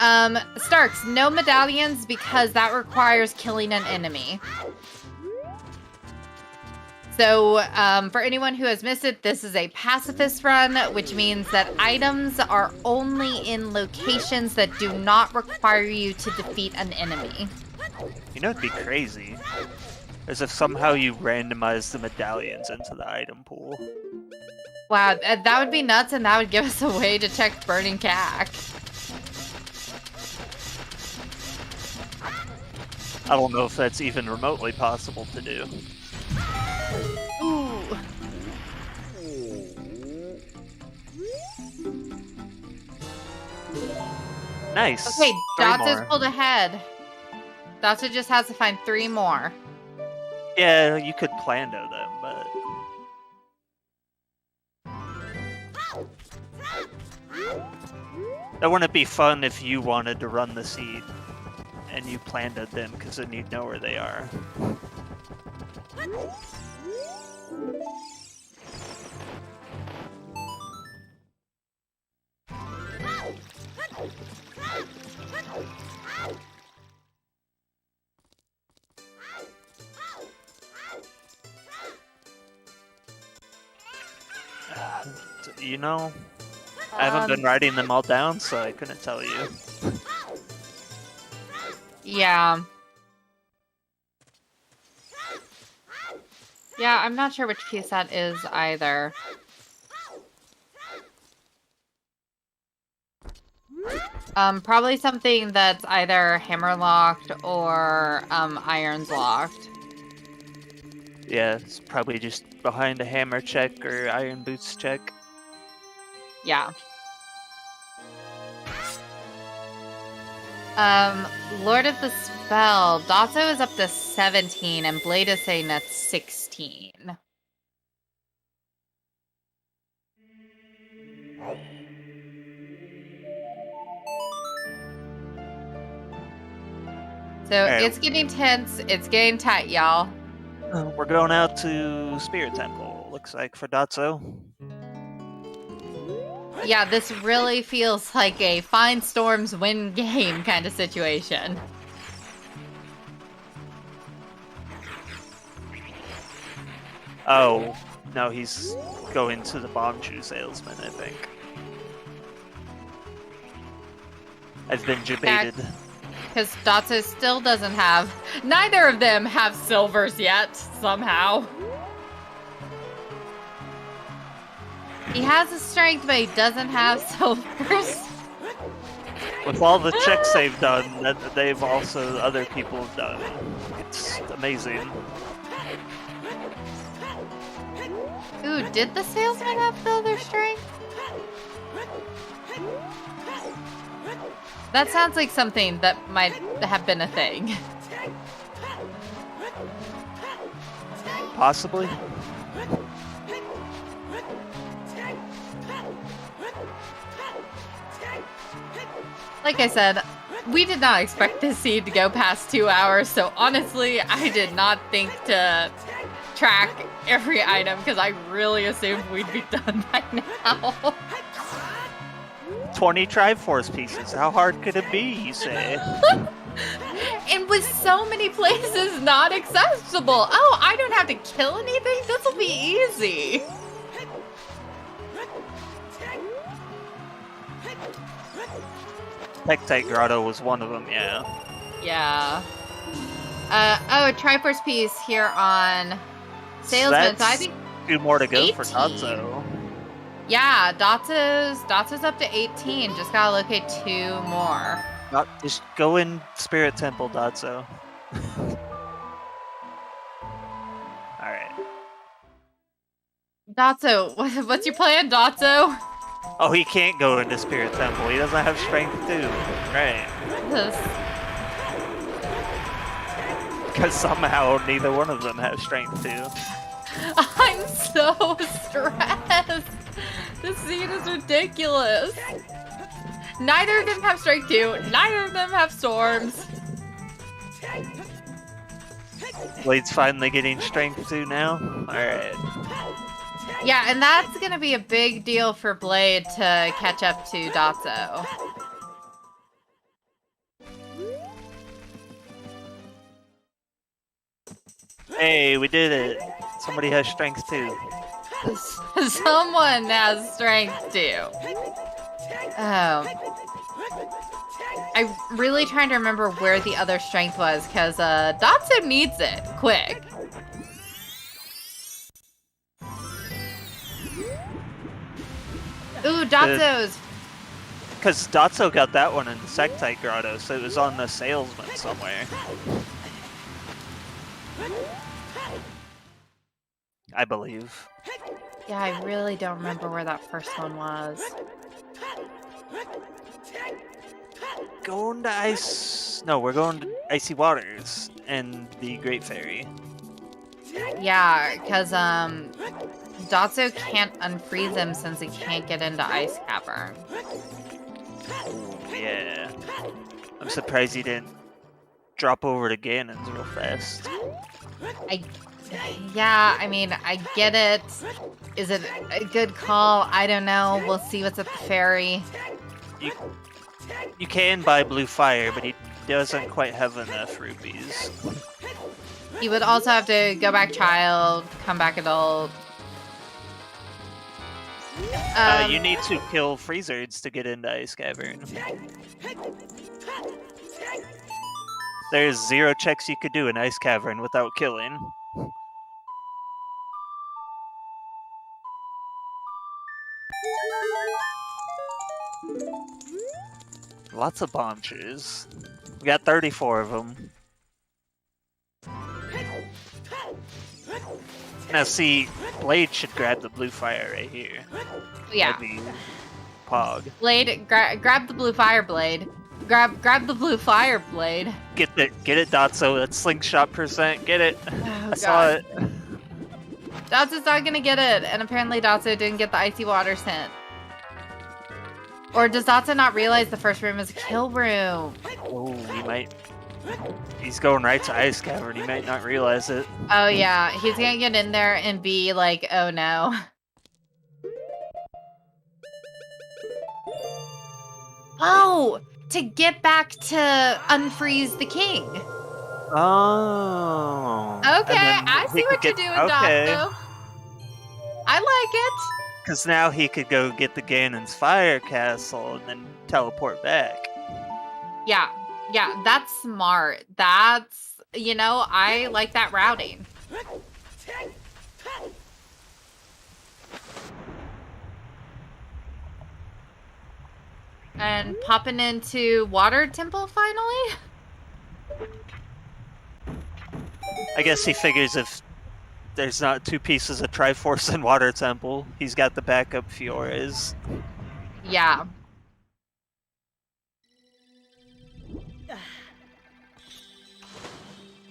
Starks, no medallions because that requires killing an enemy. So, for anyone who has missed it, this is a pacifist run, which means that items are only in locations that do not require you to defeat an enemy. You know, it'd be crazy. As if somehow you randomize the medallions into the item pool. Wow, that would be nuts, and that would give us a way to check Burning Cack. I don't know if that's even remotely possible to do. Ooh. Nice. Okay, 3 Dotso's more. pulled ahead. Dotso just has to find 3 more. Yeah, you could plando them, but... That wouldn't be fun if you wanted to run the seed and you planted them, because then you'd know where they are. You know, I haven't been writing them all down, so I couldn't tell you. Yeah. Yeah, I'm not sure which piece that is either. Probably something that's either hammer locked or irons locked. Yeah, it's probably just behind a hammer check or iron boots check. Yeah. Lord of the Spell. Dotso is up to 17, and Blade is saying that's 16. So it's getting tense. It's getting tight, y'all. We're going out to Spirit Temple, looks like, for Dotso. Yeah, this really feels like a Find Storms win game kind of situation. Oh, no, he's going to the bomb shoe salesman, I think. I've been debated. Because Dotso still doesn't have... Neither of them have silvers yet, somehow. He has a strength, but he doesn't have silvers. With all the checks they've done, that they've also, other people have done. It's amazing. Ooh, did the salesman have the other strength? That sounds like something that might have been a thing. Possibly. Like I said, we did not expect this seed to go past 2 hours, so honestly, I did not think to track every item because I really assumed we'd be done by now. 20 Triforce pieces. How hard could it be, you say? And with so many places not accessible. Oh, I don't have to kill anything? This will be easy. Pectite Grotto was one of them, yeah. Yeah. Oh, a Triforce piece here on Salesman. So I think 2 more to go 18. for Dotso. Yeah, Dotso's up to 18. Just gotta locate 2 more. Just go in Spirit Temple, Dotso. Alright. Dotso, what's your plan, Dotso? Oh, he can't go into Spirit Temple. He doesn't have strength too. Right. Because somehow neither one of them have strength too. I'm so stressed. This scene is ridiculous. Neither of them have strength 2. Neither of them have storms. Blade's finally getting strength 2 now. Alright. Yeah, and that's gonna be a big deal for Blade to catch up to Dotso. Hey, we did it. Somebody has strength too. Someone has strength too. I'm really trying to remember where the other strength was, because Dotso needs it quick. Ooh, Dotso's. Because Dotso got that one in the Sectite Grotto, so it was on the salesman somewhere. I believe. Yeah, I really don't remember where that first one was. Going to ice... No, we're going to Icy Waters and the Great Fairy. Yeah, because Dotso can't unfreeze him since he can't get into Ice Cavern. Oh, yeah. I'm surprised he didn't drop over to Ganon's real fast. Yeah, I mean, I get it. Is it a good call? I don't know. We'll see what's at the ferry. You can buy Blue Fire, but he doesn't quite have enough rupees. You would also have to go back child, come back adult. You need to kill Freezards to get into Ice Cavern. There's 0 checks you could do in Ice Cavern without killing. Lots of bombers. We got 34 of them. Now see, Blade should grab the Blue Fire right here. Yeah. That'd be Pog. Blade, grab the Blue Fire Blade. Grab the Blue Fire Blade. Get it, Dotso. That's slingshot %. Get it. Oh, I saw it. Dotso's not gonna get it, and apparently Dotso didn't get the Icy Waters hint. Or does Dotso not realize the first room is a kill room? Oh, he might. He's going right to Ice Cavern. He might not realize it. Oh yeah, he's gonna get in there and be like, oh no. Oh, to get back to unfreeze the king. Oh. Okay, I see what you're doing, Dotso. I like it. Because now he could go get the Ganon's Fire Castle and then teleport back. Yeah, that's smart. That's, I like that routing. And popping into Water Temple finally? I guess he figures if there's not 2 pieces of Triforce in Water Temple, he's got the backup Fioras. Yeah.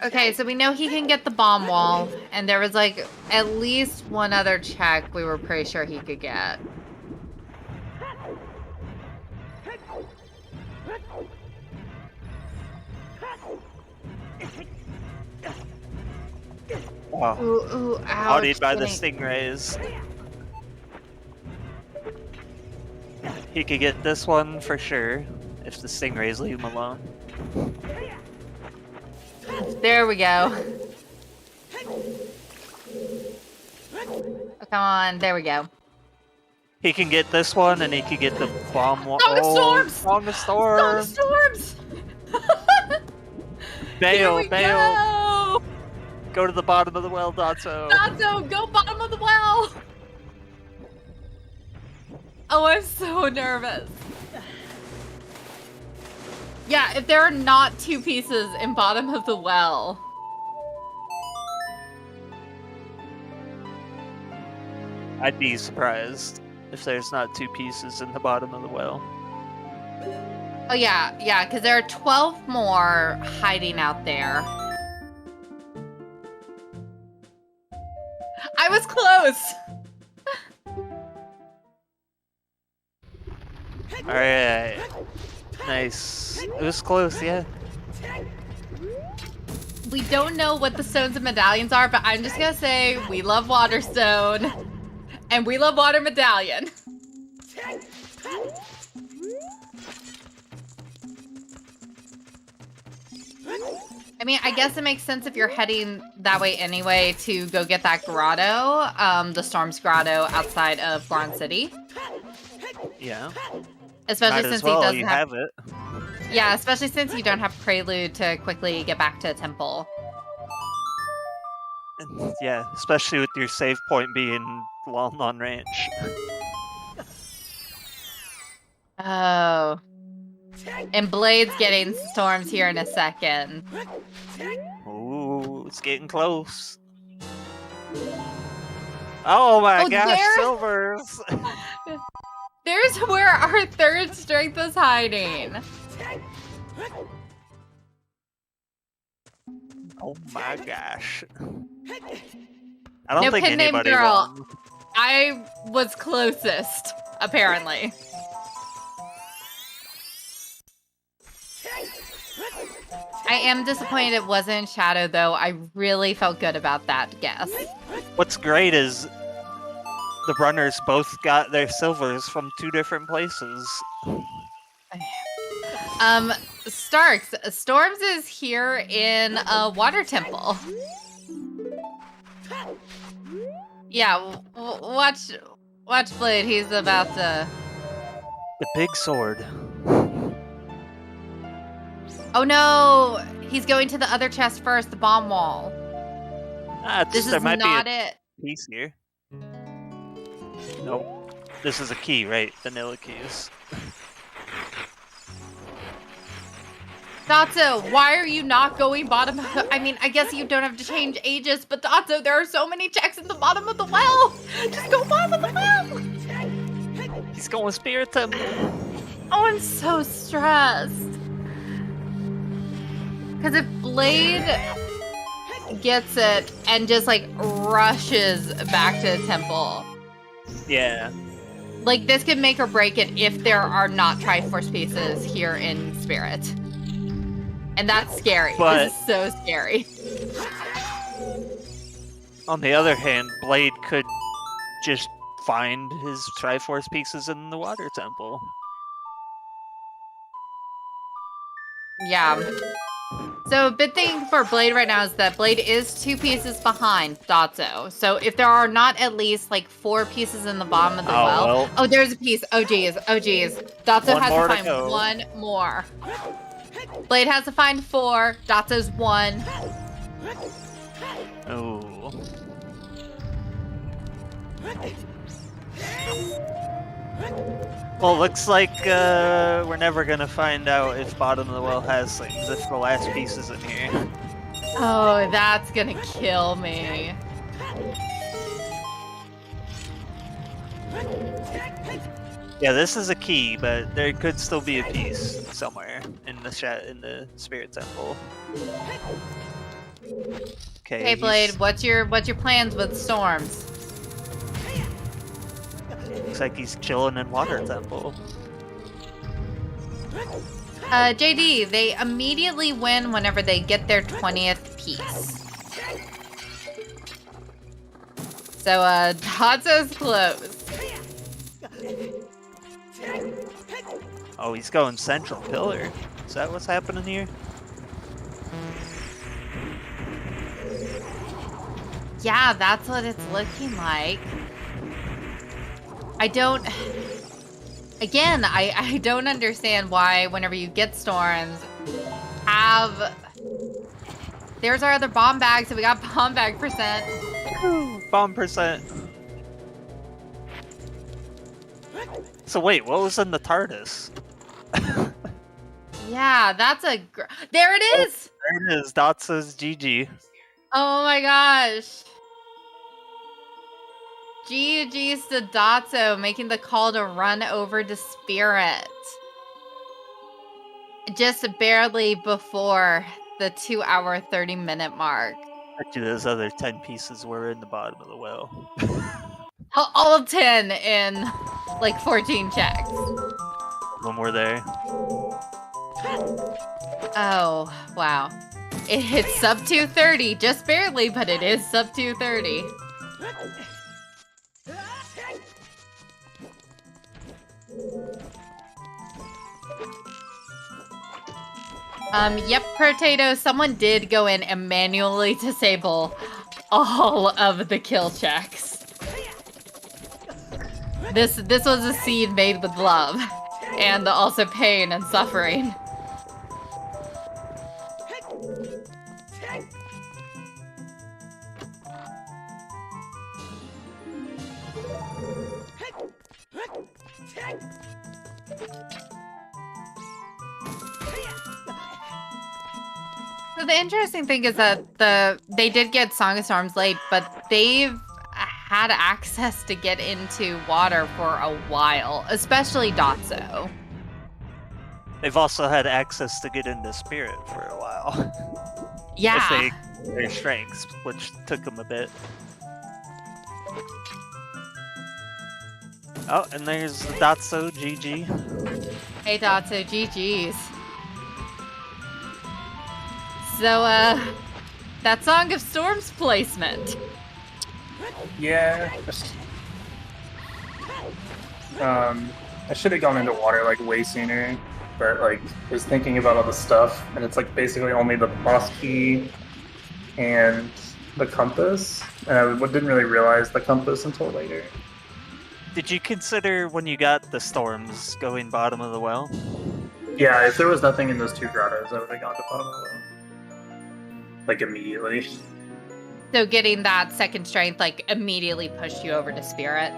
Okay, so we know he can get the bomb wall, and there was like at least one other check we were pretty sure he could get. Oh. Ooh, ouch. Bodied by the stingrays. He could get this one for sure, if the stingrays leave him alone. There we go. Oh, come on, there we go. He can get this one, and he could get the bomb one. Song of Storms! Song of Storms! Song of Storms! Bail, bail! Go! Go to the bottom of the well, Dotso. Dotso, go bottom of the well! Oh, I'm so nervous. Yeah, if there are not 2 pieces in bottom of the well. I'd be surprised if there's not 2 pieces in the bottom of the well. Oh yeah, because there are 12 more hiding out there. I was close! Alright. Nice. It was close, yeah. We don't know what the stones and medallions are, but I'm just gonna say we love Waterstone. And we love Water Medallion. I mean, I guess it makes sense if you're heading that way anyway to go get that grotto, the Storm's Grotto outside of Goron City. Yeah. Especially Might since as well, he doesn't you have it. Yeah, especially since you don't have Prelude to quickly get back to a temple. And, yeah, especially with your save point being Lon Ranch. Oh. And Blade's getting storms here in a second. Ooh, it's getting close. Oh my gosh, silvers! There's where our third strength is hiding. Oh my gosh. I don't No think pin name anybody girl. won. I was closest, apparently. I am disappointed it wasn't Shadow, though. I really felt good about that guess. What's great is the runners both got their silvers from 2 different places. Starks, Storms is here in a water temple. Yeah, watch Blade. He's about to... The big sword. Oh no! He's going to the other chest first, the bomb wall. This is there might not be a it. piece here. Nope. This is a key, right? Vanilla keys. Dotso, why are you not going bottom? I mean, I guess you don't have to change ages, but Dotso, there are so many checks at the bottom of the well. Just go bottom of the well. He's going Spirit Temple. Oh, I'm so stressed. Because if Blade gets it and just like rushes back to the temple, yeah, like this could make or break it if there are not Triforce pieces here in Spirit. And that's scary. But this is so scary. On the other hand, Blade could just find his Triforce pieces in the Water Temple. Yeah. So a big thing for Blade right now is that Blade is 2 pieces behind Dotso. So if there are not at least like 4 pieces in the bottom of the well. Oh, there's a piece. Oh geez. Oh geez. Dotso has to find 1 more. Blade has to find 4. Dotso's 1. Oh. Well, looks like we're never gonna find out if bottom of the well has things if the last piece is in here. Oh, that's gonna kill me. Yeah, this is a key, but there could still be a piece somewhere in the Spirit Temple. Okay. Hey Blade, what's your plans with storms? Looks like he's chilling in Water Temple. JD, they immediately win whenever they get their 20th piece. So, Dotso's close. Oh, he's going Central Pillar. Is that what's happening here? Yeah, that's what it's looking like. I don't understand why whenever you get storms, there's our other bomb bag, so we got bomb bag percent. Bomb percent. So wait, what was in the TARDIS? Yeah, that's there it is! Oh, there it is, Dotso's GG. Oh my gosh. GG's to Dotso, making the call to run over to Spirit. Just barely before the 2-hour, 30-minute mark. Actually, those other 10 pieces were in the bottom of the well. All 10 in like 14 checks. When we're there. Oh, wow. It hits sub 230, just barely, but it is sub 230. Yep, Potato, someone did go in and manually disable all of the kill checks. This was a seed made with love, and also pain and suffering. So the interesting thing is that they did get Song of Storms late, but they've had access to get into water for a while, especially Dotso. They've also had access to get into Spirit for a while. Yeah. If they their strengths, which took them a bit. Oh, and there's the Dotso, GG. Hey Dotso, GG's. So, that Song of Storms placement. Yeah. I should have gone into water like way sooner, but like was thinking about all the stuff, and it's like basically only the boss key and the compass, and I didn't really realize the compass until later. Did you consider when you got the storms going bottom of the well? Yeah, if there was nothing in those two grottos, I would have gone to bottom of the well. Like immediately. So getting that second strength, like, immediately pushed you over to Spirit.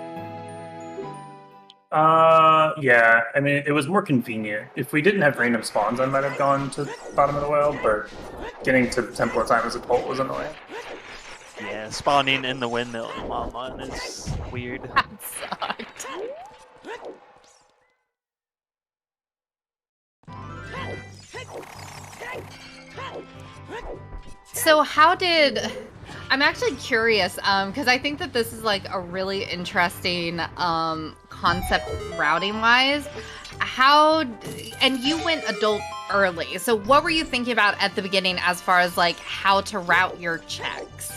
Yeah. I mean, it was more convenient. If we didn't have random spawns, I might have gone to bottom of the well, but getting to Temple of Time as a cult was annoying. Yeah, spawning in the windmill in Lon is weird. That sucked. So how did... I'm actually curious, because I think that this is like a really interesting concept routing-wise. And you went adult early, so what were you thinking about at the beginning as far as like how to route your checks?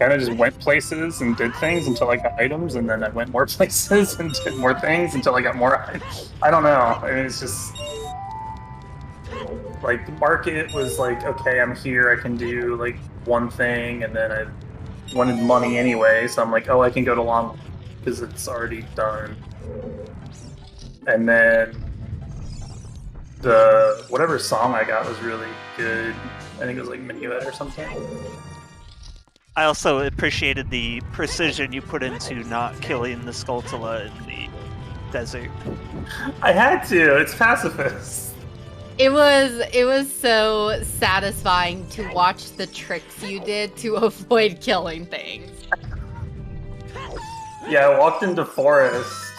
Kind of just went places and did things until I got items, and then I went more places and did more things until I got more items. I don't know. I mean, it's just... Like, the market was like, okay, I'm here, I can do, like, one thing, and then I wanted money anyway, so I'm like, oh, I can go to Long because it's already done. And then the... whatever song I got was really good. I think it was, like, Minuet or something. I also appreciated the precision you put into not killing the Skulltula in the desert. I had to. It's pacifist. It was so satisfying to watch the tricks you did to avoid killing things. Yeah, I walked into forest,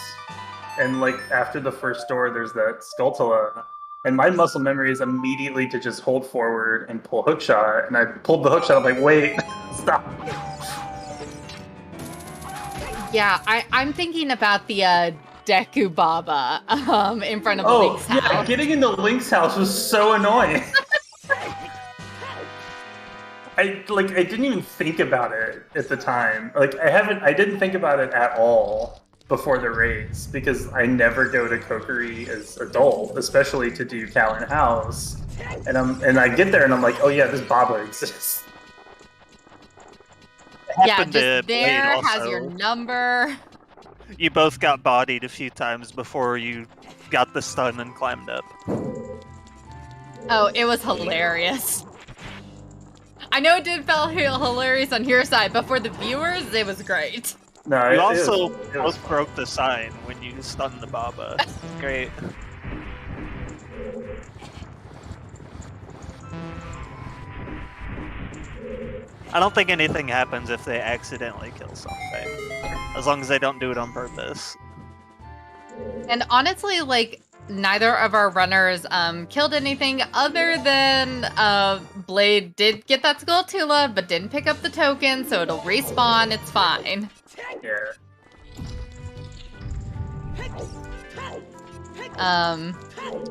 and like after the first door, there's that Skulltula, and my muscle memory is immediately to just hold forward and pull hookshot, and I pulled the hookshot. I'm like, wait, stop. Yeah, I'm thinking about the Deku Baba in front of Link's house. Yeah, getting into Link's house was so annoying. I didn't even think about it at the time. Like I didn't think about it at all before the raids because I never go to Kokiri as adult, especially to do Callan House. And I get there and I'm like, oh yeah, this Baba exists. Yeah, just there has your number. You both got bodied a few times before you got the stun and climbed up. Oh, it was hilarious. I know it did feel hilarious on your side, but for the viewers, it was great. No, You also both broke the sign when you stunned the Baba. Great. I don't think anything happens if they accidentally kill something. As long as they don't do it on purpose. And honestly, like, neither of our runners killed anything other than Blade did get that Skulltula, but didn't pick up the token, so it'll respawn, it's fine. Yeah.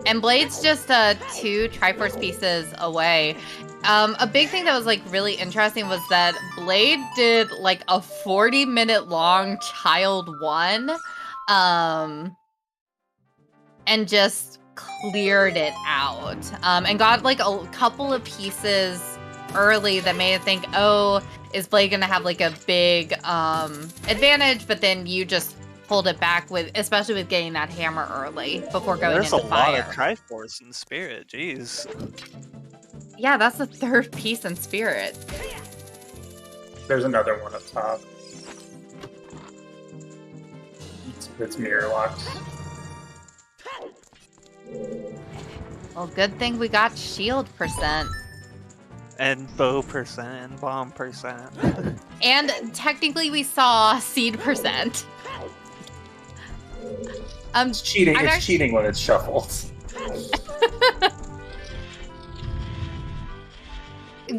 And Blade's just 2 Triforce pieces away. A big thing that was like really interesting was that Blade did like a 40-minute long child 1 and just cleared it out, and got like a couple of pieces early that made it think, oh, is Blade gonna have like a big advantage? But then you just pulled it back with, especially with getting that hammer early before going There's into a fire. lot of Triforce in Spirit, jeez. Yeah, that's the third piece in Spirit. There's another one up top. It's mirror locked. Well, good thing we got shield %. And bow percent and bomb percent. And technically we saw seed %. It's cheating. It's cheating when it's shuffled.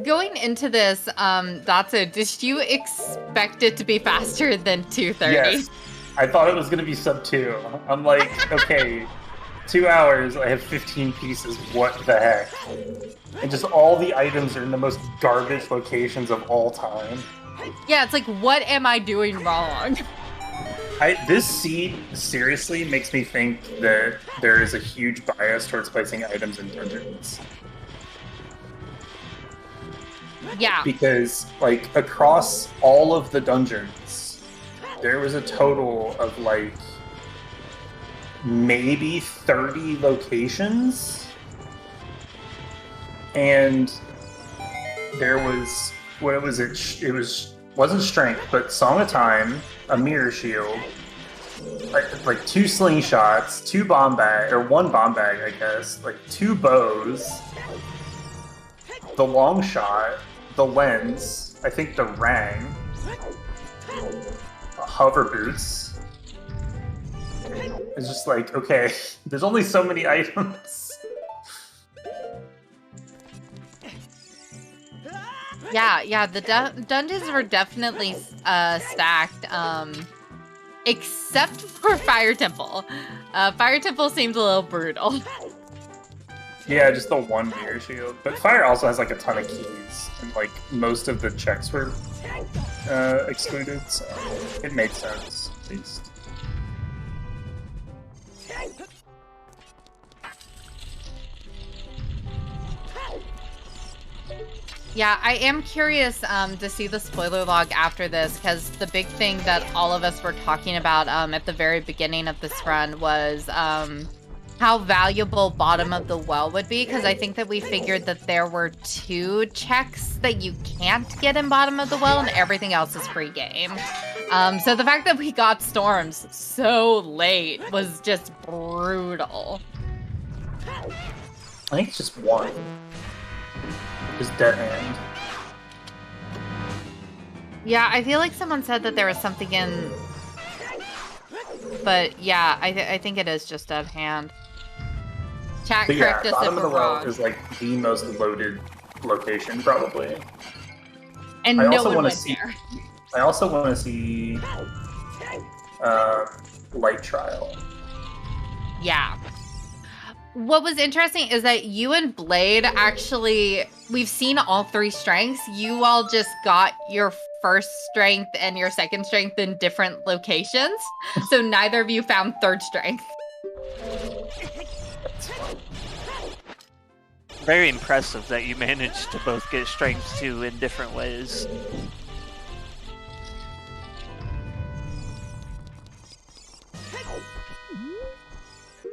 Going into this, Datsu, did you expect it to be faster than 230? Yes. I thought it was going to be sub 2. I'm like, okay, 2 hours, I have 15 pieces, what the heck? And just all the items are in the most garbage locations of all time. Yeah, it's like, what am I doing wrong? This seed seriously makes me think that there is a huge bias towards placing items in dungeons. Yeah. Because, like, across all of the dungeons, there was a total of, like, maybe 30 locations. And there was, what was it? It wasn't strength, but Song of Time, a mirror shield, like 2 slingshots, 2 bomb bag, or 1 bomb bag, I guess, like 2 bows, the long shot, the lens, I think the rang, hover boots. It's just like, okay, there's only so many items. Yeah, the dungeons were definitely stacked, except for Fire Temple. Fire Temple seems a little brutal. Yeah, just the 1 mirror shield. But Fire also has like a ton of keys, and like most of the checks were excluded, so it made sense, at least. Yeah, I am curious to see the spoiler log after this, because the big thing that all of us were talking about at the very beginning of this run was how valuable Bottom of the Well would be, because I think that we figured that there were 2 checks that you can't get in Bottom of the Well, and everything else is free game. So the fact that we got Storms so late was just brutal. I think it's just 1. Just dead hand. Yeah, I feel like someone said that there was something in... But yeah, I think it is just dead hand. Chat, But yeah, correct us Bottom if of the we're Well wrong. is like the most loaded location, probably. And I no also one wanna went see- there. I also want to see Light Trial. Yeah. What was interesting is that you and Blade actually, we've seen all 3 strengths. You all just got your first strength and your second strength in different locations. So neither of you found third strength. Very impressive that you managed to both get strength 2 in different ways.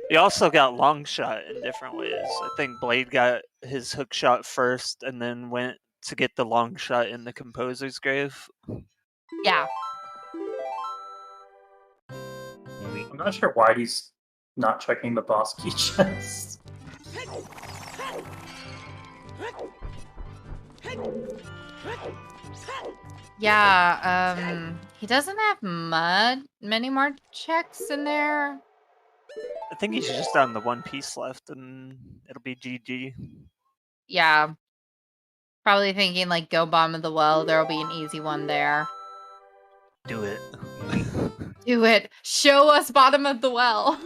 You also got long shot in different ways. I think Blade got his hook shot first and then went to get the long shot in the Composer's Grave. Yeah. I'm not sure why he's not checking the boss key chest. Yeah, he doesn't have many more checks in there. I think he's just on the 1 piece left and it'll be GG. Yeah. Probably thinking like go Bottom of the Well, there'll be an easy one there. Do it. Do it. Show us Bottom of the Well.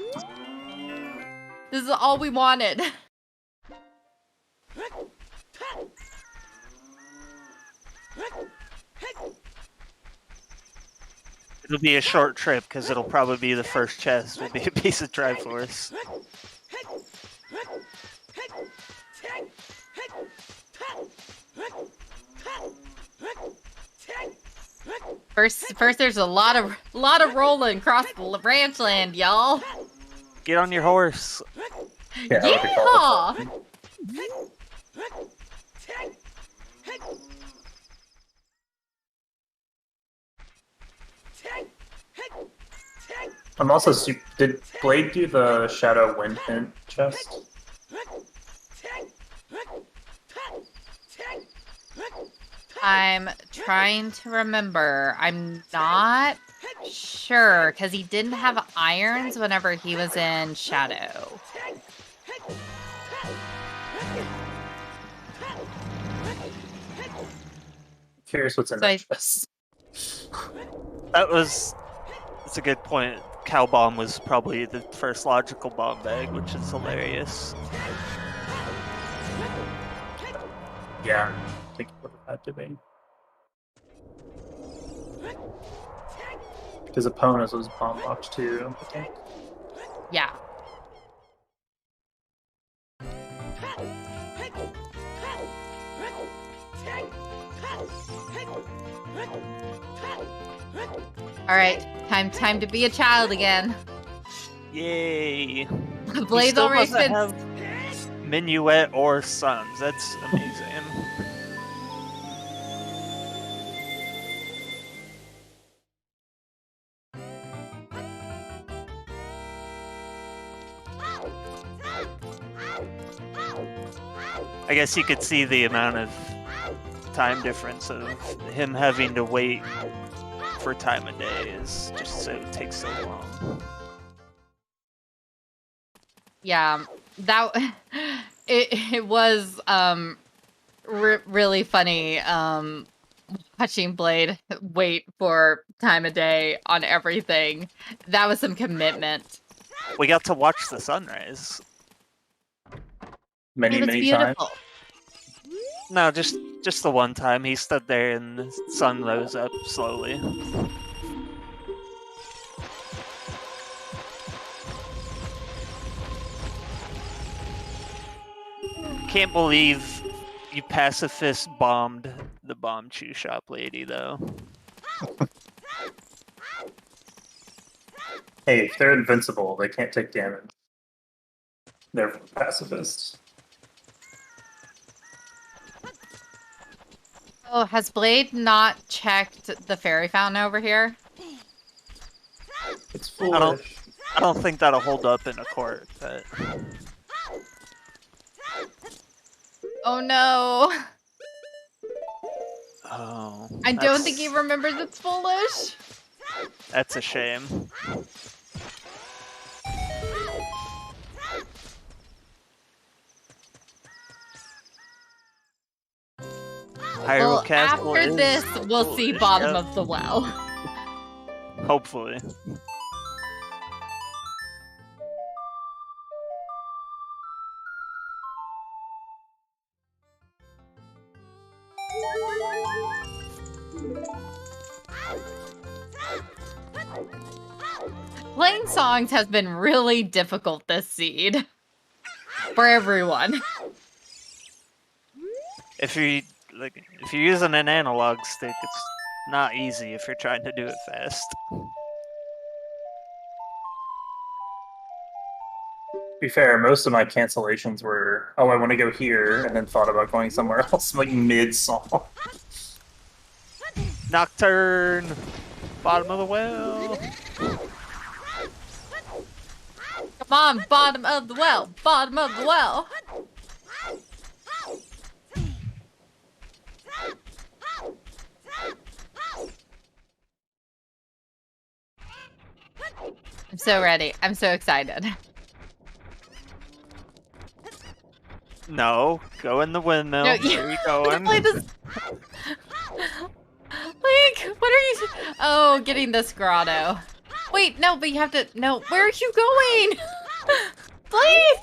This is all we wanted. It'll be a short trip because it'll probably be the first chest. Will be a piece of Triforce. First, there's a lot of rolling across the ranch land, y'all. Get on your horse. Yeah, I like to call it I'm also did Blade do the Shadow Wind Hint chest? I'm trying to remember. I'm not sure because he didn't have irons whenever he was in Shadow. Curious what's in So that chest. That's a good point. Cow Bomb was probably the first logical bomb bag, which is hilarious. Yeah, I think it would have had to be. Because Epona's was bomb box too, I think. Yeah. All right, time to be a child again. Yay! Blade's Still already doesn't been. have Minuet or Suns. That's amazing. I guess you could see the amount of time difference of him having to wait for time of day is just so it takes so long. Yeah, that it was really funny watching Blade wait for time of day on everything. That was some commitment. We got to watch the sunrise. Many, It was many beautiful. times. No, just the one time he stood there and the sun rose up slowly. Can't believe you pacifist bombed the bomb chew shop lady though. Hey, if they're invincible, they can't take damage. They're pacifists. Oh, has Blade not checked the fairy fountain over here? It's foolish. I don't think that'll hold up in a court, but Oh no! oh, I don't think he remembers it's foolish. That's a shame. Hyrule Well, Castle after is this, we'll see foolish, bottom yep. of the well. Hopefully. Playing songs has been really difficult this seed. For everyone. If you're using an analog stick, it's not easy if you're trying to do it fast. To be fair, most of my cancellations were, oh, I want to go here, and then thought about going somewhere else, like mid-song. Nocturne! Bottom of the well! Come on, bottom of the well, bottom of the well. I'm so ready. I'm so excited. No, go in the windmill. No, Where are you going? Play this. Link, what are you? Oh, getting this grotto. Wait, no, but you have to. No, where are you going? Please.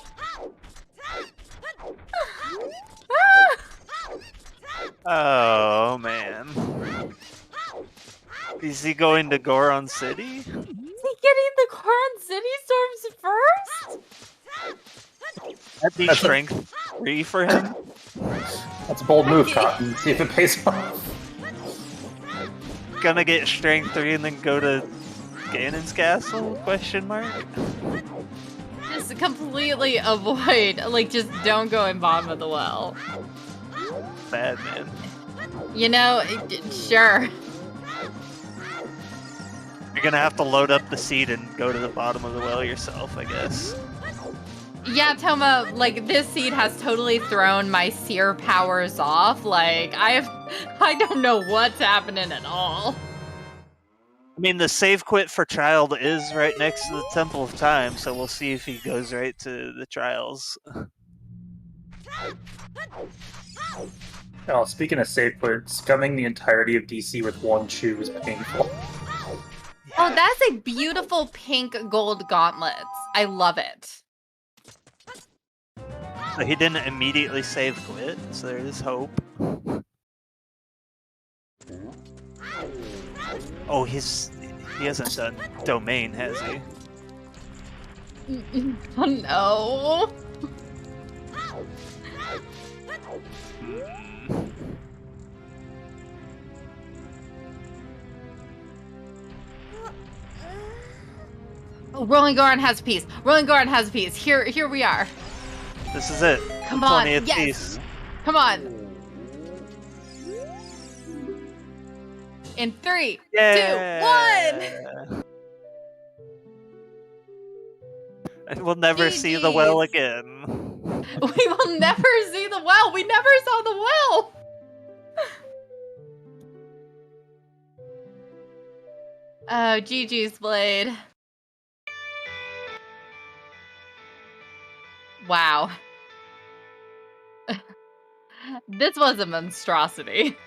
Oh man. Is he going to Goron City? Is he getting the Goron City storms first? That'd be strength 3 for him. That's a bold move, Cotton. See if it pays off. Gonna get strength 3 and then go to Ganon's castle? Question mark. Just completely avoid, like, just don't go in bottom of the well. Bad man. You know, sure. You're gonna have to load up the seed and go to the bottom of the well yourself, I guess. Yeah, Toma, like, this seed has totally thrown my seer powers off. Like, I don't know what's happening at all. I mean, the save quit for Child is right next to the Temple of Time, so we'll see if he goes right to the trials. Oh, speaking of save quit, scumming the entirety of DC with one chew is painful. Oh, that's a beautiful pink gold gauntlets. I love it. So he didn't immediately save quit, so there is hope. Oh, he hasn't done domain, has he? Oh no. Oh, Rolling Goron has a piece. Rolling Goron has a piece. Here we are. This is it. Come on, 20th yes. piece. Come on. In 3, 2, 1. And we'll never see the well again. We will never see the well. We never saw the well. Oh, GG's Blade. Wow. This was a monstrosity.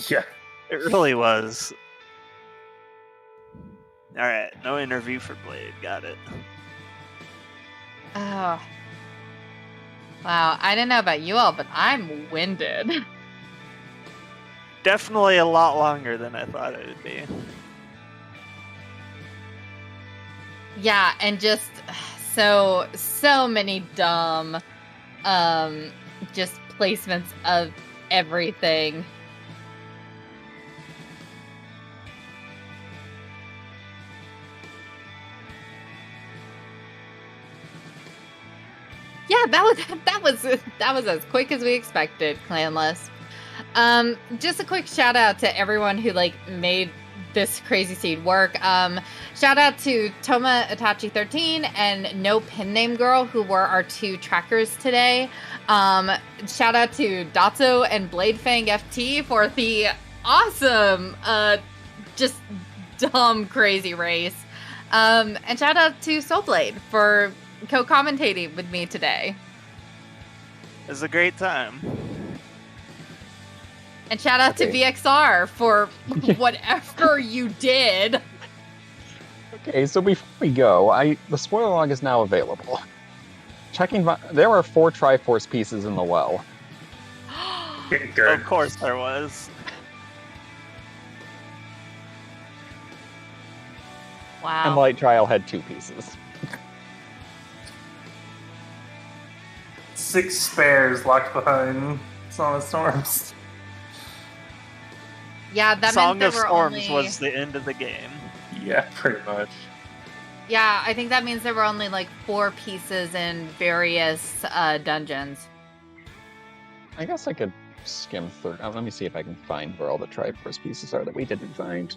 Yeah. It really was. Alright, no interview for Blade. Got it. Oh. Wow, I don't know about you all, but I'm winded. Definitely a lot longer than I thought it would be. Yeah, and just so many dumb just placements of everything. Yeah, that was as quick as we expected, Clanless. Just a quick shout out to everyone who made this crazy seed work. Shout out to Toma Itachi 13 and No Pin Name Girl, who were our 2 trackers today. Shout out to Dotso and Bladefang FT for the awesome, just dumb crazy race. And shout out to Soulblade for co-commentating with me today. It was a great time. And shout out to VXR for whatever you did. Okay, so before we go, the spoiler log is now available. There are 4 Triforce pieces in the well. Good. Of course there was. Wow. And Light Trial had 2 pieces. 6 spares locked behind Song of Storms. Yeah, that Song meant of there were Storms only... was the end of the game. Yeah, pretty much. Yeah, I think that means there were only 4 pieces in various dungeons. I guess I could skim through. Let me see if I can find where all the Triforce pieces are that we didn't find.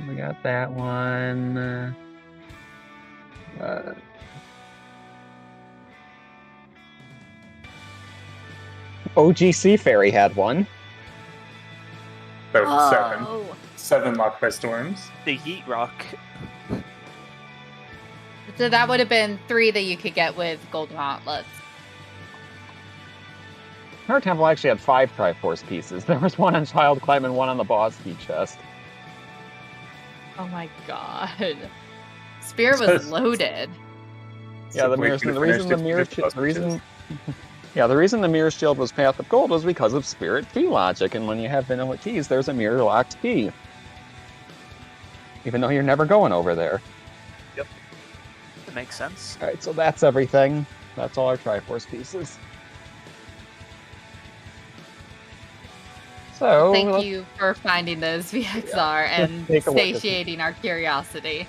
We got that one. OGC Fairy had one. That was Oh. 7 locked by storms. The Yeet Rock. So that would have been 3 that you could get with Gold Gauntlets. Her temple actually had 5 Triforce pieces. There was 1 on Child Climb and 1 on the boss key chest. Oh my god. Spear was loaded. Yeah, the mirror shield was Path of Gold was because of Spirit key logic, and when you have vanilla keys, there's a mirror locked key. Even though you're never going over there. Yep. That makes sense. Alright, so that's everything. That's all our Triforce pieces. So Thank you for finding those, VXR, and satiating our curiosity.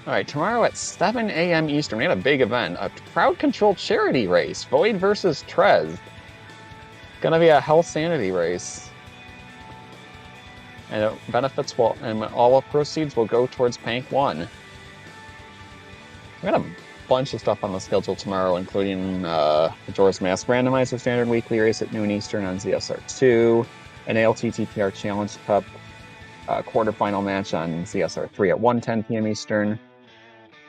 Alright, tomorrow at 7 a.m. Eastern, we had a big event. A crowd-controlled charity race. Void versus Trez. Gonna be a health sanity race. And it benefits and all of proceeds will go towards Pank 1. We got a bunch of stuff on the schedule tomorrow, including the Jor's Mask Randomizer Standard Weekly Race at noon Eastern on ZSR2, an ALTTTR Challenge Cup quarterfinal match on ZSR3 at 1:10 p.m. Eastern.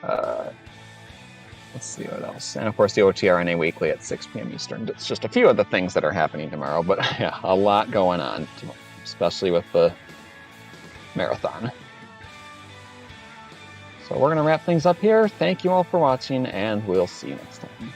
Let's see what else. And of course, the OTRNA Weekly at 6 p.m. Eastern. It's just a few of the things that are happening tomorrow, but yeah, a lot going on, especially with the marathon. So we're going to wrap things up here. Thank you all for watching, and we'll see you next time.